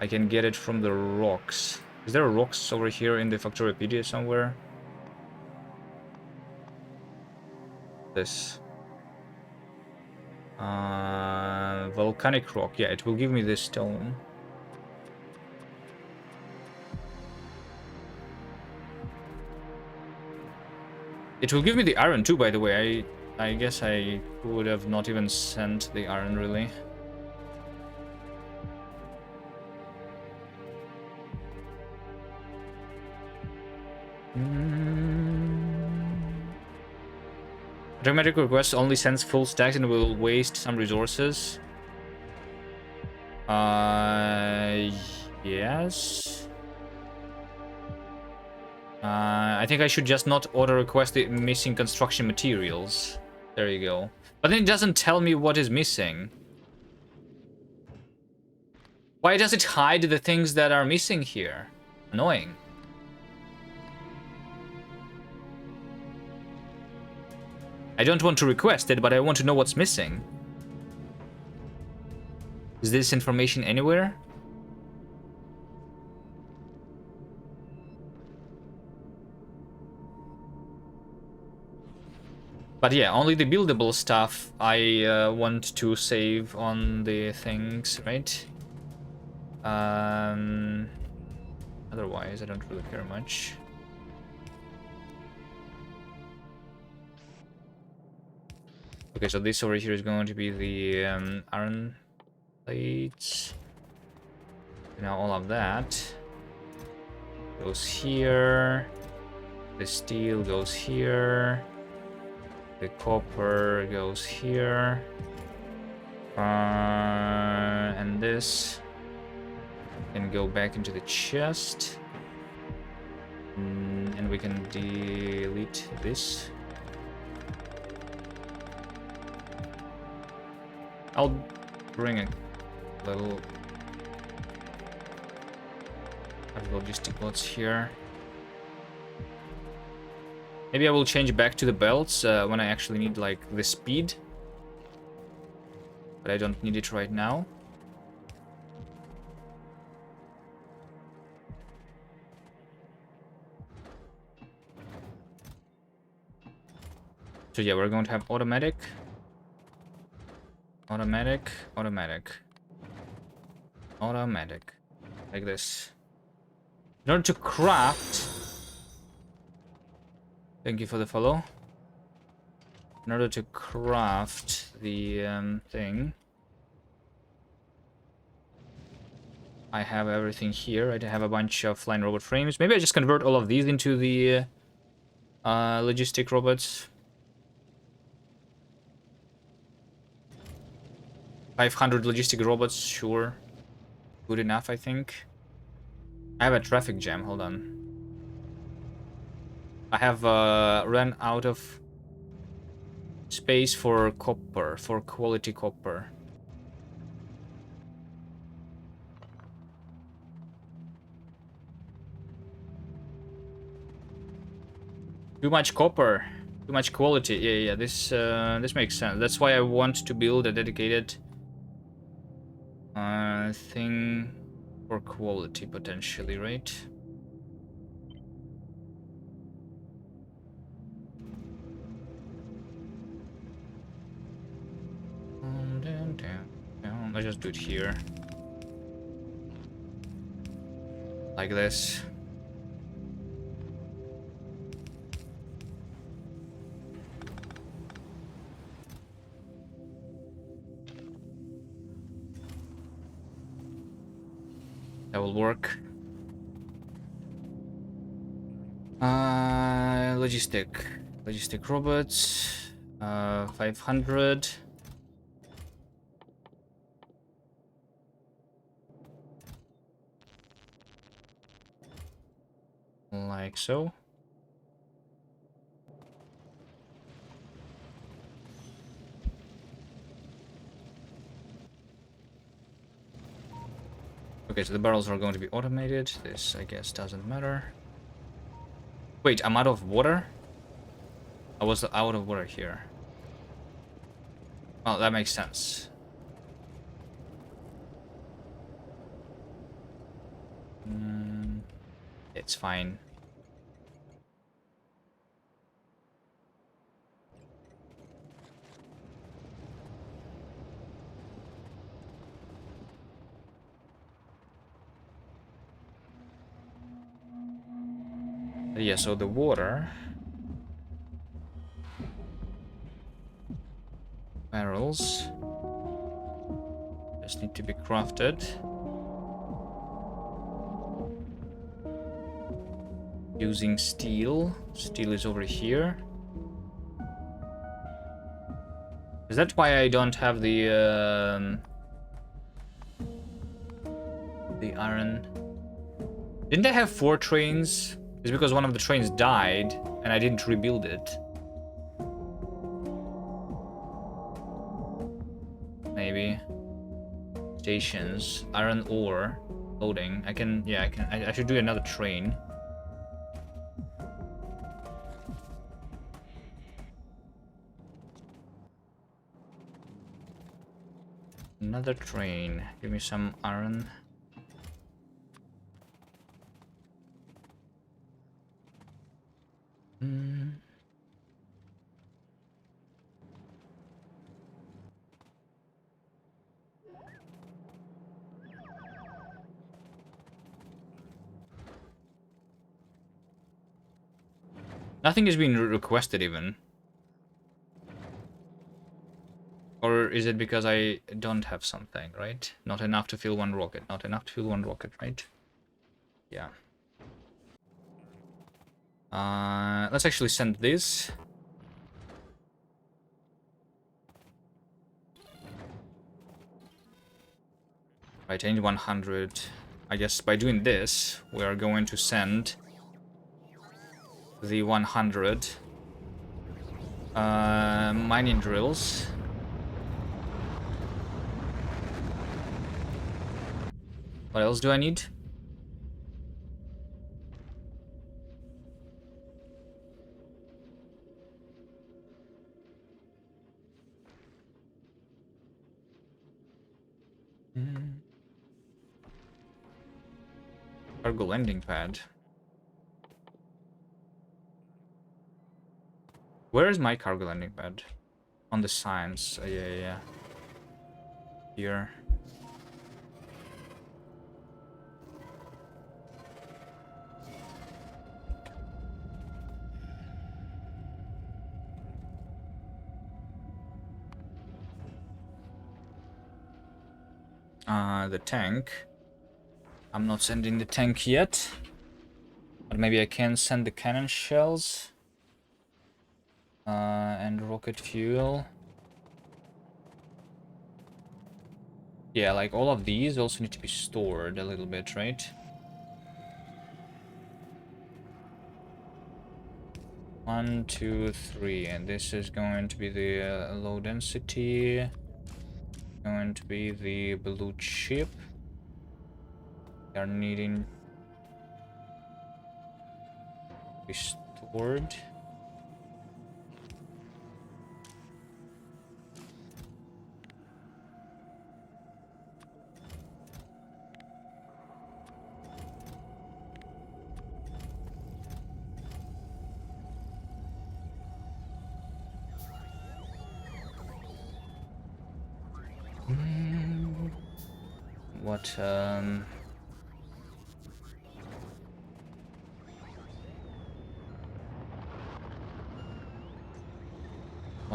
I can get it from the rocks. Is there rocks over here in the Factorypedia somewhere? This. Volcanic rock. Yeah, it will give me this stone. It will give me the iron too, by the way. I guess I would have not even sent the iron, really. Automatic request only sends full stacks and will waste some resources. Yes. I think I should just not auto request the missing construction materials. There you go. But then it doesn't tell me what is missing. Why does it hide the things that are missing here? Annoying. I don't want to request it, but I want to know what's missing. Is this information anywhere? But yeah, only the buildable stuff I want to save on the things, right? Otherwise, I don't really care much. Okay, so this over here is going to be the iron plates. Now all of that goes here. The steel goes here. The copper goes here. And this can go back into the chest. And we can delete this. I'll bring a little logistic bots here. Maybe I will change back to the belts when I actually need like the speed. But I don't need it right now. So yeah, we're going to have automatic. Automatic, automatic, automatic, like this. In order to craft, thank you for the follow. In order to craft the thing, I have everything here. I have a bunch of flying robot frames. Maybe I just convert all of these into the logistic robots. 500 logistic robots, sure. Good enough, I think. I have a traffic jam, hold on. I have run out of space for copper, for quality copper. Too much copper, too much quality. Yeah, this makes sense. That's why I want to build a dedicated thing for quality potentially, right? Let's just do it here, like this. That will work. Logistic robots. 500. Like so. Okay, so the barrels are going to be automated. This, I guess, doesn't matter. Wait, I'm out of water? I was out of water here. Oh, that makes sense. It's fine. Yeah, so the water barrels just need to be crafted using steel. Steel is over here. Is that why I don't have the iron? Didn't I have 4 trains? It's because one of the trains died and I didn't rebuild it. Maybe. Stations, iron ore, loading. I can, yeah, I should do another train. Another train. Give me some iron. Nothing is being requested even. Or is it because I don't have something, right? Not enough to fill one rocket. Not enough to fill one rocket, right? Yeah. Let's actually send this. Right, I need 100. I guess by doing this, we are going to send the 100 mining drills. What else do I need? Cargo landing pad. Where is my cargo landing pad? On the signs. Yeah. Here. The tank. I'm not sending the tank yet. But maybe I can send the cannon shells. And rocket fuel. Yeah, like all of these also need to be stored a little bit, right? One, two, three, and this is going to be the low density. Going to be the blue chip. They are needing to be stored. What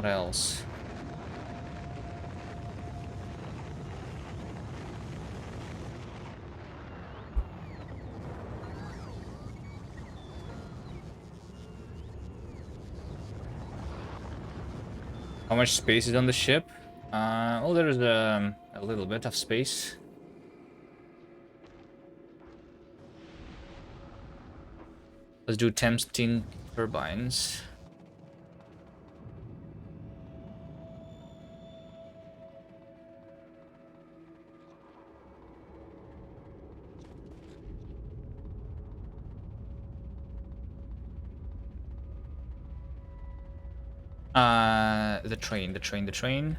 what else? How much space is on the ship? Oh, there's a little bit of space. Let's do 10 steam turbines. The train.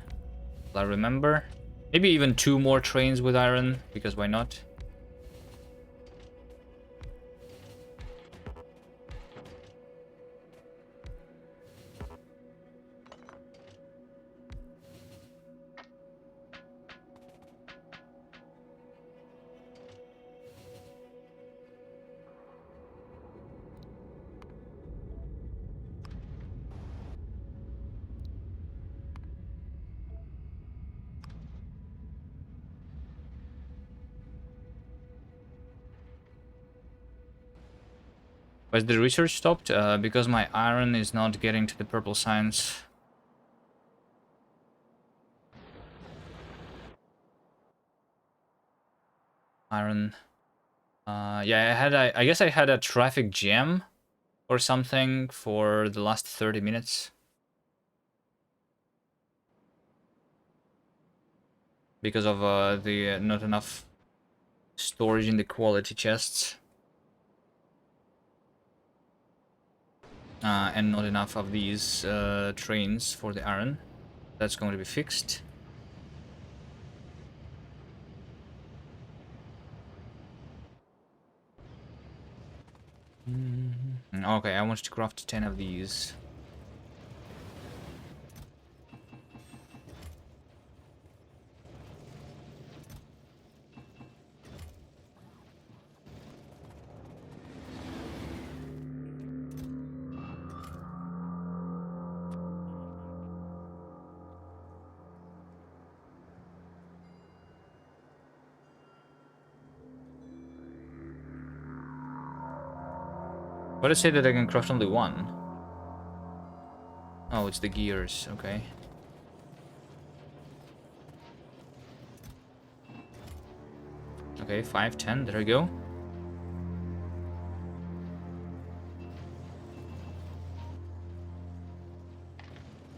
I remember. Maybe even 2 more trains with iron, because why not? Was the research stopped? Because my iron is not getting to the purple signs. Iron. Yeah, I guess I had a traffic jam or something for the last 30 minutes. Because of the not enough storage in the quality chests. And not enough of these trains for the iron. That's going to be fixed. Okay, I want to craft 10 of these. But I say that I can craft only one. Oh, it's the gears, okay. Okay, 5, 10, there we go.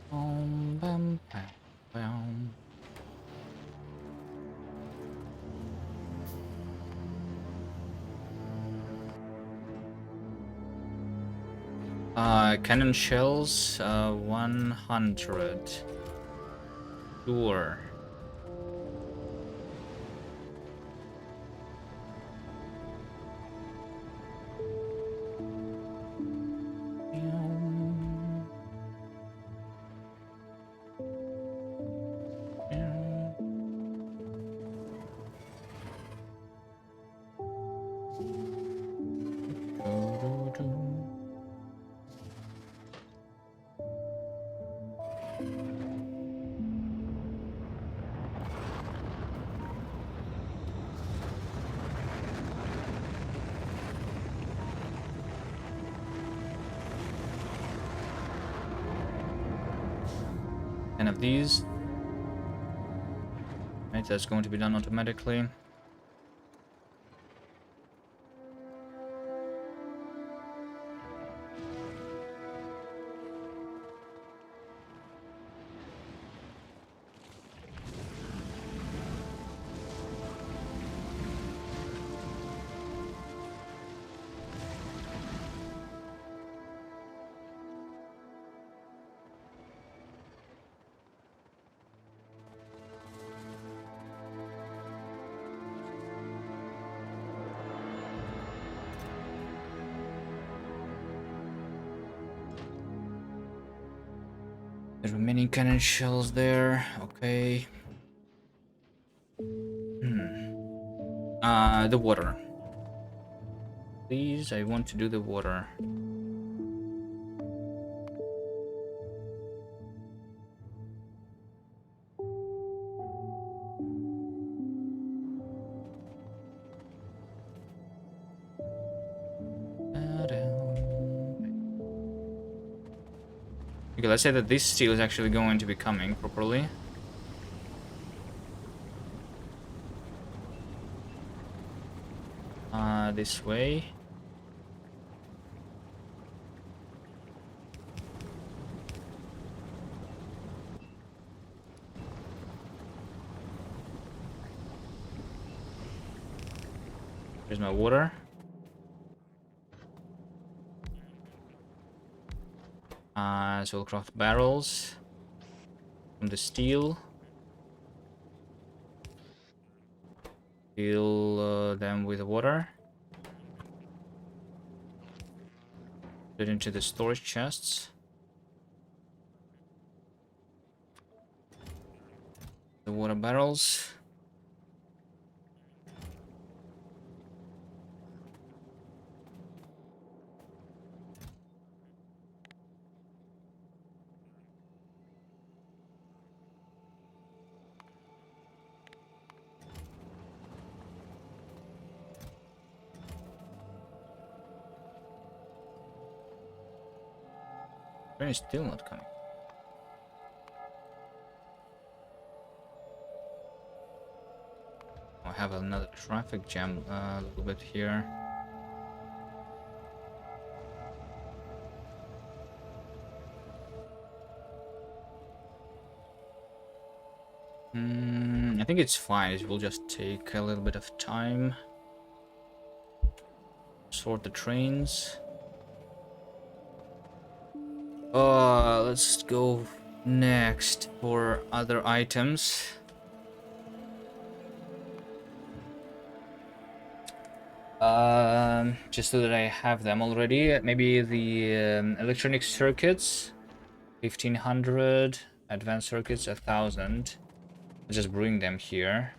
Bam, bam, bam. Cannon shells, 100. Sure. 10 of these. Right, that's going to be done automatically. The remaining cannon shells there. Okay. The water. Please, I want to do the water. Okay, let's say that this steel is actually going to be coming properly. This way. Here's my water. So we'll craft barrels from the steel. Fill them with water. Put it into the storage chests. The water barrels. Train is still not coming. I have another traffic jam a little bit here. I think it's fine. It will just take a little bit of time. Sort the trains. Let's go next for other items. Just so that I have them already. Maybe the electronic circuits, 1500. Advanced circuits, 1000. I'll just bring them here.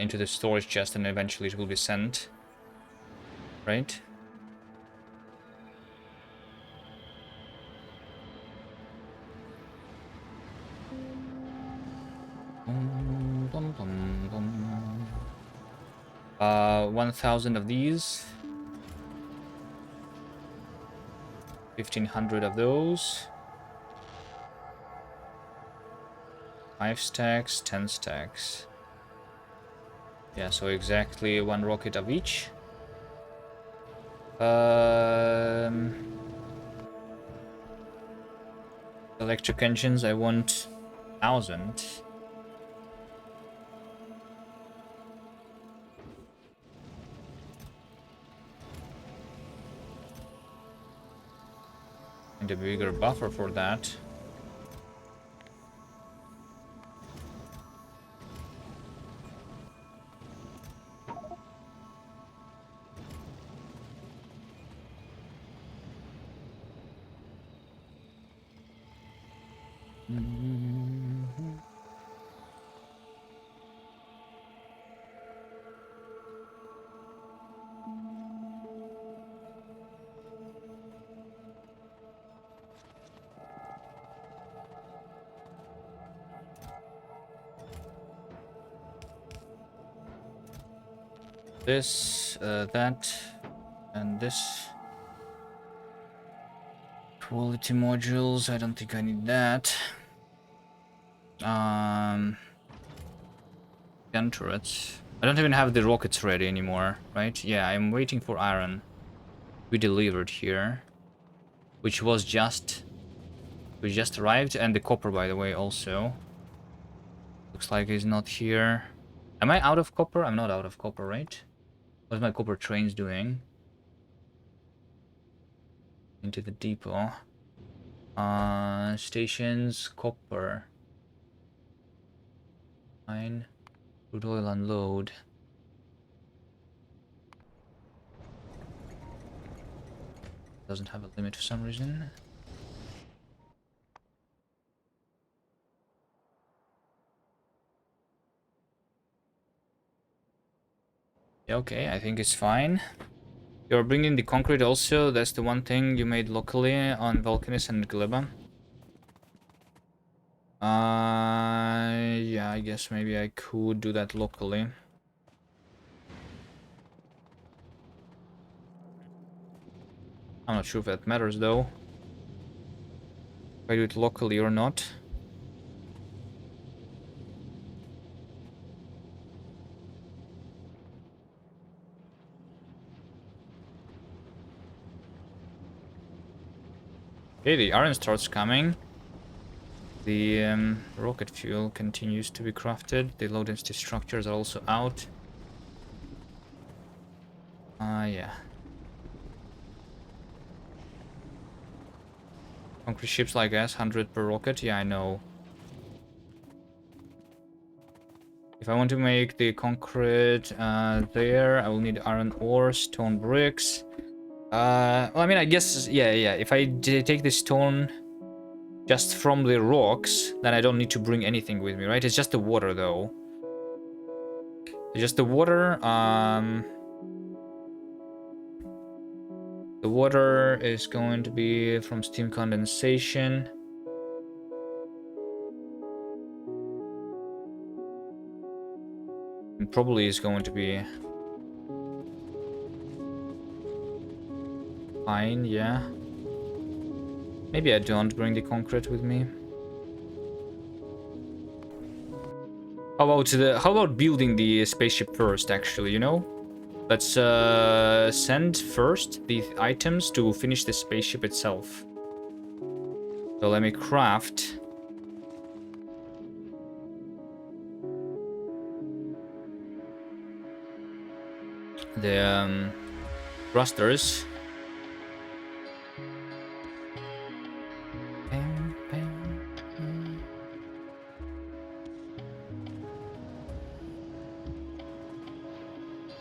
Into the storage chest, and eventually it will be sent. Right? Bum, bum, bum, bum. 1000 of these. 1500 of those. 5 stacks, 10 stacks. Yeah, so exactly 1 rocket of each. Electric engines, I want 1000. And a bigger buffer for that. This, that, and this. Quality modules, I don't think I need that. Gun turrets. I don't even have the rockets ready anymore, right? Yeah, I'm waiting for iron. We delivered here. Which was just... We just arrived, and the copper, by the way, also. Looks like he's not here. Am I out of copper? I'm not out of copper, right? What's my copper trains doing? Into the depot. Stations, copper. Mine. Crude oil unload. Doesn't have a limit for some reason. Yeah, okay, I think it's fine. You're bringing the concrete also. That's the one thing you made locally on Volcanis and Gleba. Yeah, I guess maybe I could do that locally. I'm not sure if that matters though. If I do it locally or not. Okay, the iron starts coming. The rocket fuel continues to be crafted. The low density structures are also out. Yeah. Concrete ships like us, 100 per rocket. Yeah, I know. If I want to make the concrete there, I will need iron ore, stone bricks. Well, I mean, I guess, yeah. If I take the stone just from the rocks, then I don't need to bring anything with me, right? It's just the water, though. It's just the water. The water is going to be from steam condensation. And probably is going to be fine, yeah. Maybe I don't bring the concrete with me. How about building the spaceship first, actually, you know? Let's send first the items to finish the spaceship itself. So let me craft the thrusters.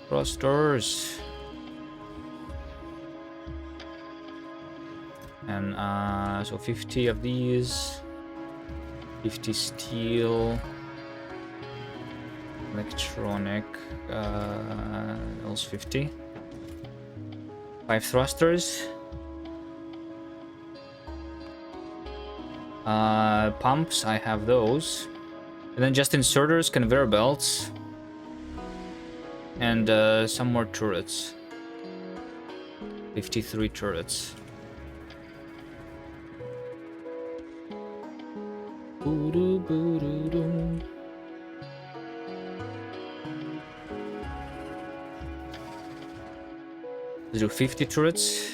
Thrusters. And so 50 of these. 50 steel. Electronic. Else 50. 5 thrusters. Pumps, I have those. And then just inserters, conveyor belts. And some more turrets. 53 turrets. Let's do 50 turrets.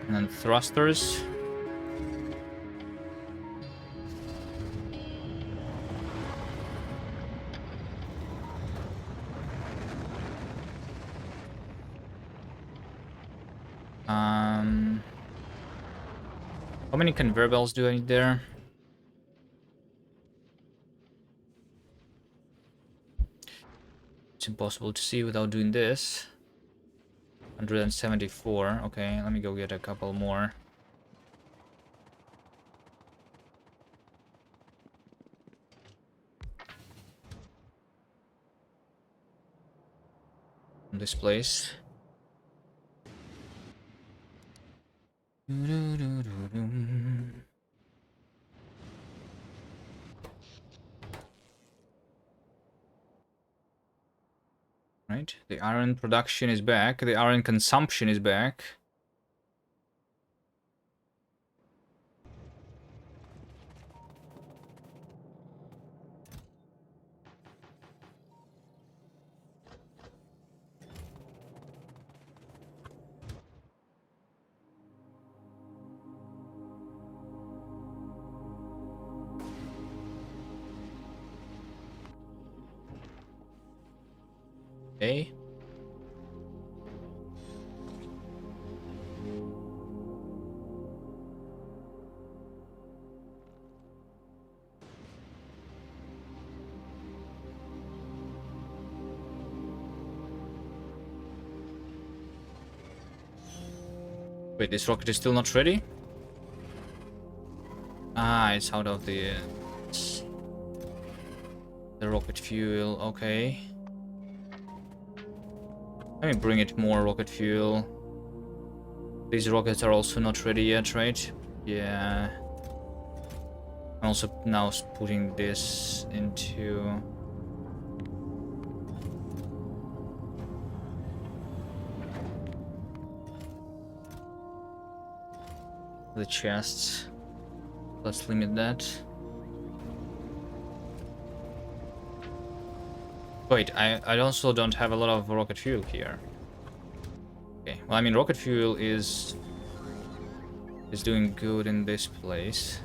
And then thrusters. How many conveyor belts do I need there? It's impossible to see without doing this. 174. Okay, let me go get a couple more. from this place. Right, the iron production is back. The iron consumption is back. Okay. Wait, this rocket is still not ready? Ah, it's out of the rocket fuel. Okay. Let me bring it more rocket fuel. These rockets are also not ready yet, right? Yeah. I'm also now putting this into... the chests. Let's limit that. Wait, I also don't have a lot of rocket fuel here. Okay, well, I mean, rocket fuel is doing good in this place.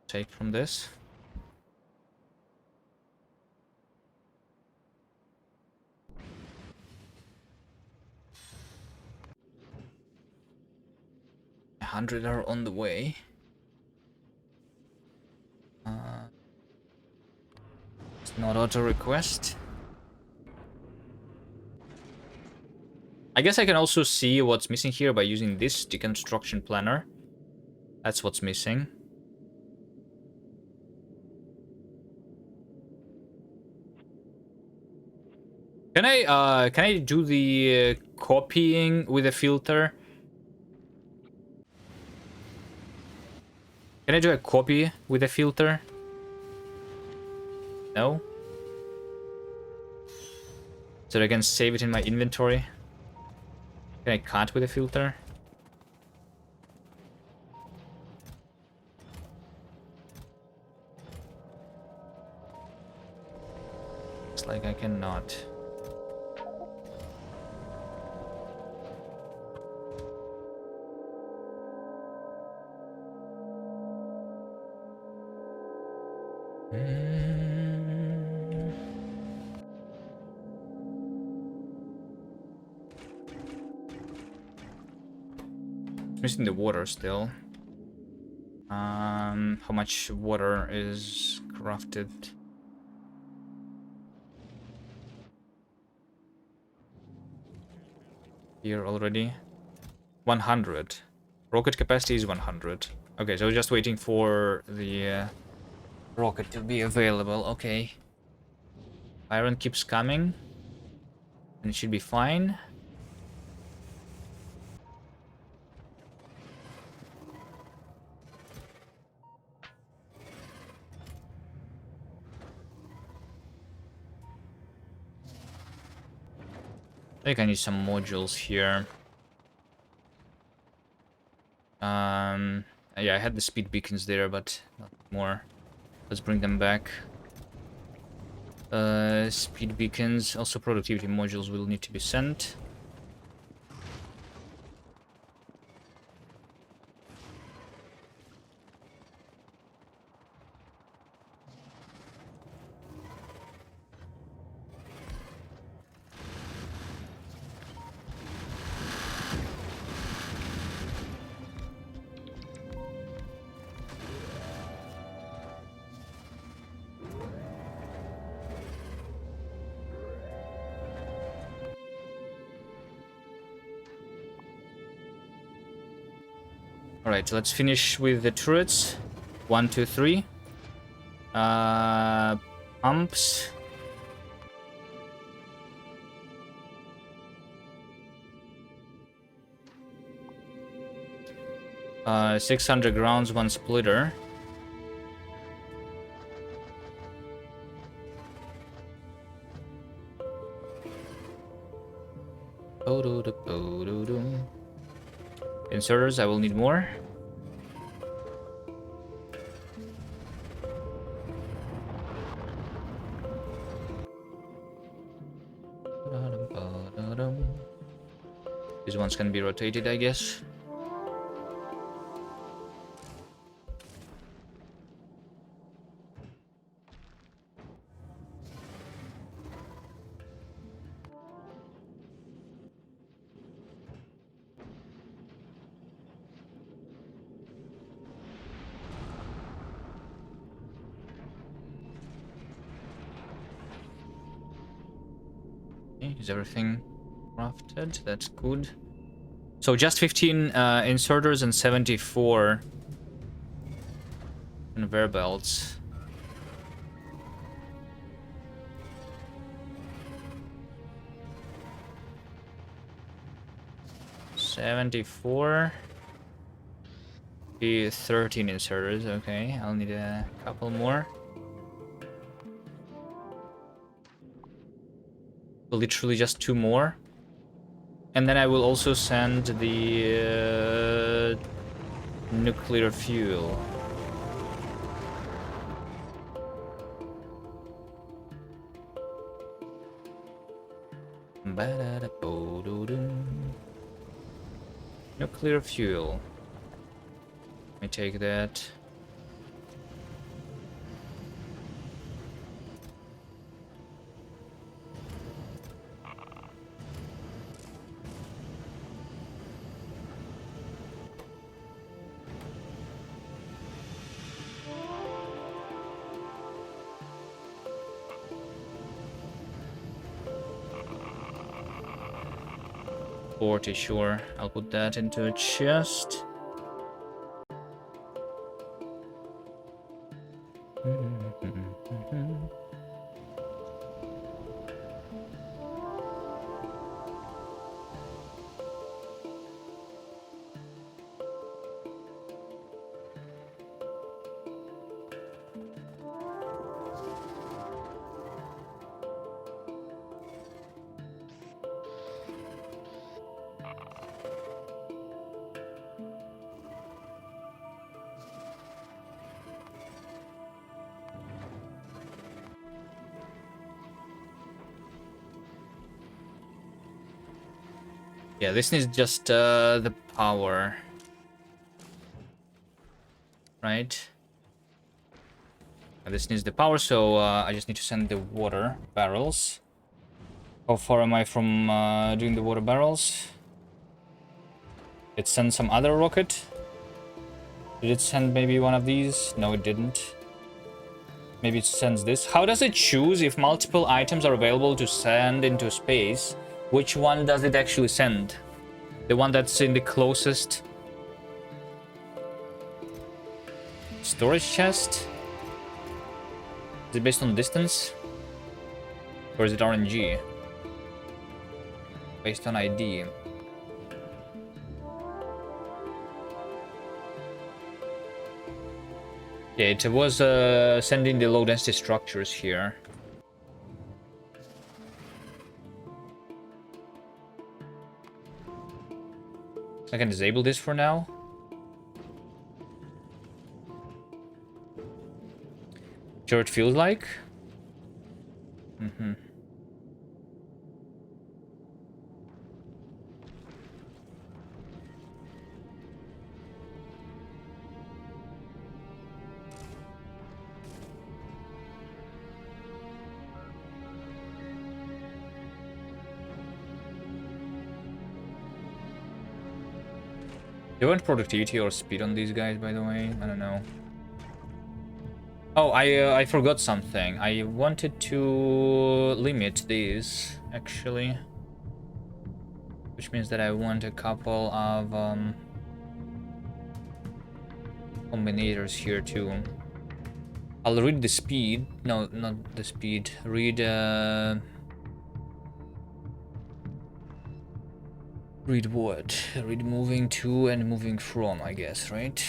Take from this. A 100 are on the way. It's not auto request. I guess I can also see what's missing here by using this deconstruction planner. That's what's missing. Can I do the copying with a filter? Can I do a copy with a filter? No? So I can save it in my inventory? Can I cut with a filter? Looks like I cannot. Missing the water still. How much water is crafted? Here already? 100. Rocket capacity is 100. Okay, so just waiting for the rocket to be available. Okay. Iron keeps coming. And it should be fine. I think I need some modules here. Yeah, I had the speed beacons there, but not more. Let's bring them back. Speed beacons, also productivity modules will need to be sent. Alright, let's finish with the turrets. 1, 2, 3. Pumps. Uh, 600 grounds, 1 splitter. Inserters, I will need more. These ones can be rotated, I guess. Okay, is everything crafted? That's good. So just 15 inserters and 74 conveyor belts. $74. 13 inserters. Okay, I'll need a couple more. Literally just 2 more. And then I will also send the nuclear fuel. Nuclear fuel. Let me take that. Sure, I'll put that into a chest. Yeah, this needs just the power. Right? This needs the power, so I just need to send the water barrels. How far am I from doing the water barrels? It sent some other rocket. Did it send maybe one of these? No, it didn't. Maybe it sends this. How does it choose if multiple items are available to send into space? Which one does it actually send? The one that's in the closest storage chest? Is it based on distance? Or is it RNG? Based on ID. Yeah, it was sending the low density structures here. I can disable this for now. Sure it feels like? Do you want productivity or speed on these guys, by the way? I don't know. Oh, I forgot something. I wanted to limit these, actually. Which means that I want a couple of combinators here too. I'll read the speed. No, not the speed. Read what? Read moving to and moving from, I guess, right?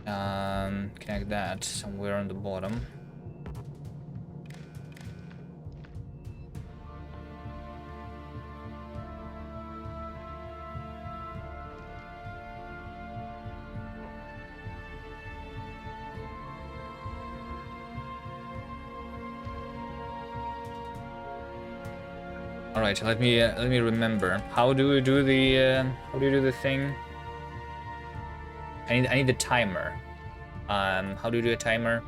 Connect that somewhere on the bottom. All right, let me remember. How do we do the thing? I need the timer. How do you do a timer?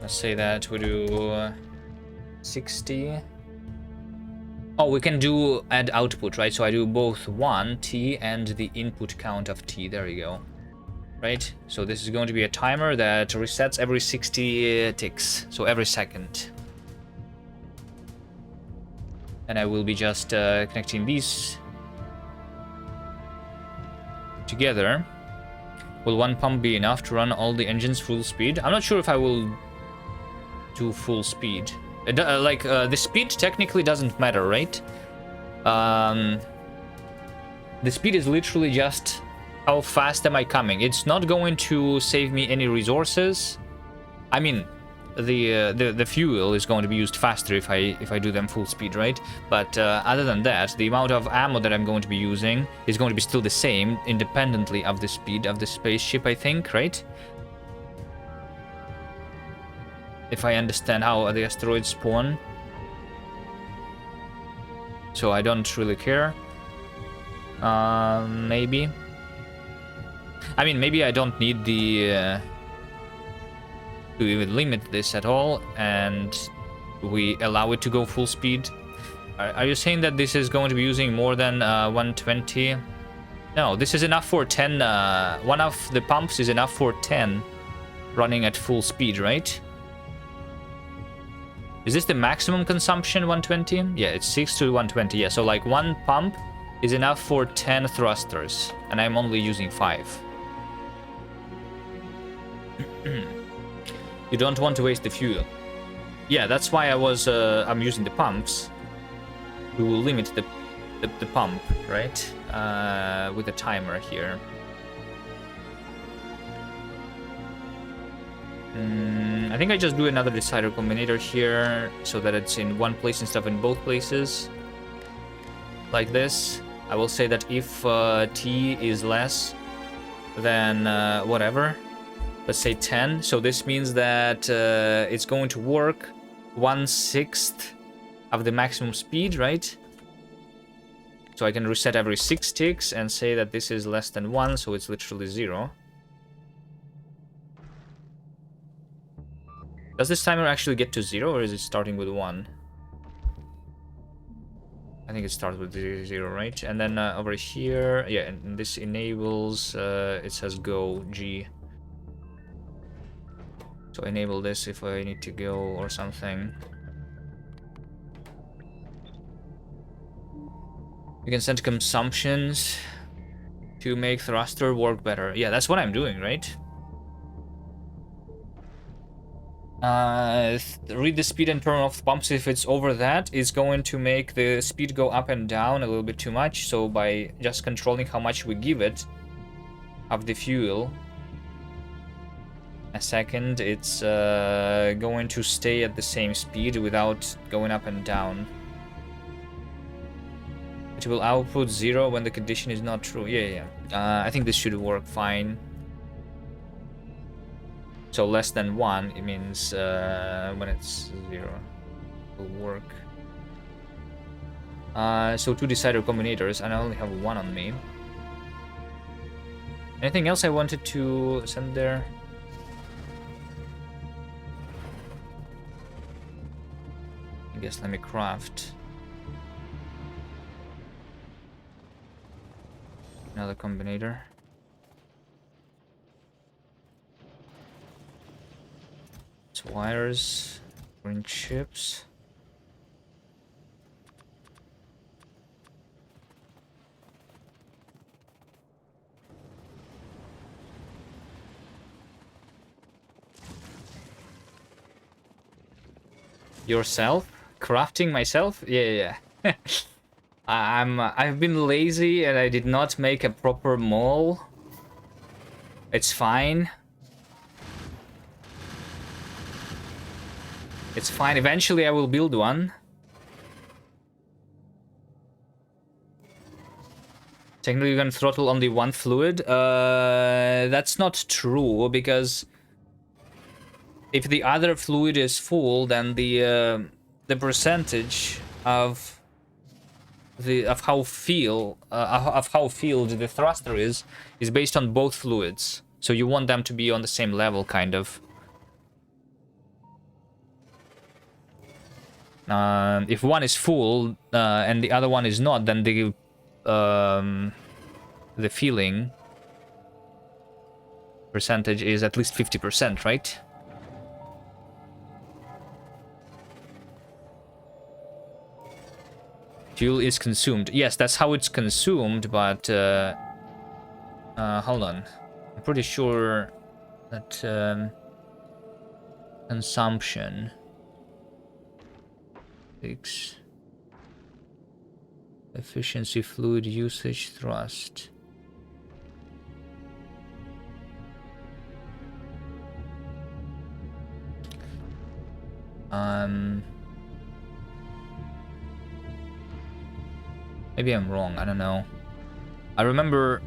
Let's say that we do 60. Oh, we can do add output, right? So I do both 1 T and the input count of T. There you go. Right? So this is going to be a timer that resets every 60 ticks. So every second. And I will be just connecting these together. Will one pump be enough to run all the engines full speed? I'm not sure if I will do full speed. The speed technically doesn't matter, right? The speed is literally just how fast am I coming. It's not going to save me any resources. I mean, the fuel is going to be used faster if I do them full speed, right? But other than that, the amount of ammo that I'm going to be using is going to be still the same, independently of the speed of the spaceship, I think, right? If I understand how the asteroids spawn. So I don't really care. Maybe. I mean, maybe I don't need the to even limit this at all, and we allow it to go full speed. Are you saying that this is going to be using more than 120? No, this is enough for 10. One of the pumps is enough for 10 running at full speed, right? Is this the maximum consumption, 120? Yeah, it's 6 to 120. Yeah, so like one pump is enough for 10 thrusters, and I'm only using 5. You don't want to waste the fuel. Yeah, that's why I'm using the pumps to limit the pump, right? With the timer here. I think I just do another decider combinator here so that it's in one place instead of in both places. Like this. I will say that if T is less than whatever, let's say 10. So this means that it's going to work 1/6 of the maximum speed, right? So I can reset every 6 ticks and say that this is less than 1, so it's literally 0. Does this timer actually get to 0, or is it starting with 1? I think it starts with 0, right? And then over here, yeah, and this enables, it says go, G. So enable this if I need to go or something. You can send consumptions to make thruster work better. Yeah, that's what I'm doing, right? Read the speed and turn off pumps if it's over that. Is going to make the speed go up and down a little bit too much. So by just controlling how much we give it of the fuel a second, it's going to stay at the same speed without going up and down. It will output 0 when the condition is not true. Yeah. I think this should work fine. So less than 1, it means when it's 0, it will work. So 2 decider combinators, and I only have 1 on me. Anything else I wanted to send there? I guess let me craft another combinator. It's wires, green chips. Yourself? Crafting myself? Yeah. I've been lazy and I did not make a proper mall. It's fine. It's fine. Eventually I will build one. Technically you can throttle only one fluid. That's not true, because if the other fluid is full, then the percentage of how filled the thruster is based on both fluids. So you want them to be on the same level, kind of. If one is full and the other one is not, then the filling percentage is at least 50%, right? Fuel is consumed. Yes, that's how it's consumed, but hold on. I'm pretty sure that consumption 6 efficiency, fluid usage, thrust. Maybe I'm wrong, I don't know. I remember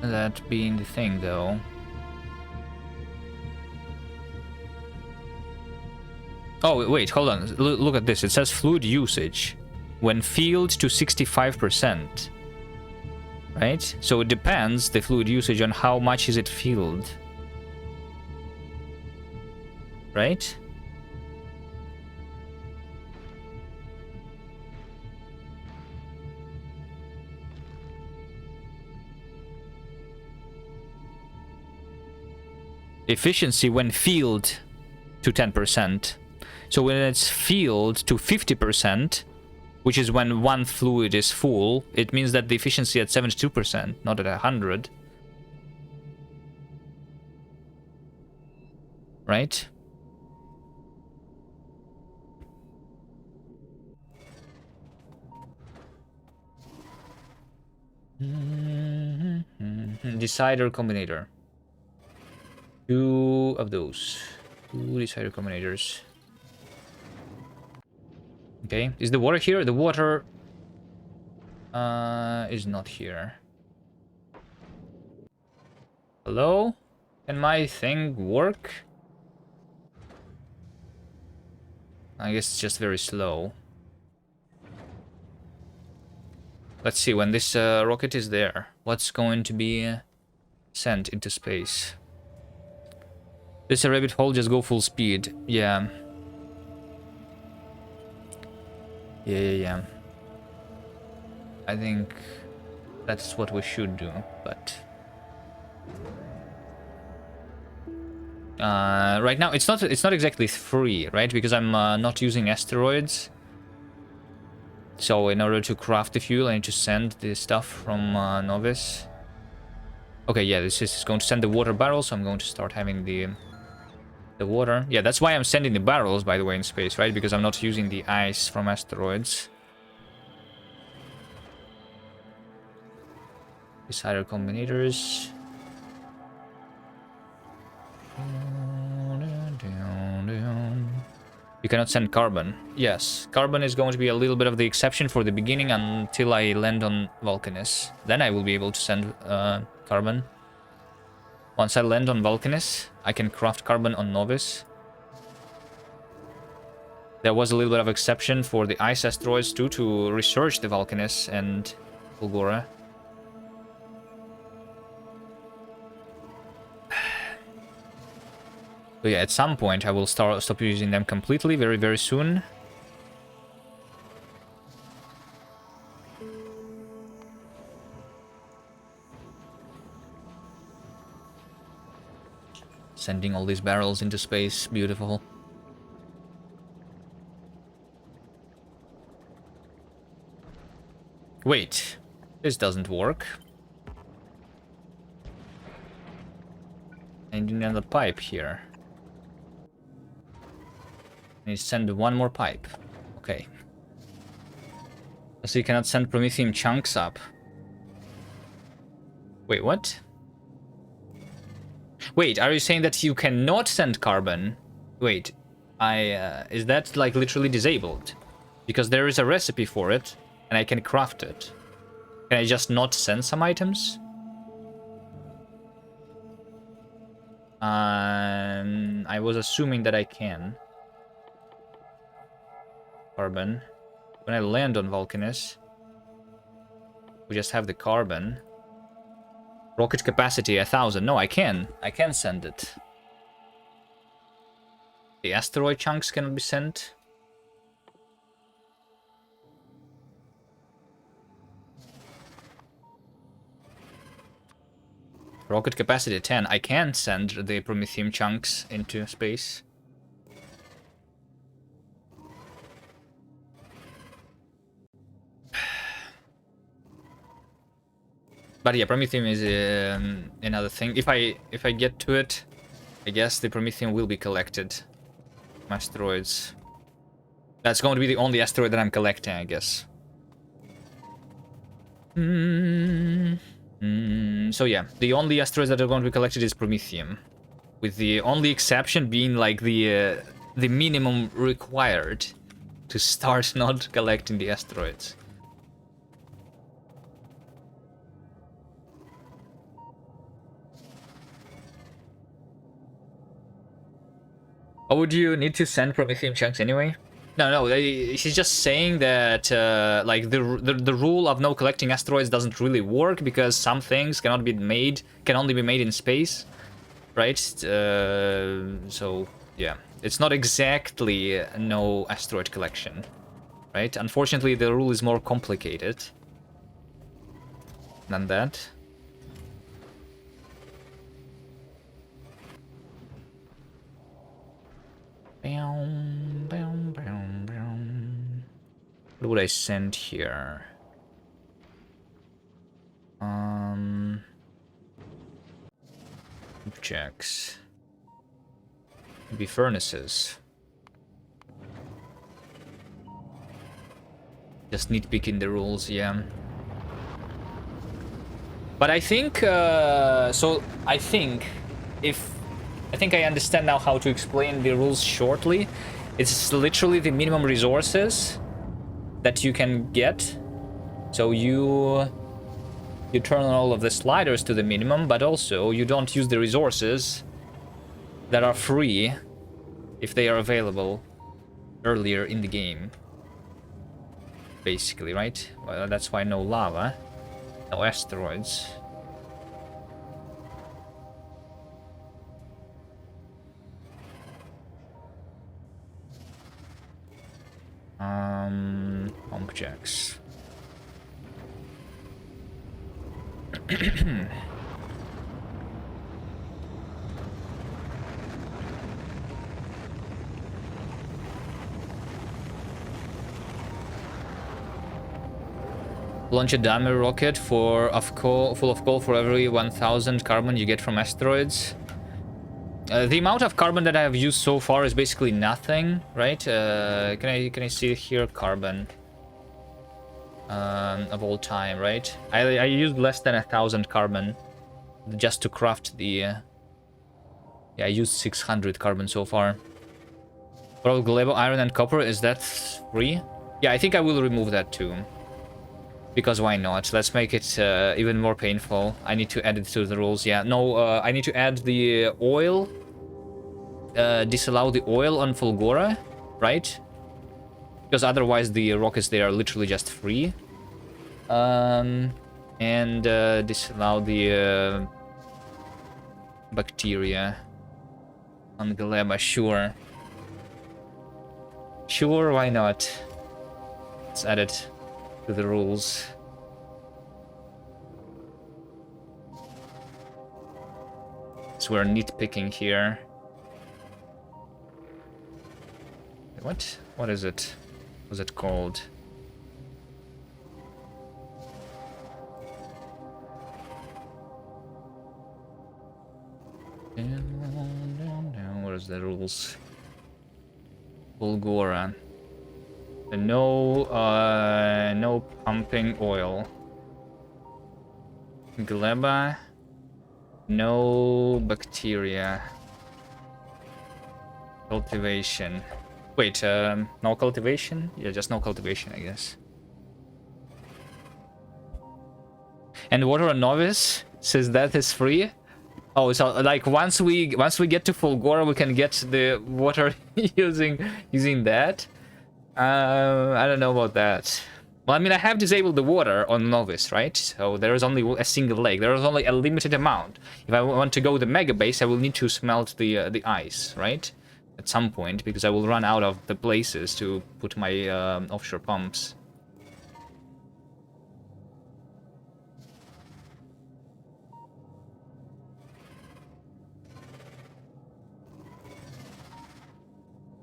that being the thing, though. Oh, wait, hold on. Look at this. It says fluid usage when filled to 65%. Right? So it depends, the fluid usage, on how much is it filled. Right? Efficiency when filled to 10%. So when it's filled to 50%, which is when one fluid is full, it means that the efficiency at 72%, not at 100. Right? Decider combinator. 2 of those. 2 decider combinators. Okay, is the water here? The water is not here. Hello? Can my thing work? I guess it's just very slow. Let's see, when this rocket is there, what's going to be sent into space? This is a rabbit hole, just go full speed. Yeah. Yeah. I think that's what we should do, but right now it's not exactly free, right? Because I'm not using asteroids. So in order to craft the fuel, I need to send the stuff from Novice. Okay, yeah, this is going to send the water barrel, so I'm going to start having the water. Yeah, that's why I'm sending the barrels, by the way, in space, right? Because I'm not using the ice from asteroids. Decider combinators. You cannot send carbon. Yes, carbon is going to be a little bit of the exception for the beginning until I land on Vulcanus. Then I will be able to send carbon. Once I land on Vulcanus, I can craft carbon on Novice. There was a little bit of exception for the ice asteroids too, to research the Vulcanus and Fulgora. So yeah, at some point I will stop using them completely very, very soon. Sending all these barrels into space. Beautiful. Wait. This doesn't work. I need another pipe here. I need to send one more pipe. Okay. So you cannot send promethium chunks up. Wait, what? Wait, are you saying that you cannot send carbon? Wait, is that like literally disabled? Because there is a recipe for it, and I can craft it. Can I just not send some items? I was assuming that I can. Carbon. When I land on Vulcanus, we just have the carbon. Rocket capacity 1000. No, I can. I can send it. The asteroid chunks cannot be sent. Rocket capacity 10. I can send the promethium chunks into space. But yeah, promethium is another thing. If I get to it, I guess the promethium will be collected from asteroids. That's going to be the only asteroid that I'm collecting, I guess. So yeah, the only asteroids that are going to be collected is promethium, with the only exception being like the minimum required to start not collecting the asteroids. Oh, would you need to send promethium chunks anyway? No, he's just saying that like the rule of no collecting asteroids doesn't really work because some things can only be made in space, right? So yeah, it's not exactly no asteroid collection, right? Unfortunately, the rule is more complicated than that. What would I send here? Objects. Maybe furnaces. Just nitpicking the rules, yeah. But I think, I think I understand now how to explain the rules shortly. It's literally the minimum resources that you can get. So you turn on all of the sliders to the minimum, but also you don't use the resources that are free if they are available earlier in the game. Basically, right? Well, that's why no lava, no asteroids. Objects. Launch a diamond rocket full of coal for every 1000 carbon you get from asteroids. The amount of carbon that I have used so far is basically nothing, right? Can I see here carbon of all time, right? I used less than 1000 carbon just to craft the. Yeah, I used 600 carbon so far. For glebo, iron, and copper, is that free? Yeah, I think I will remove that too. Because why not? Let's make it even more painful. I need to add it to the rules. Yeah, no, I need to add the oil. Disallow the oil on Fulgora, right? Because otherwise the rockets, they are literally just free. And disallow the bacteria on Gleba, sure. Sure, why not? Let's add it to the rules. So we're nitpicking here. What? What is it? What's it called? What is the rules? Bulgora. No pumping oil. Gleba. No bacteria. Cultivation. Wait, no cultivation? Yeah, just no cultivation, I guess. And water on novice says that is free. Oh, so like once we get to Fulgora, we can get the water using that. I don't know about that. Well, I mean, I have disabled the water on novice, right? So there is only a single lake. There is only a limited amount. If I want to go the mega base, I will need to smelt the ice, right? At some point, because I will run out of the places to put my offshore pumps.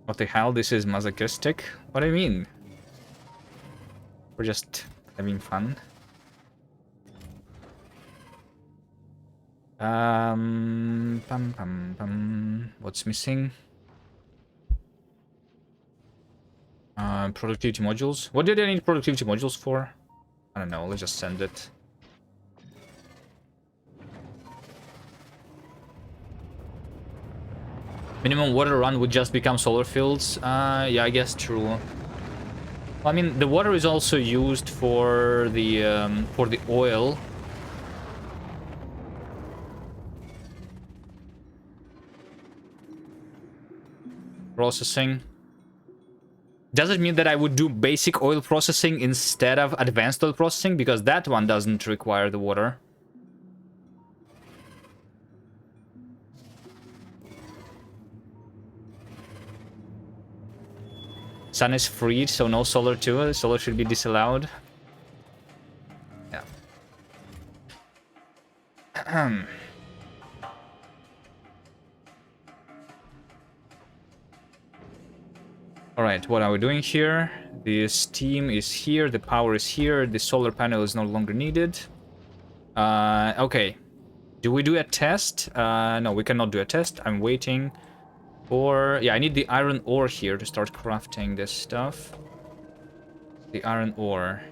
What the hell? This is masochistic? What do you mean? We're just having fun. What's missing? Productivity modules. What did I need productivity modules for? I don't know. Let's just send it. Minimum water run would just become solar fields. Yeah, I guess true. I mean, the water is also used for the oil. Processing. Does it mean that I would do basic oil processing instead of advanced oil processing? Because that one doesn't require the water. Sun is freed, so no solar too. Solar should be disallowed. Yeah. Alright, what are we doing here? The steam is here, the power is here, the solar panel is no longer needed. Okay. Do we do a test? No, we cannot do a test. I'm waiting for... Yeah, I need the iron ore here to start crafting this stuff. The iron ore.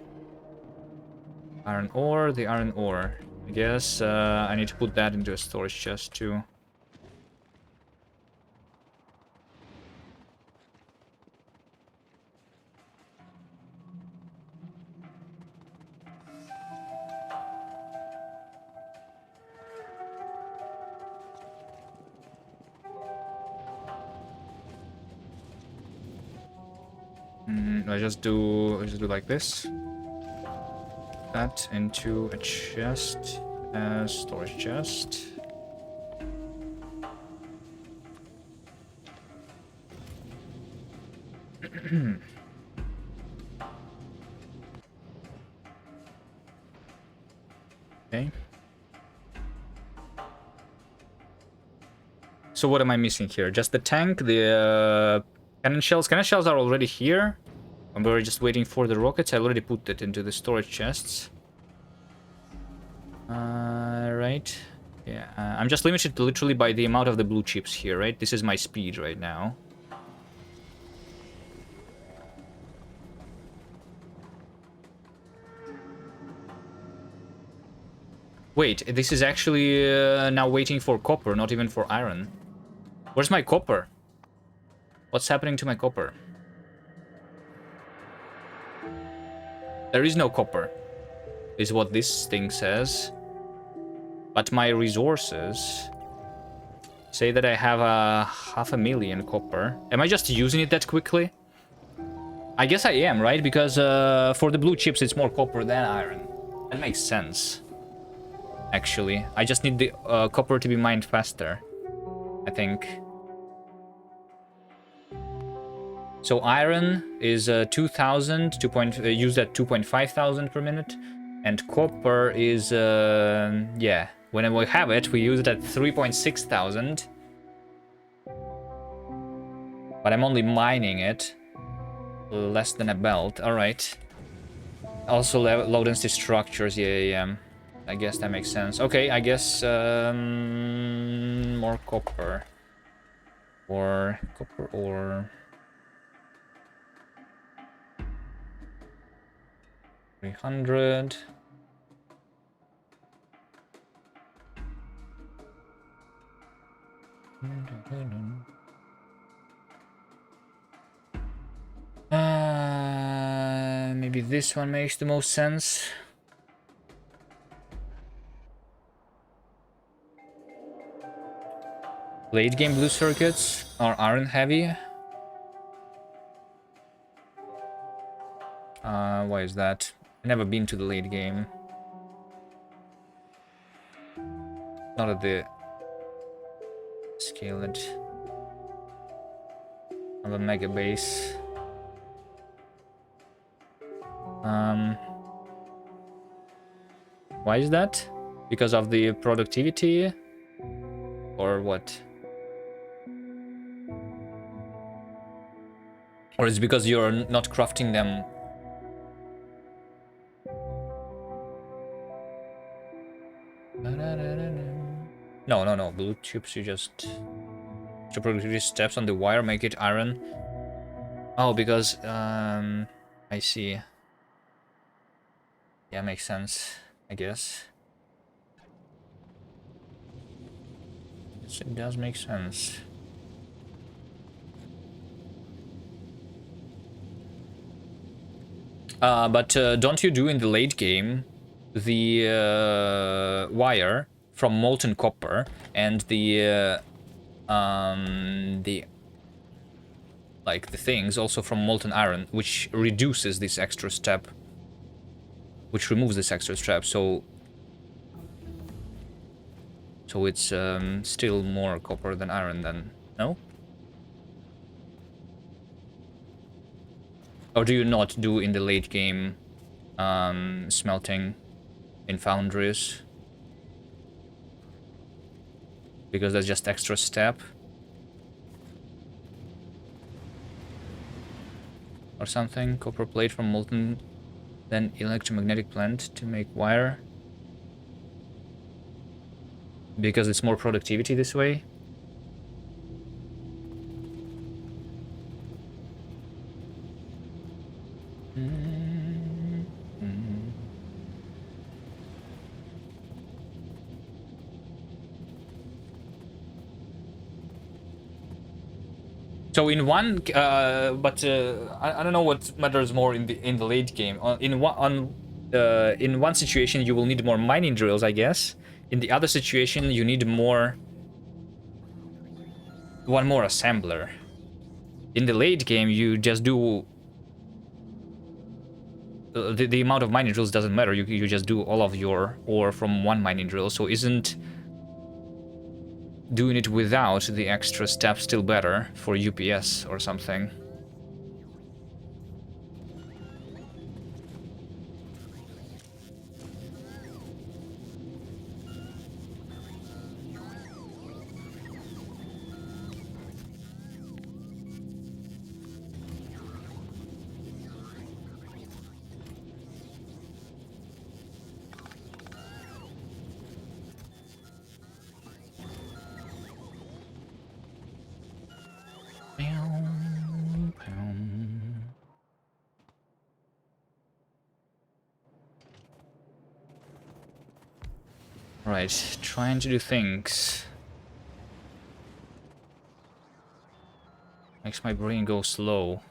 Iron ore, the iron ore. I guess I need to put that into a storage chest too. I just do like this. That into a chest, storage chest. Okay. So what am I missing here? Just the tank, the cannon shells. Cannon shells are already here. And we're just waiting for the rockets. I already put it into the storage chests. Right. Yeah, I'm just limited literally by the amount of the blue chips here, right? This is my speed right now. Wait, this is actually now waiting for copper, not even for iron. Where's my copper? What's happening to my copper? There is no copper, is what this thing says. But my resources say that I have 500,000 copper. Am I just using it that quickly? I guess I am, right? Because for the blue chips, it's more copper than iron. That makes sense. Actually, I just need the copper to be mined faster, I think. So iron is 2,000, used at 2,500 per minute, and copper is yeah, When we have it, we use it at 3,600. But I'm only mining it. Less than a belt. Alright. Also low density structures. Yeah. I guess that makes sense. Okay, I guess more copper. Or copper ore. 300. Maybe this one makes the most sense. Late game blue circuits are iron heavy. Why is that? I've never been to the late game. Not at the scale it of a mega base. Why is that? Because of the productivity? Or what? Or is it because you're not crafting them? No. Blue tubes, you just... The productivity steps on the wire make it iron. Oh, because... I see. Yeah, makes sense, I guess. Yes, it does make sense. But don't you do in the late game the wire from molten copper and the like the things also from molten iron, which reduces this extra step, which removes this extra step, so it's still more copper than iron then, no? Or do you not do in the late game smelting in foundries? Because that's just extra step? Or something? Copper plate from molten, then electromagnetic plant to make wire? Because it's more productivity this way? So in one, but I don't know what matters more in the late game. In one situation you will need more mining drills, I guess. In the other situation you need one more assembler. In the late game you just do the amount of mining drills doesn't matter. You just do all of your ore from one mining drill. So isn't doing it without the extra step still better for UPS or something? Right, trying to do things makes my brain go slow.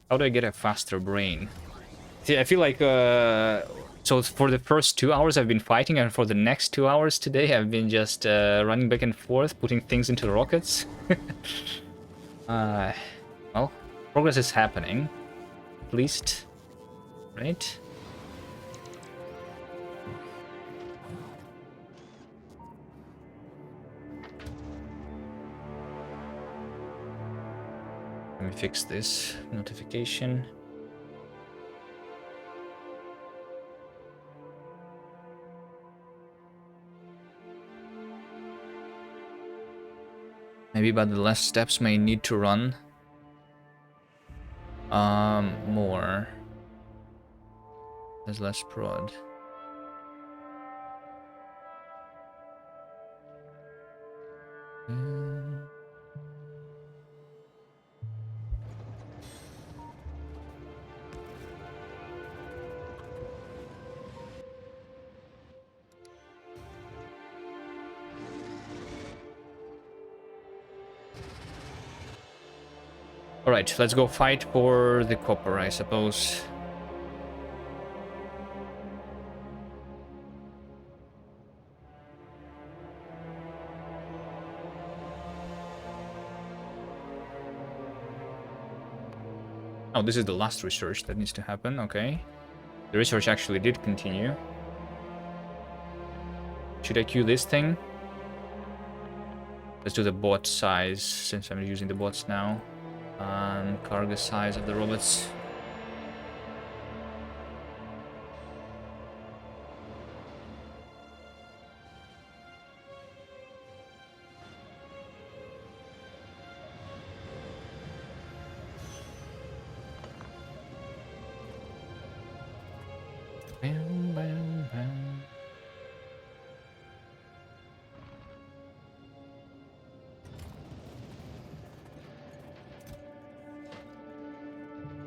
How do I get a faster brain? See, I feel like so for the first 2 hours I've been fighting, and for the next 2 hours today I've been just running back and forth, putting things into rockets. Well, progress is happening, at least, right? Let me fix this notification. Maybe, but the less steps may need to run. More. There's less prod. Alright, let's go fight for the copper, I suppose. Oh, this is the last research that needs to happen, okay. The research actually did continue. Should I queue this thing? Let's do the bot size, since I'm using the bots now. Cargo size of the robots. Bam, bam, bam.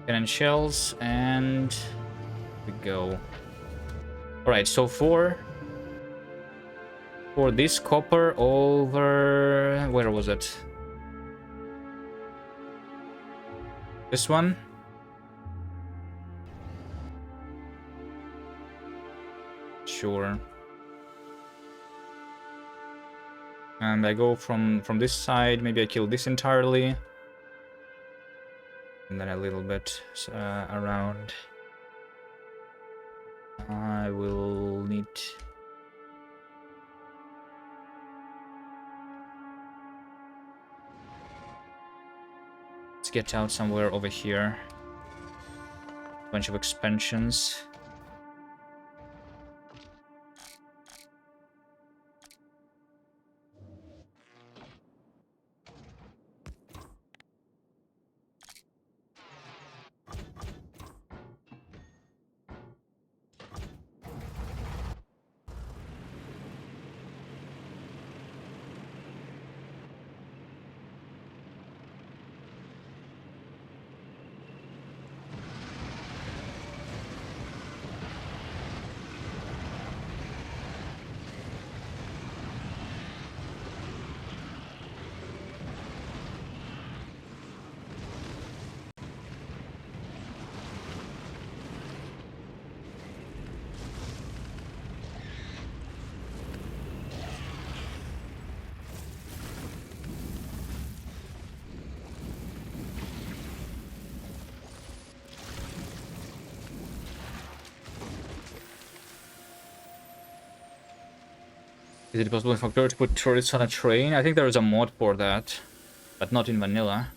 Cannon shells, and we go. Alright, so for this copper over... where was it? This one? Sure. And I go from this side, maybe I kill this entirely. And then a little bit around. I will need... let's get out somewhere over here. Bunch of expansions. Is it possible for Factor to put turrets on a train? I think there is a mod for that, but not in vanilla.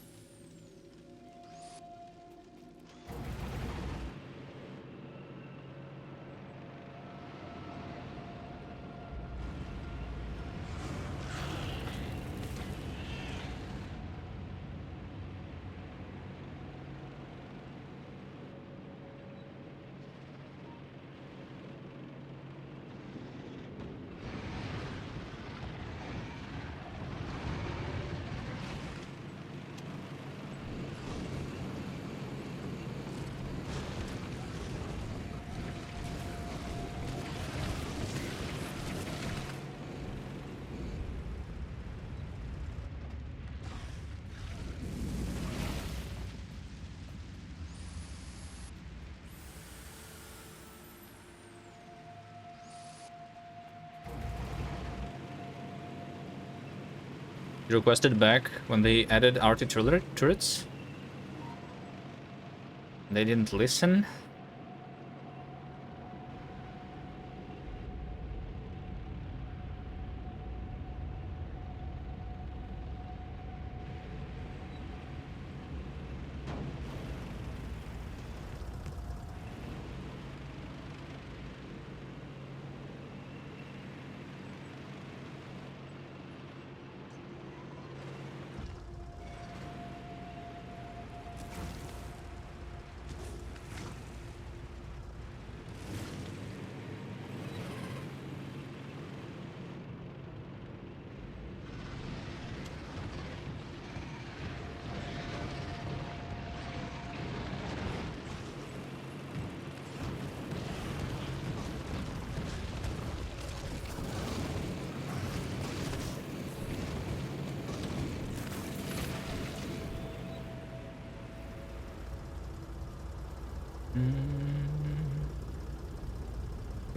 You requested back when they added artillery turrets? They didn't listen?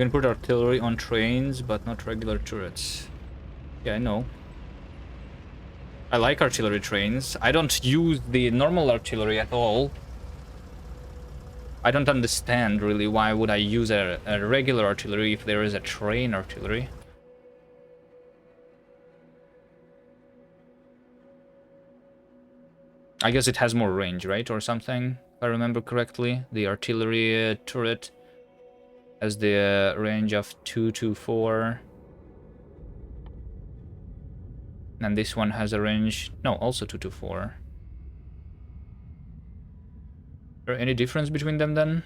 You can put artillery on trains, but not regular turrets. Yeah, I know. I like artillery trains. I don't use the normal artillery at all. I don't understand, really, why would I use a regular artillery if there is a train artillery. I guess it has more range, right? Or something, if I remember correctly. The artillery turret has the range of 224. And this one has a range... No, also 224. Is there any difference between them then?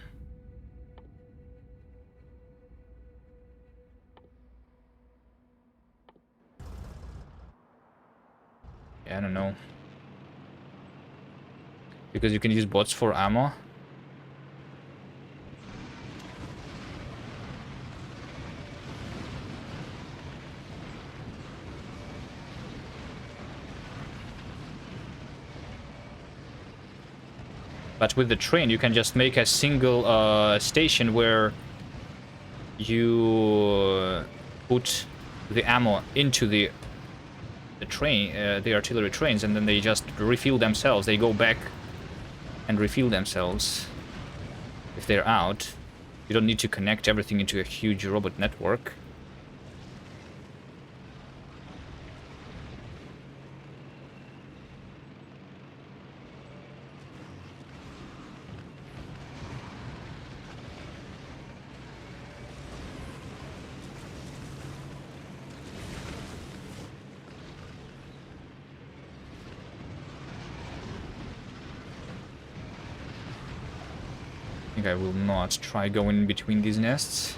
Yeah, I don't know. Because you can use bots for ammo. But with the train, you can just make a single station where you put the ammo into the train, the artillery trains, and then they just refuel themselves. They go back and refuel themselves if they're out. You don't need to connect everything into a huge robot network. I think I will not try going in between these nests.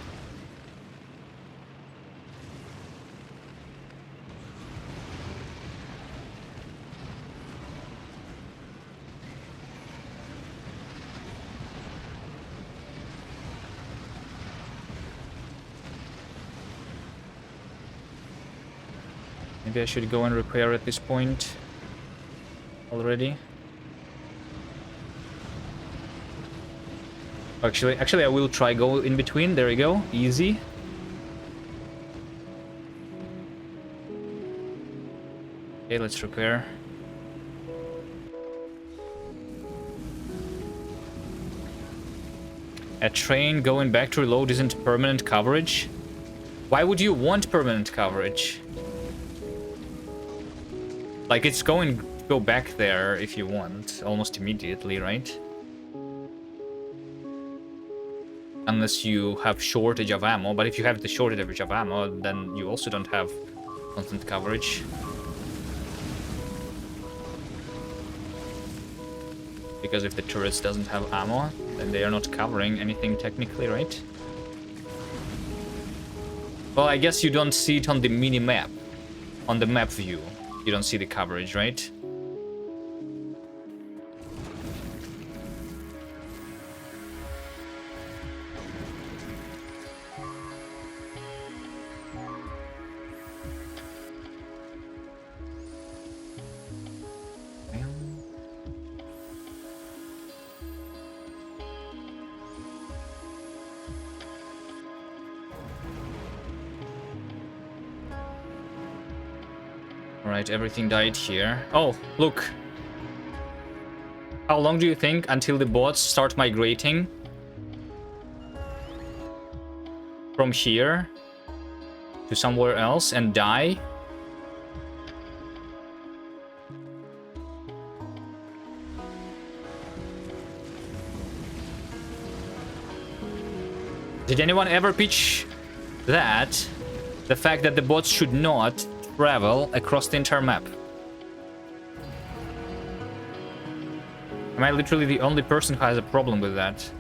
Maybe I should go and repair at this point already. Actually, I will try go in between. There we go. Easy. Okay, let's repair. A train going back to reload isn't permanent coverage. Why would you want permanent coverage? Like, it's going to go back there if you want, almost immediately, right? Unless you have shortage of ammo, but if you have the shortage of ammo, then you also don't have constant coverage. Because if the turrets doesn't have ammo, then they are not covering anything technically, right? Well, I guess you don't see it on the mini-map. On the map view, you don't see the coverage, right? Alright, everything died here. Oh, look. How long do you think until the bots start migrating from here to somewhere else and die? Did anyone ever pitch that? The fact that the bots should not travel across the entire map. Am I literally the only person who has a problem with that?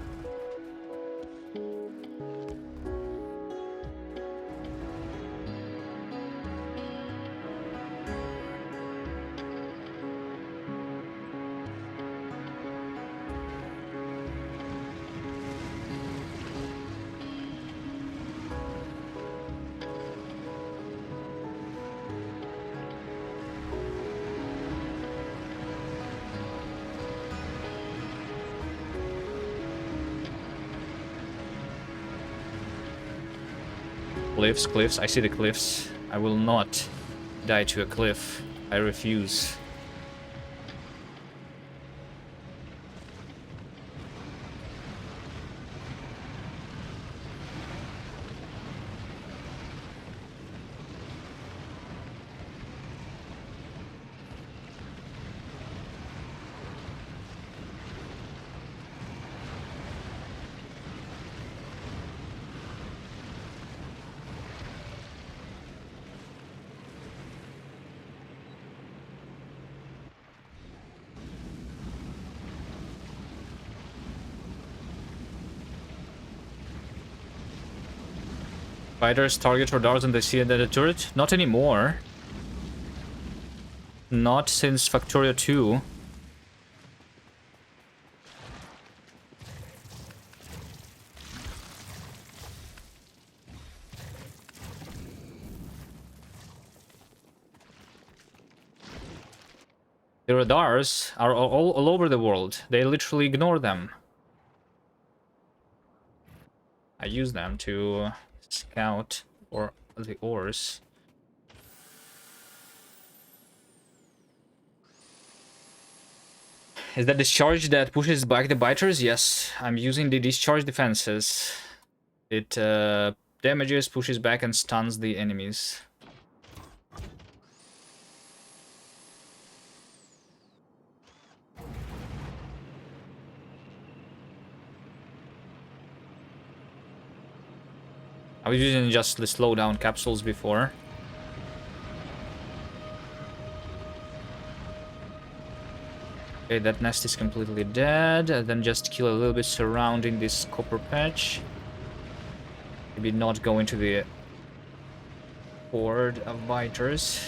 Cliffs, cliffs. I see the cliffs. I will not die to a cliff. I refuse. Fighters target radars and they see it at the turret? Not anymore. Not since Factorio 2. The radars are all over the world. They literally ignore them. I use them to scout for the ores. Is that discharge that pushes back the biters? Yes, I'm using the discharge defenses. It damages, pushes back, and stuns the enemies. I was using just the slowdown capsules before. Okay, that nest is completely dead. Then just kill a little bit surrounding this copper patch. Maybe not go into the horde of biters.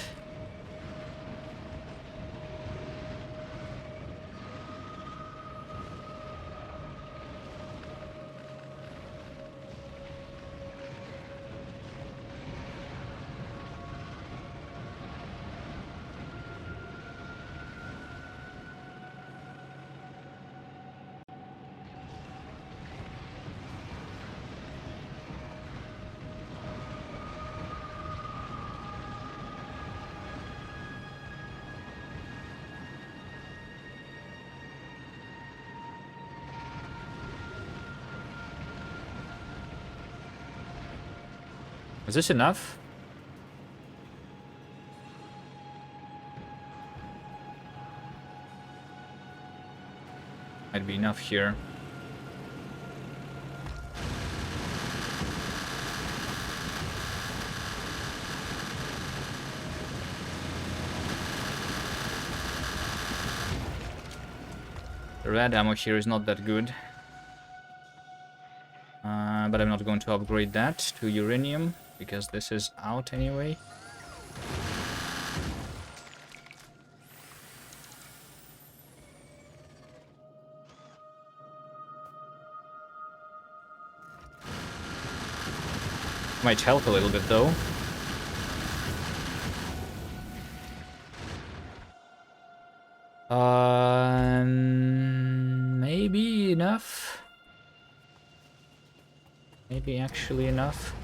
Is this enough? Might be enough here. The red ammo here is not that good. But I'm not going to upgrade that to uranium, because this is out anyway. Might help a little bit though. Maybe enough. Maybe actually enough.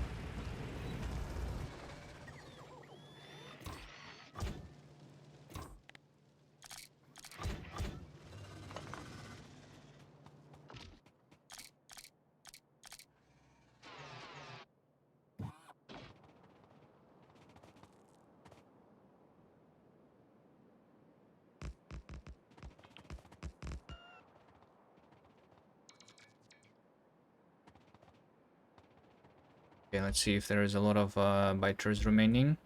Okay, let's see if there is a lot of biters remaining.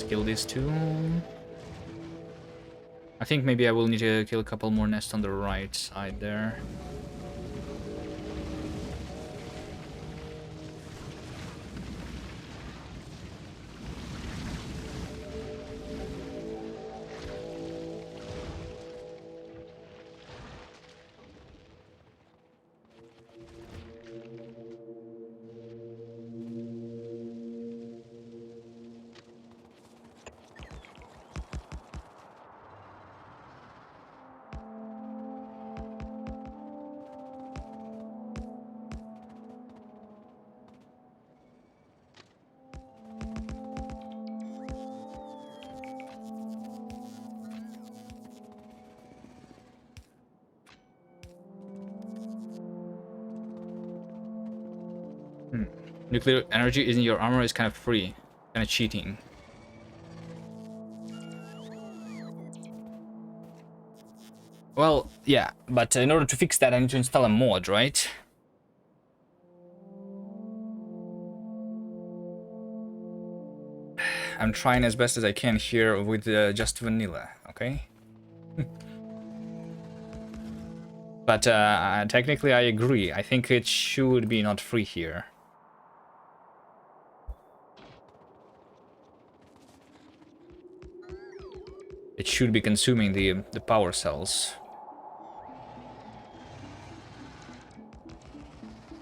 Kill these two. I think maybe I will need to kill a couple more nests on the right side there. Nuclear energy in your armor is kind of free. Kind of cheating. Well, yeah, but in order to fix that, I need to install a mod, right? I'm trying as best as I can here with just vanilla, okay? But technically I agree. I think it should be not free here. It should be consuming the power cells.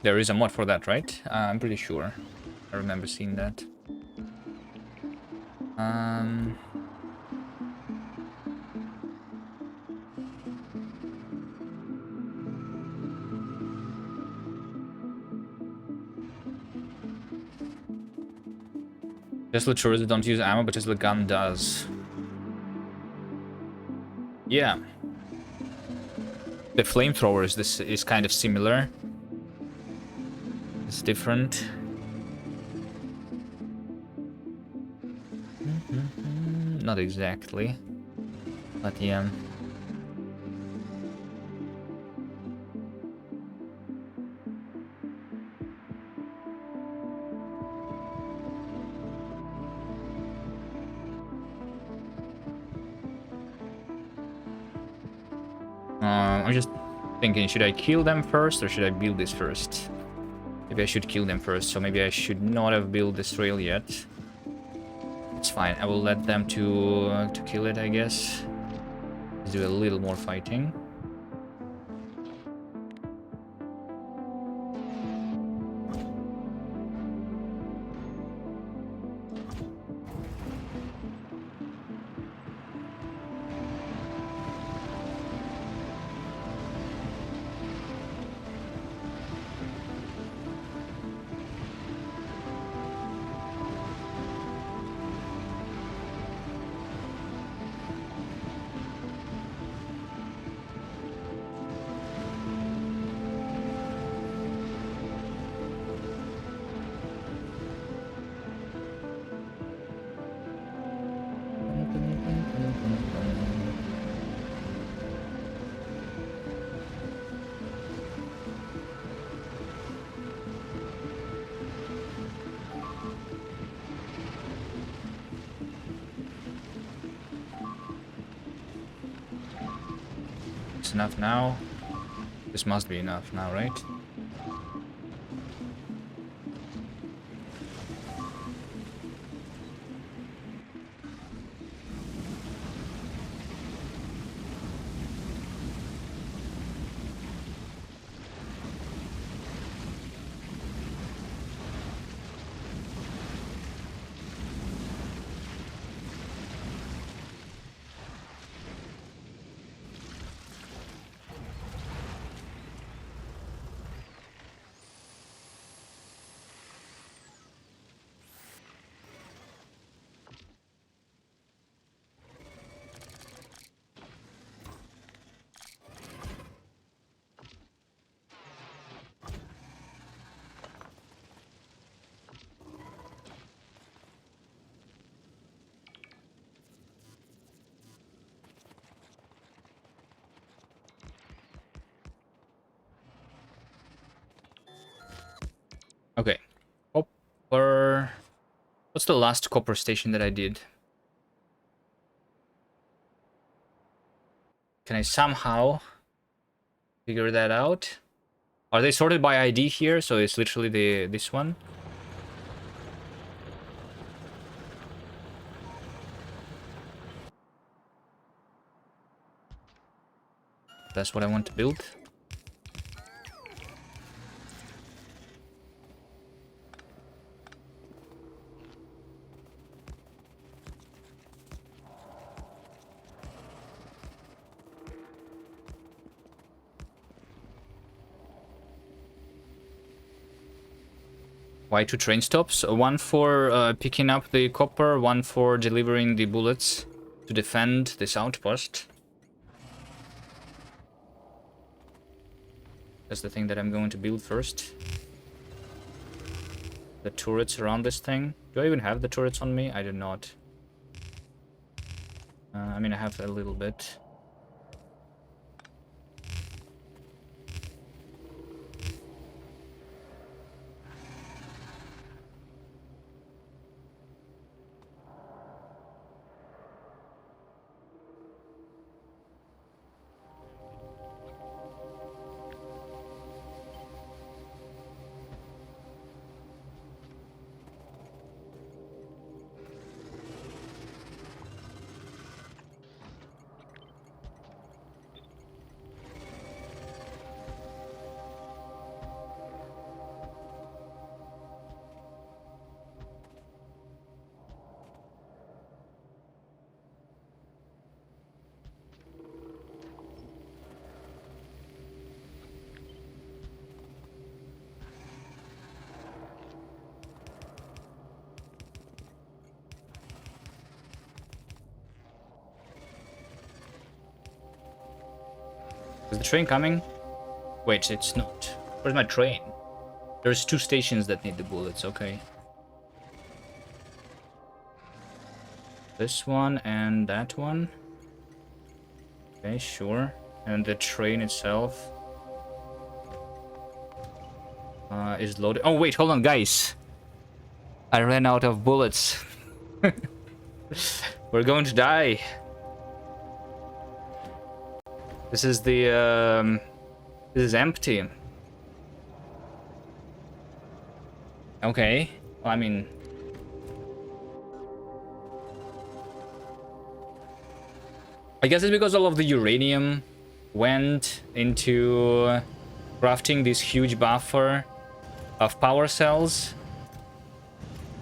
There is a mod for that, right? I'm pretty sure. I remember seeing that. Tesla turrets don't use ammo, but Tesla gun does. Yeah. The flamethrowers, this is kind of similar. It's different. Not exactly. But yeah. I'm just thinking, should I kill them first or should I build this first? Maybe I should kill them first, so maybe I should not have built this rail yet. It's fine, I will let them to kill it, I guess. Let's do a little more fighting. It's enough now. This must be enough now, right? Okay. Copper. What's the last copper station that I did? Can I somehow figure that out? Are they sorted by ID here? So it's literally this one. That's what I want to build. Why two train stops? One for picking up the copper, one for delivering the bullets to defend this outpost. That's the thing that I'm going to build first. the turrets around this thing. Do I even have the turrets on me? I do not. I mean, I have a little bit. Is the train coming? Wait, it's not. Where's my train? There's 2 stations that need the bullets, okay. This one and that one. Okay, sure. And the train itself is loaded. Oh, wait, hold on, guys. I ran out of bullets. We're going to die. This is the, this is empty. Okay. Well, I mean... I guess it's because all of the uranium went into crafting this huge buffer of power cells.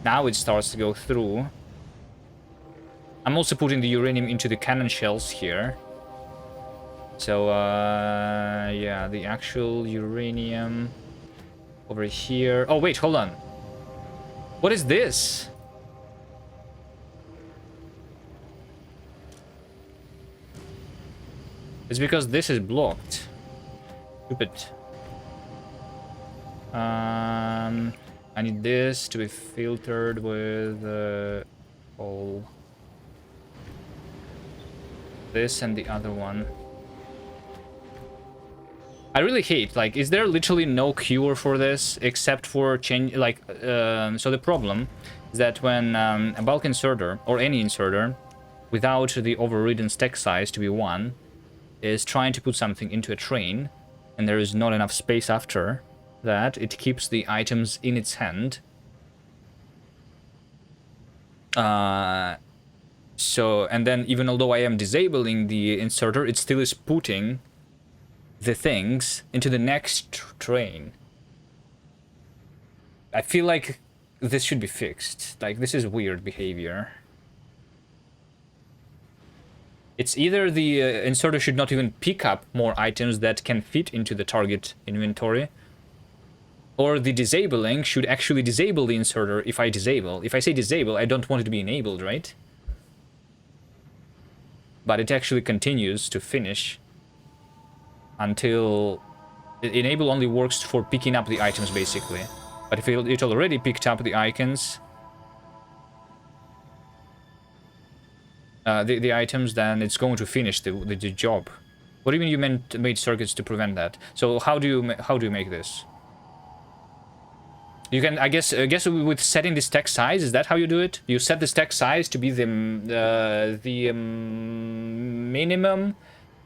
Now it starts to go through. I'm also putting the uranium into the cannon shells here. So, yeah, the actual uranium over here. Oh, wait, hold on. What is this? It's because this is blocked. Stupid. I need this to be filtered with all this and the other one. I really hate, like, is there literally no cure for this except for change, like, so the problem is that when a bulk inserter, or any inserter, without the overridden stack size to be 1, is trying to put something into a train, and there is not enough space after that, it keeps the items in its hand. So, and then even although I am disabling the inserter, it still is putting the things into the next train. I feel like this should be fixed. Like, this is weird behavior. It's either the inserter should not even pick up more items that can fit into the target inventory, or the disabling should actually disable the inserter if I disable. If I say disable, I don't want it to be enabled, right? But it actually continues to finish until enable only works for picking up the items, basically. But if it already picked up the icons, the items, then it's going to finish the job. What do you mean you made circuits to prevent that? So how do you make this? You can, I guess with setting the stack size, is that how you do it? You set the stack size to be the minimum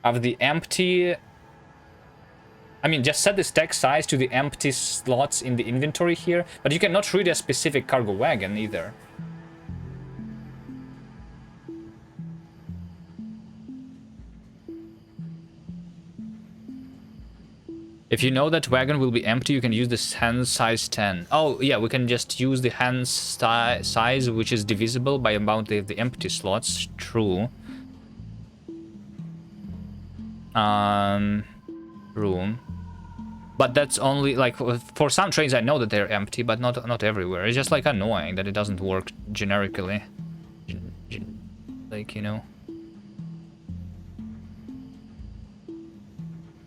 of the empty. I mean, just set the stack size to the empty slots in the inventory here, but you cannot read a specific cargo wagon either. If you know that wagon will be empty, you can use the hand size 10. Oh, yeah, we can just use the hand size, which is divisible by amount of the empty slots. True. Room. But that's only, like, for some trains I know that they're empty, but not everywhere. It's just, like, annoying that it doesn't work generically. Like, you know.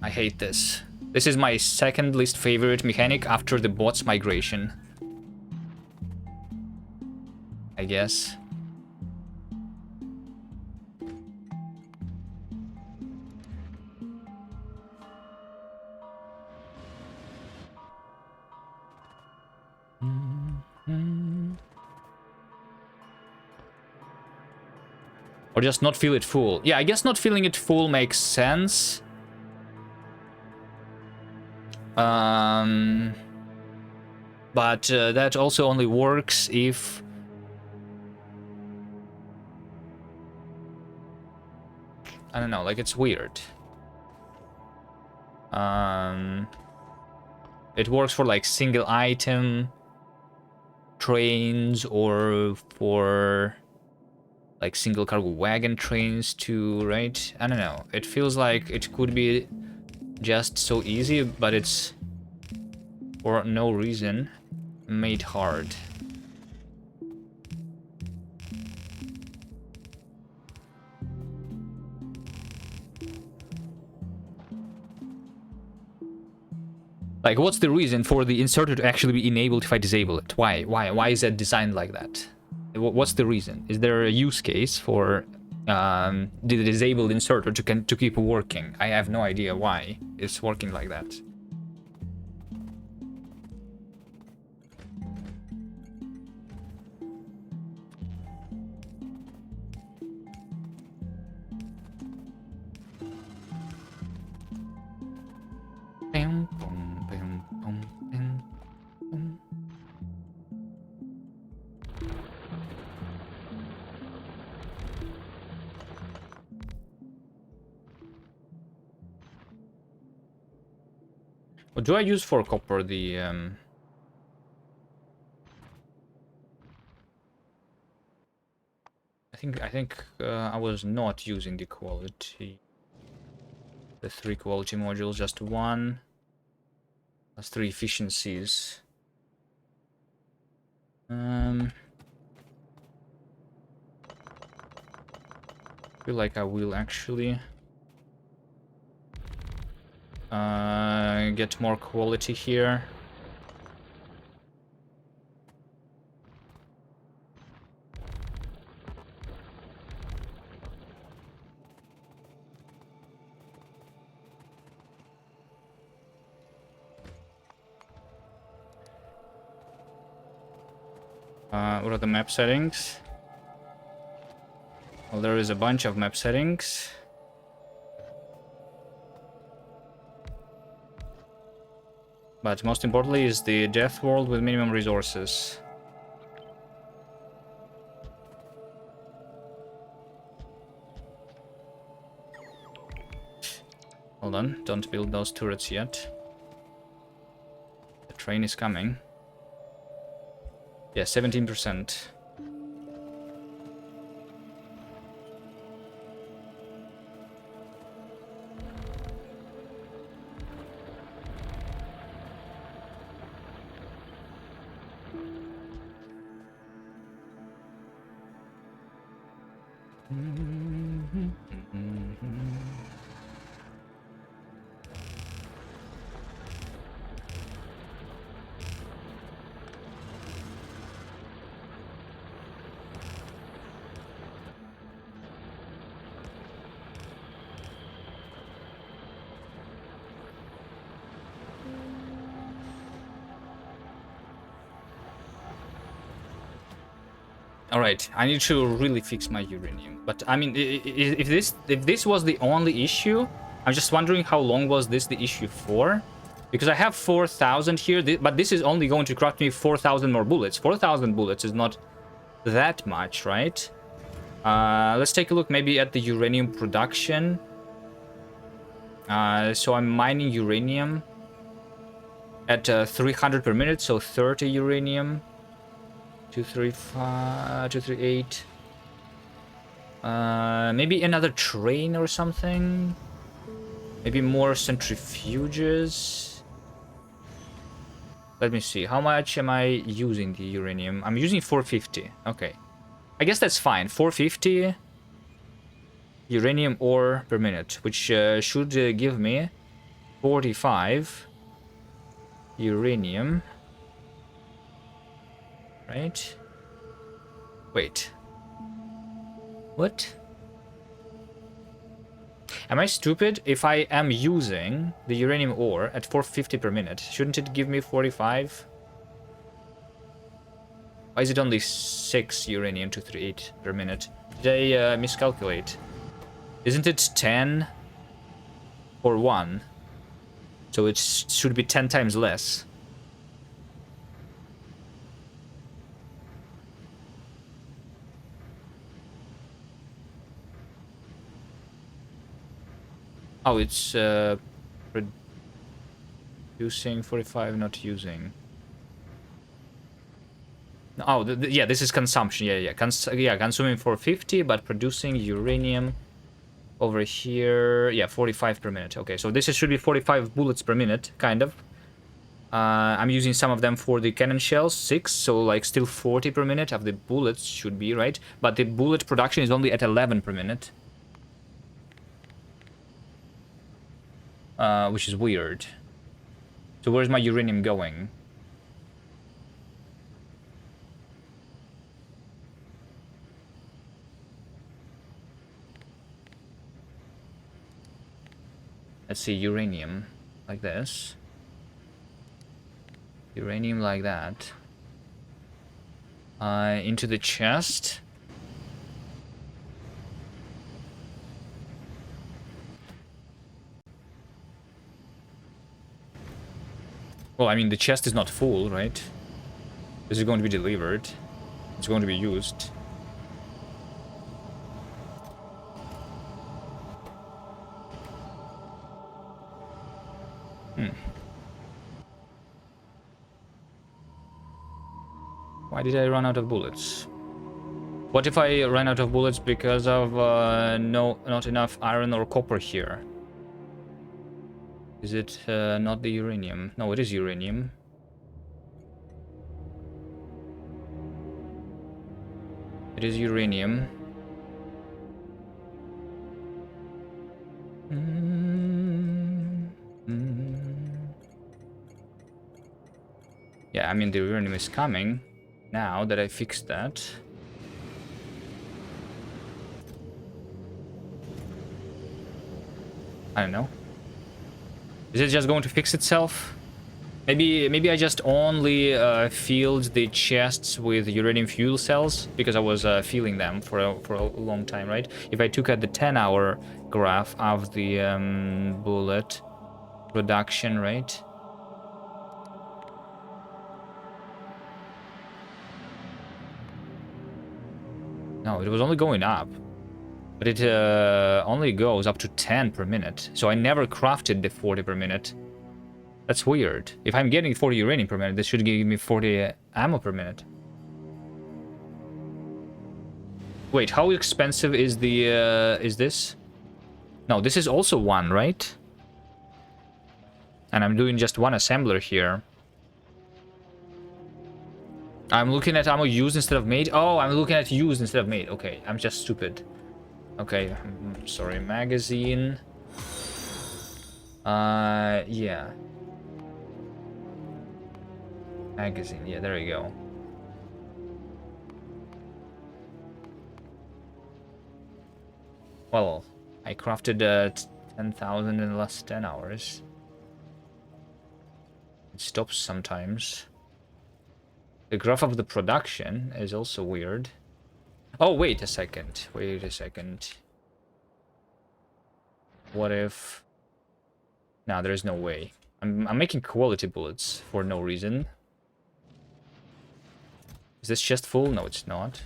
I hate this. This is my second least favorite mechanic after the bots migration. I guess. Or just not feel it full. Yeah, I guess not feeling it full makes sense. But that also only works if... I don't know, like it's weird. It works for like single item trains or for like single cargo wagon trains too, right? I don't know. It feels like it could be just so easy, but it's for no reason made hard. Like, what's the reason for the inserter to actually be enabled if I disable it? Why? Why is that designed like that? What's the reason? Is there a use case for the disabled inserter to keep working? I have no idea why it's working like that. What do I use for copper? The I think I was not using the quality. The 3 quality modules, just 1. That's 3 efficiencies. Feel like I will actually get more quality here. What are the map settings? Well, there is a bunch of map settings. But most importantly is the Death World with minimum resources. Hold on, don't build those turrets yet. The train is coming. Yeah, 17%. All right, I need to really fix my uranium. But I mean, if this was the only issue, I'm just wondering how long was this the issue for? Because I have 4,000 here, but this is only going to craft me 4,000 more bullets. 4,000 bullets is not that much, right? Let's take a look maybe at the uranium production. So I'm mining uranium at 300 per minute, so 30 uranium. 235, 238. Maybe another train or something. Maybe more centrifuges. Let me see. How much am I using the uranium? I'm using 450. Okay. I guess that's fine. 450 uranium ore per minute, which should give me 45 uranium. Right? Wait. What? Am I stupid? If I am using the uranium ore at 450 per minute, shouldn't it give me 45? Why is it only 6 uranium 238 per minute? Did I miscalculate? Isn't it 10 or 1? So it should be 10 times less. Oh, it's producing 45, not using. Oh, yeah, this is consumption. Yeah, consuming 450, but producing uranium over here. Yeah, 45 per minute. Okay, so this should be 45 bullets per minute, kind of. I'm using some of them for the cannon shells, 6, so like still 40 per minute of the bullets should be, right? But the bullet production is only at 11 per minute. Which is weird. So where's my uranium going? Let's see, uranium. Like this. Uranium like that. Into the chest. Well, I mean, the chest is not full, right? This is going to be delivered. It's going to be used. Why did I run out of bullets? What if I ran out of bullets because of not enough iron or copper here? Is it not the uranium? No, it is uranium. It is uranium. Yeah, I mean, the uranium is coming now that I fixed that. I don't know. Is it just going to fix itself? Maybe I just only filled the chests with uranium fuel cells because I was filling them for a long time, right? If I took at the 10-hour graph of the bullet production rate. No, it was only going up. But it only goes up to 10 per minute. So I never crafted the 40 per minute. That's weird. If I'm getting 40 uranium per minute, this should give me 40 ammo per minute. Wait, how expensive is the is this? No, this is also 1, right? And I'm doing just 1 assembler here. I'm looking at ammo used instead of made. Oh, I'm looking at used instead of made. Okay, I'm just stupid. Okay, sorry, magazine. Yeah. Magazine, yeah, there you go. Well, I crafted 10,000 in the last 10 hours. It stops sometimes. The graph of the production is also weird. Oh, wait a second. Wait a second. What if... No, there is no way. I'm making quality bullets for no reason. Is this chest full? No, it's not.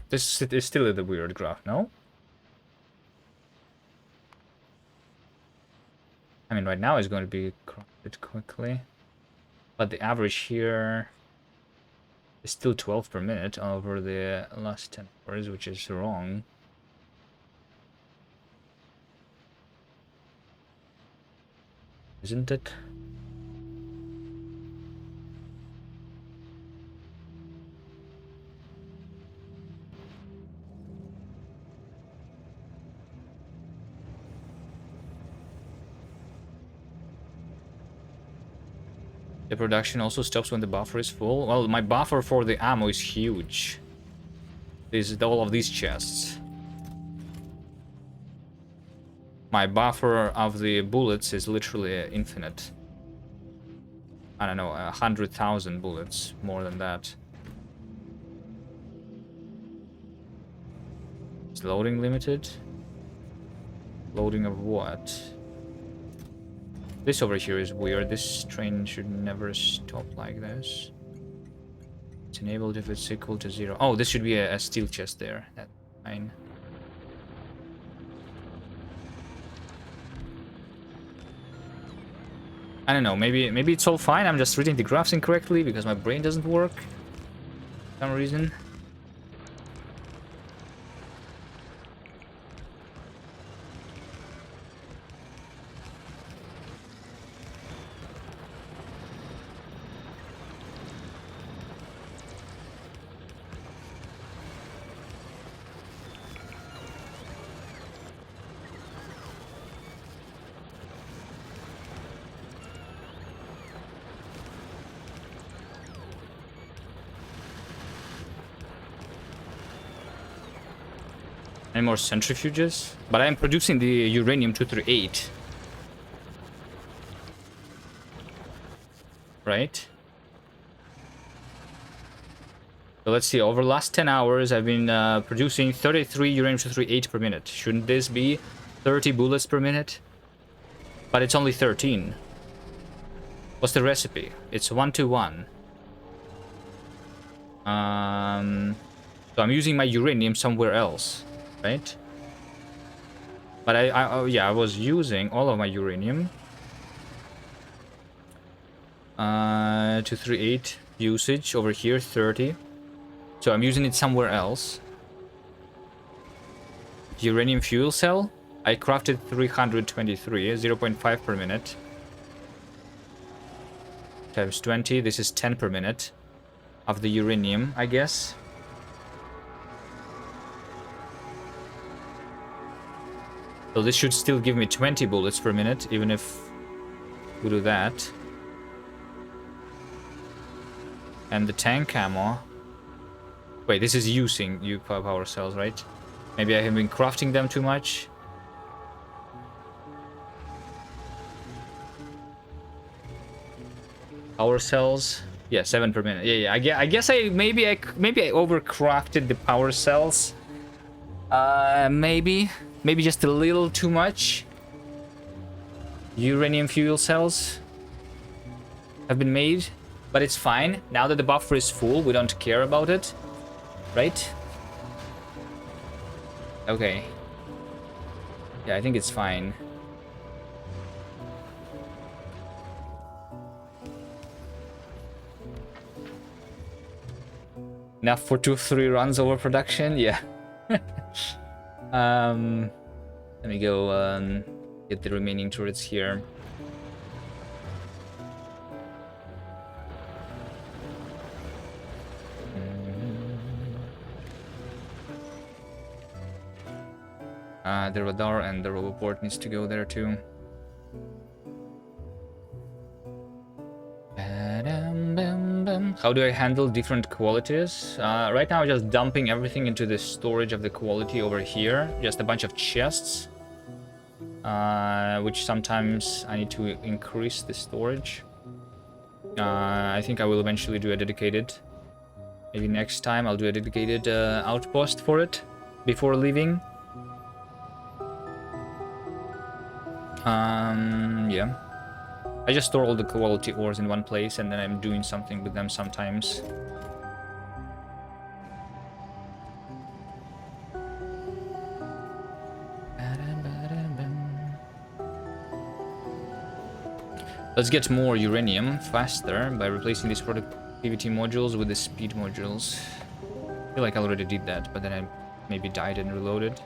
This is still the weird graph, no? I mean, right now it's going to be crafted quickly. But the average here is still 12 per minute over the last 10 hours, which is wrong. Isn't it? The production also stops when the buffer is full. Well, my buffer for the ammo is huge. This is all of these chests. My buffer of the bullets is literally infinite. I don't know, 100,000 bullets, more than that. Is loading limited? Loading of what? This over here is weird. This train should never stop like this. It's enabled if it's equal to 0. Oh, this should be a steel chest there. That's fine. I don't know, maybe it's all fine. I'm just reading the graphs incorrectly because my brain doesn't work for some reason. Any more centrifuges? But I'm producing the uranium-238. Right? So let's see, over the last 10 hours I've been producing 33 uranium-238 per minute. Shouldn't this be 30 bullets per minute? But it's only 13. What's the recipe? It's 1-to-1. So I'm using my uranium somewhere else. Right? But I was using all of my uranium. 238 usage over here, 30. So I'm using it somewhere else. Uranium fuel cell. I crafted 323, 0.5 per minute. Times 20, this is 10 per minute. Of the uranium, I guess. So this should still give me 20 bullets per minute, even if we do that. And the tank ammo. Wait, this is using power cells, right? Maybe I have been crafting them too much. Power cells. Yeah, 7 per minute. Yeah. I guess maybe I overcrafted the power cells. Maybe just a little too much. Uranium fuel cells have been made, but it's fine. Now that the buffer is full, we don't care about it, right? Okay. Yeah, I think it's fine. Enough for 2-3 runs over production? Yeah. Let me go get the remaining turrets here. The radar and the roboport needs to go there too. How do I handle different qualities? Right now I'm just dumping everything into the storage of the quality over here. Just a bunch of chests. Which sometimes I need to increase the storage. I think I will eventually do a dedicated. Maybe next time I'll do a dedicated outpost for it before leaving. Yeah. I just store all the quality ores in one place and then I'm doing something with them sometimes. Let's get more uranium faster by replacing these productivity modules with the speed modules. I feel like I already did that, but then I maybe died and reloaded.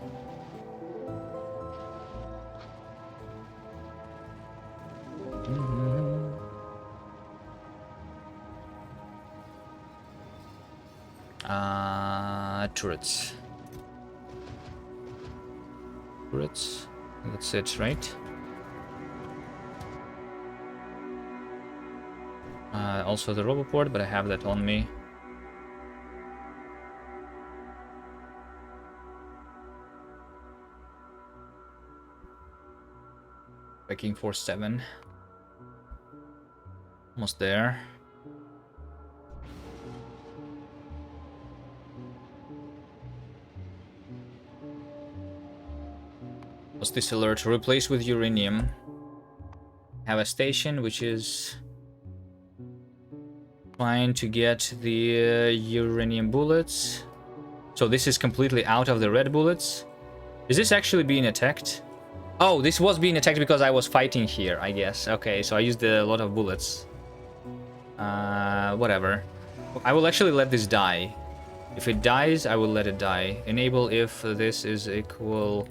Turrets. Turrets. That's it, right? Also the roboport, but I have that on me. Packing 4-7. Almost there. What's this alert? Replace with uranium. Have a station which is trying to get the uranium bullets. So this is completely out of the red bullets. Is this actually being attacked? Oh, this was being attacked because I was fighting here, I guess. Okay, so I used a lot of bullets. Whatever. I will actually let this die. If it dies, I will let it die. Enable if this is equal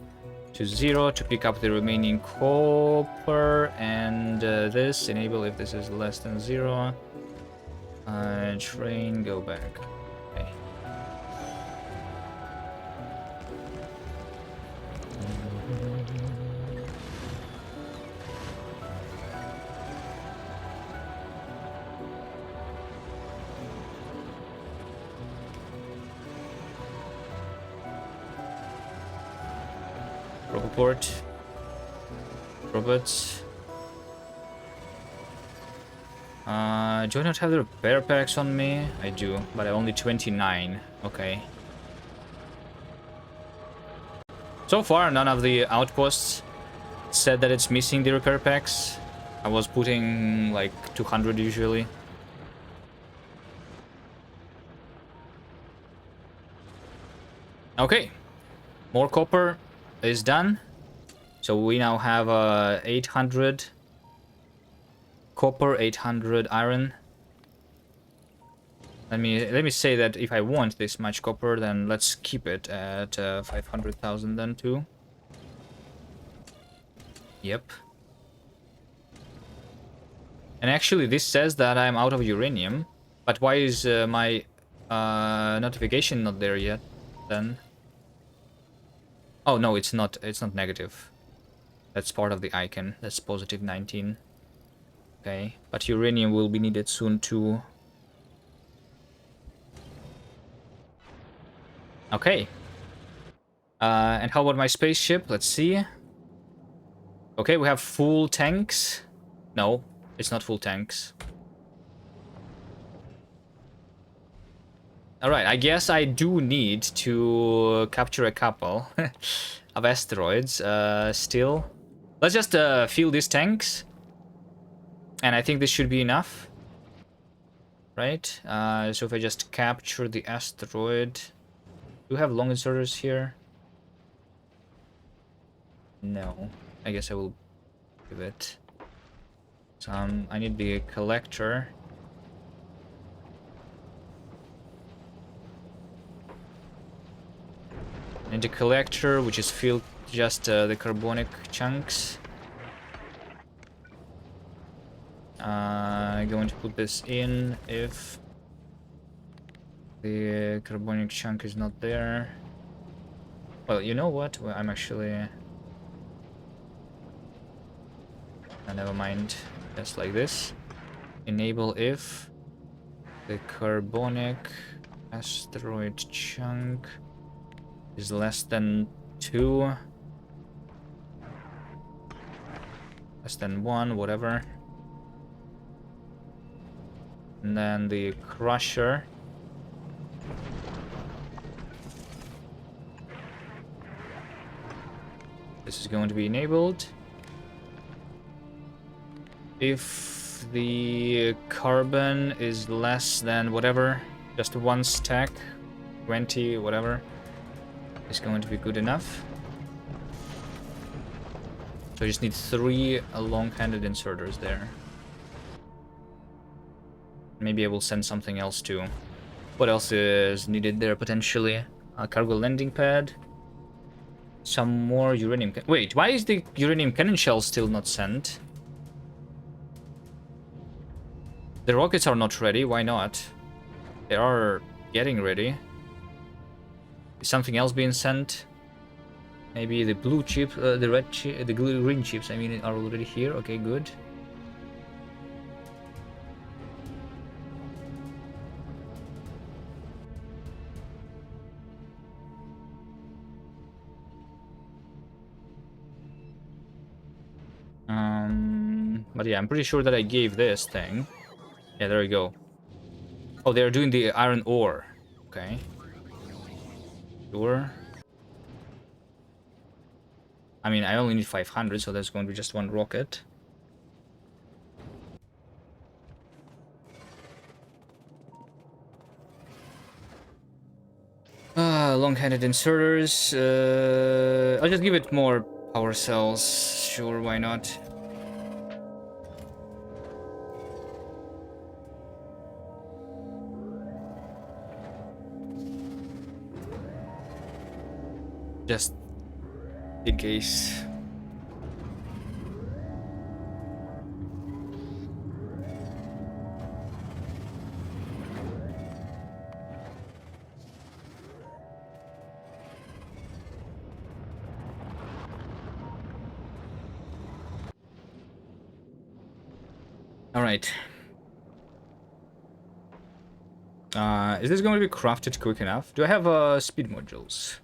to 0 to pick up the remaining copper, and this enable if this is less than 0. Train, go back. Okay. Roboport. Robots. Do I not have the repair packs on me? I do, but I only 29. Okay. So far, none of the outposts said that it's missing the repair packs. I was putting like 200 usually. Okay. More copper is done. So we now have 800 copper, 800 iron. Let me say that if I want this much copper, then let's keep it at 500,000 then too. Yep. And actually this says that I'm out of uranium, but why is my notification not there yet then? Oh no, it's not negative. That's part of the icon. That's positive 19. Okay, but uranium will be needed soon too. Okay. And how about my spaceship? Let's see. Okay, we have full tanks. No, it's not full tanks. Alright, I guess I do need to capture a couple of asteroids still. Let's just fill these tanks. And I think this should be enough. Right? So if I just capture the asteroid... Do we have long inserters here? No. I guess I will give it some... I need the collector. And the collector, which is filled just the carbonic chunks. I'm going to put this in if the carbonic chunk is not there. Well, you know what? Well, I'm actually... never mind. Just like this. Enable if the carbonic asteroid chunk is less than 2. Less than 1, whatever. And then the crusher. This is going to be enabled. If the carbon is less than whatever, just 1 stack, 20, whatever, is going to be good enough. So I just need 3 long-handed inserters there. Maybe I will send something else too. What else is needed there potentially? A cargo landing pad. Some more uranium... Wait, why is the uranium cannon shell still not sent? The rockets are not ready, why not? They are getting ready. Is something else being sent? Maybe the blue chip, the red chip, the green chips, I mean, are already here. Okay, good. But yeah, I'm pretty sure that I gave this thing. Yeah, there we go. Oh, they're doing the iron ore. Okay. Sure. I mean, I only need 500, so there's going to be just one rocket. Long-handed inserters. I'll just give it more power cells. Sure, why not? Just in case. All right. Is this going to be crafted quick enough? Do I have speed modules?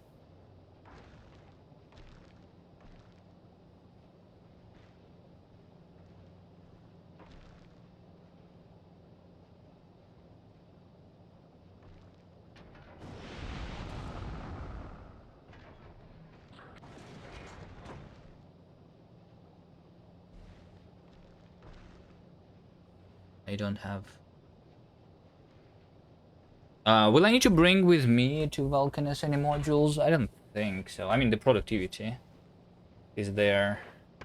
I don't have. Will I need to bring with me to Vulcanus any modules? I don't think so. I mean, the productivity is there.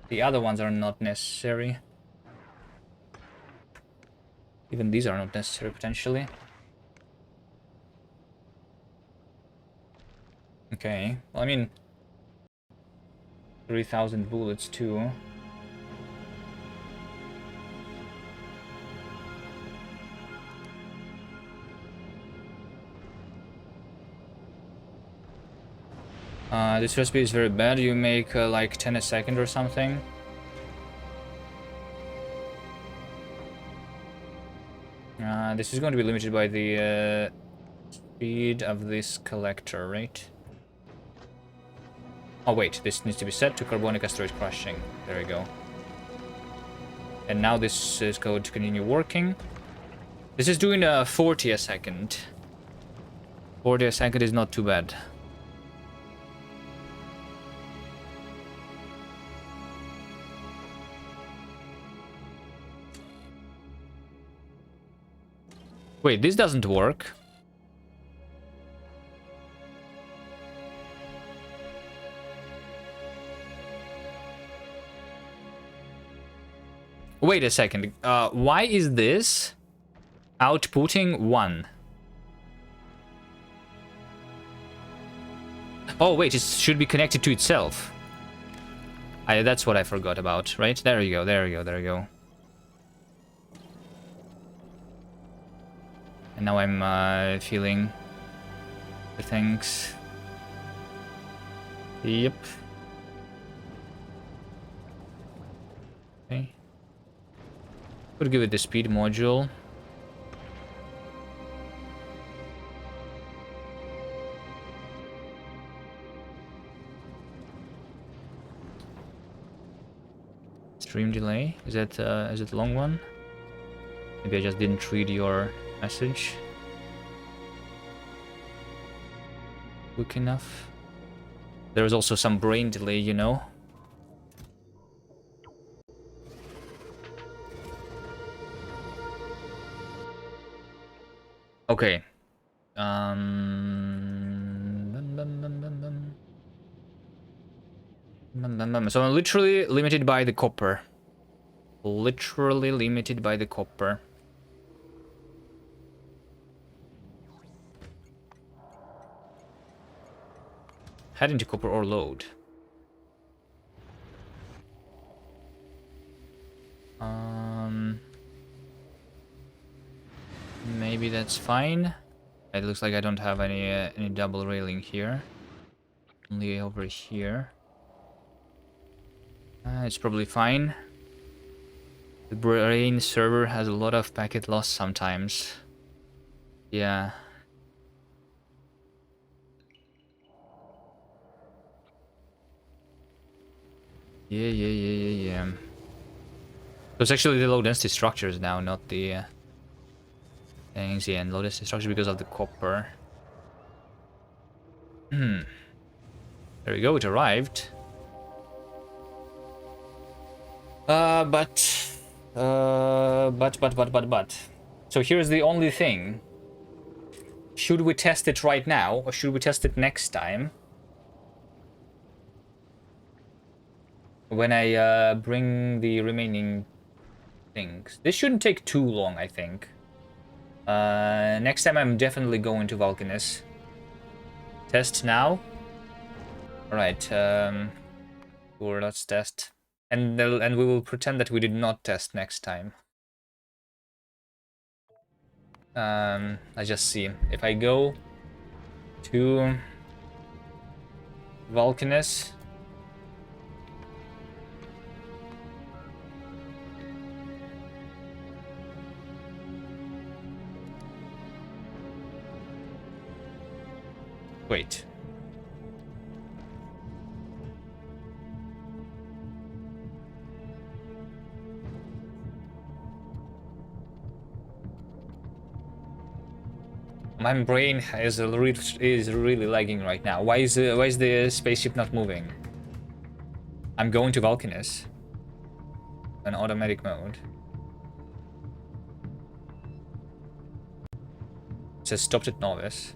The other ones are not necessary. Even these are not necessary, potentially. Okay. Well, I mean, 3,000 bullets, too. This recipe is very bad. You make like 10 a second or something. This is going to be limited by the speed of this collector, right? Oh wait, this needs to be set to carbonic asteroid crushing. There we go. And now this is going to continue working. This is doing 40 a second. 40 a second is not too bad. Wait, this doesn't work. Wait a second. Why is this outputting 1? Oh, wait, it should be connected to itself. That's what I forgot about, right? There you go, there you go, there you go. And now I'm feeling the things. Yep. Okay. Could give it the speed module. Stream delay? Is it a long one? Maybe I just didn't read your message quick enough. There is also some brain delay, you know. Okay. So I'm literally limited by the copper. Literally limited by the copper. Head into copper or load. Maybe that's fine. It looks like I don't have any double railing here. Only over here. It's probably fine. The brain server has a lot of packet loss sometimes. Yeah. Yeah. So it's actually the low density structures now, not the things. Yeah, and low density structures because of the copper. There we go, it arrived. But. So here's the only thing. Should we test it right now, or should we test it next time? When I bring the remaining things. This shouldn't take too long, I think. Next time I'm definitely going to Vulcanus. Test now. Alright, sure, let's test. And we will pretend that we did not test next time. I just see. If I go to Vulcanus. Wait. My brain is really lagging right now. Why is the spaceship not moving? I'm going to Vulcanus. An automatic mode. It says stopped at Novice.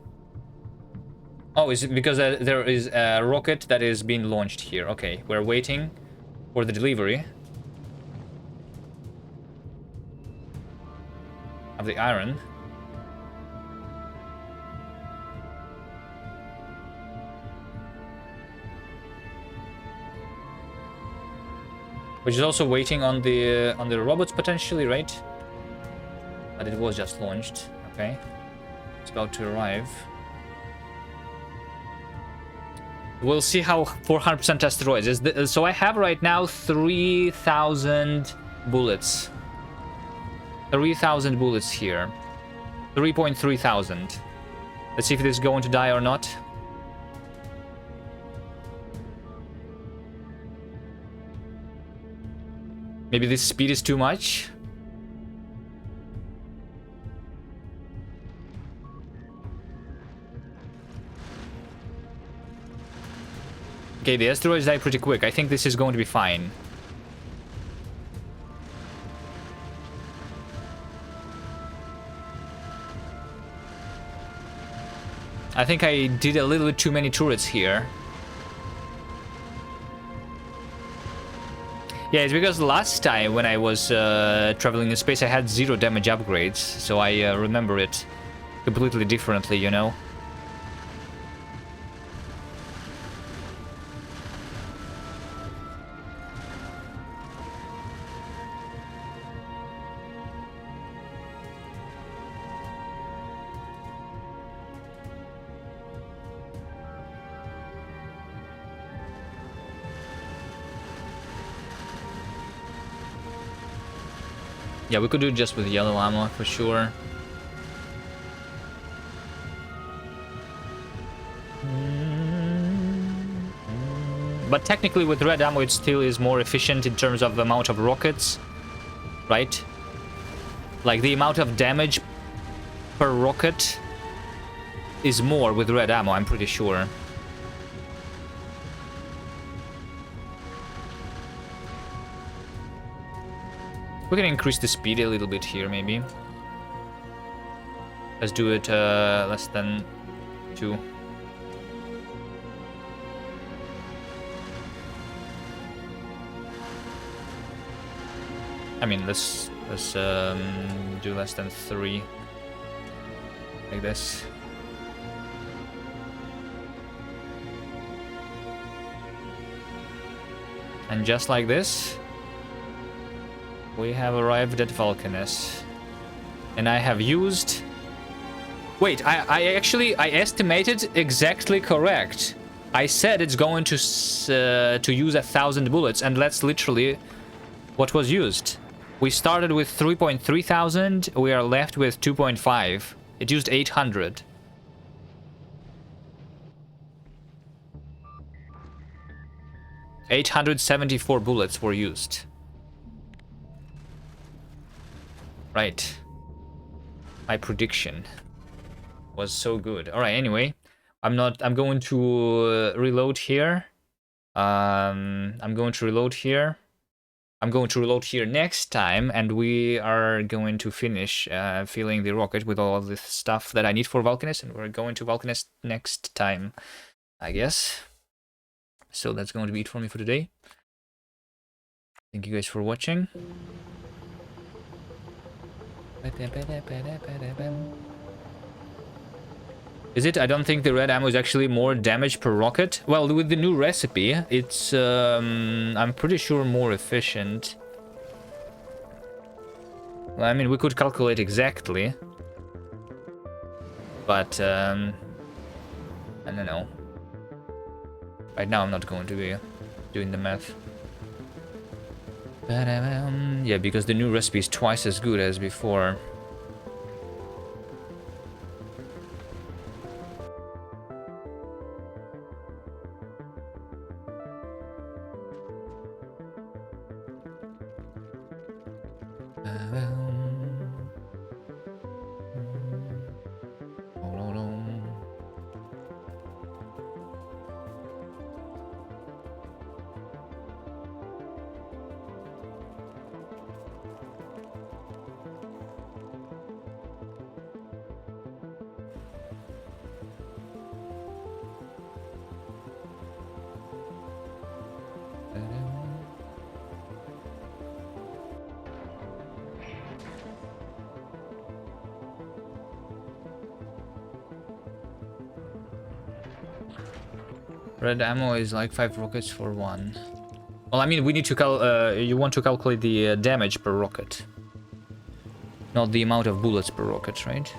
Oh, is it because there is a rocket that is being launched here? Okay, we're waiting for the delivery of the iron. Which is also waiting on the robots potentially, right? But it was just launched. Okay, it's about to arrive. We'll see how 400% asteroids is. So I have right now 3,000 bullets. 3,000 bullets here. 3.3 thousand. Let's see if this is going to die or not. Maybe this speed is too much. Okay, the asteroids die pretty quick. I think this is going to be fine. I think I did a little bit too many turrets here. Yeah, it's because last time when I was traveling in space I had 0 damage upgrades, so I remember it completely differently, you know? Yeah, we could do it just with yellow ammo for sure. But technically with red ammo it still is more efficient in terms of the amount of rockets, right? Like the amount of damage per rocket is more with red ammo, I'm pretty sure. We can increase the speed a little bit here, maybe. Let's do it less than 2. I mean, let's do less than 3, like this. And just like this, we have arrived at Vulcanus. And I have used... Wait, I estimated exactly correct. I said it's going to use 1,000 bullets, and that's literally what was used. We started with 3.3 thousand, we are left with 2.5. It used 800. .874 bullets were used. Right. My prediction was so good. All right, anyway. I'm going to reload here. I'm going to reload here. I'm going to reload here next time, and we are going to finish filling the rocket with all this stuff that I need for Vulcanist, and we're going to Vulcanist next time, I guess. So that's going to be it for me for today. Thank you guys for watching. Is it? I don't think the red ammo is actually more damage per rocket. Well, with the new recipe, it's, I'm pretty sure more efficient. Well, I mean, we could calculate exactly. But, I don't know. Right now, I'm not going to be doing the math. Yeah, because the new recipe is twice as good as before. Red ammo is like 5 rockets for 1. Well, I mean, we need to you want to calculate the damage per rocket, not the amount of bullets per rocket, right?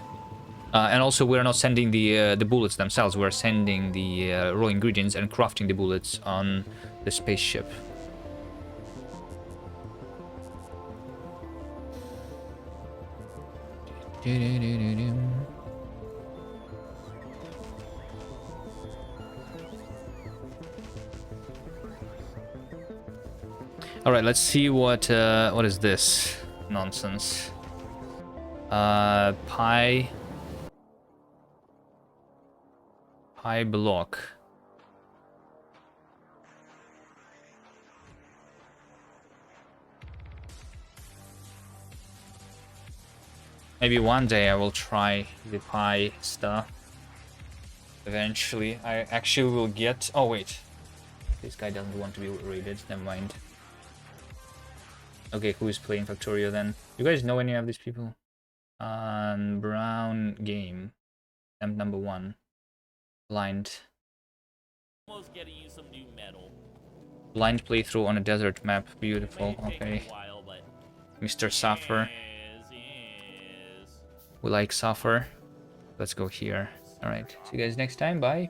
And also, we're not sending the bullets themselves. We're sending the raw ingredients and crafting the bullets on the spaceship. All right, let's see what is this nonsense. Pi block. Maybe one day I will try the pi stuff. Eventually, I actually will get. Oh wait, this guy doesn't want to be raided. Never mind. Okay, who is playing Factorio then? You guys know any of these people? Brown game. Attempt number 1. Blind. Almost getting you some new metal. Blind playthrough on a desert map. Beautiful. Okay. While, Mr. Suffer. yes. We like Suffer. Let's go here. Alright. See you guys next time. Bye.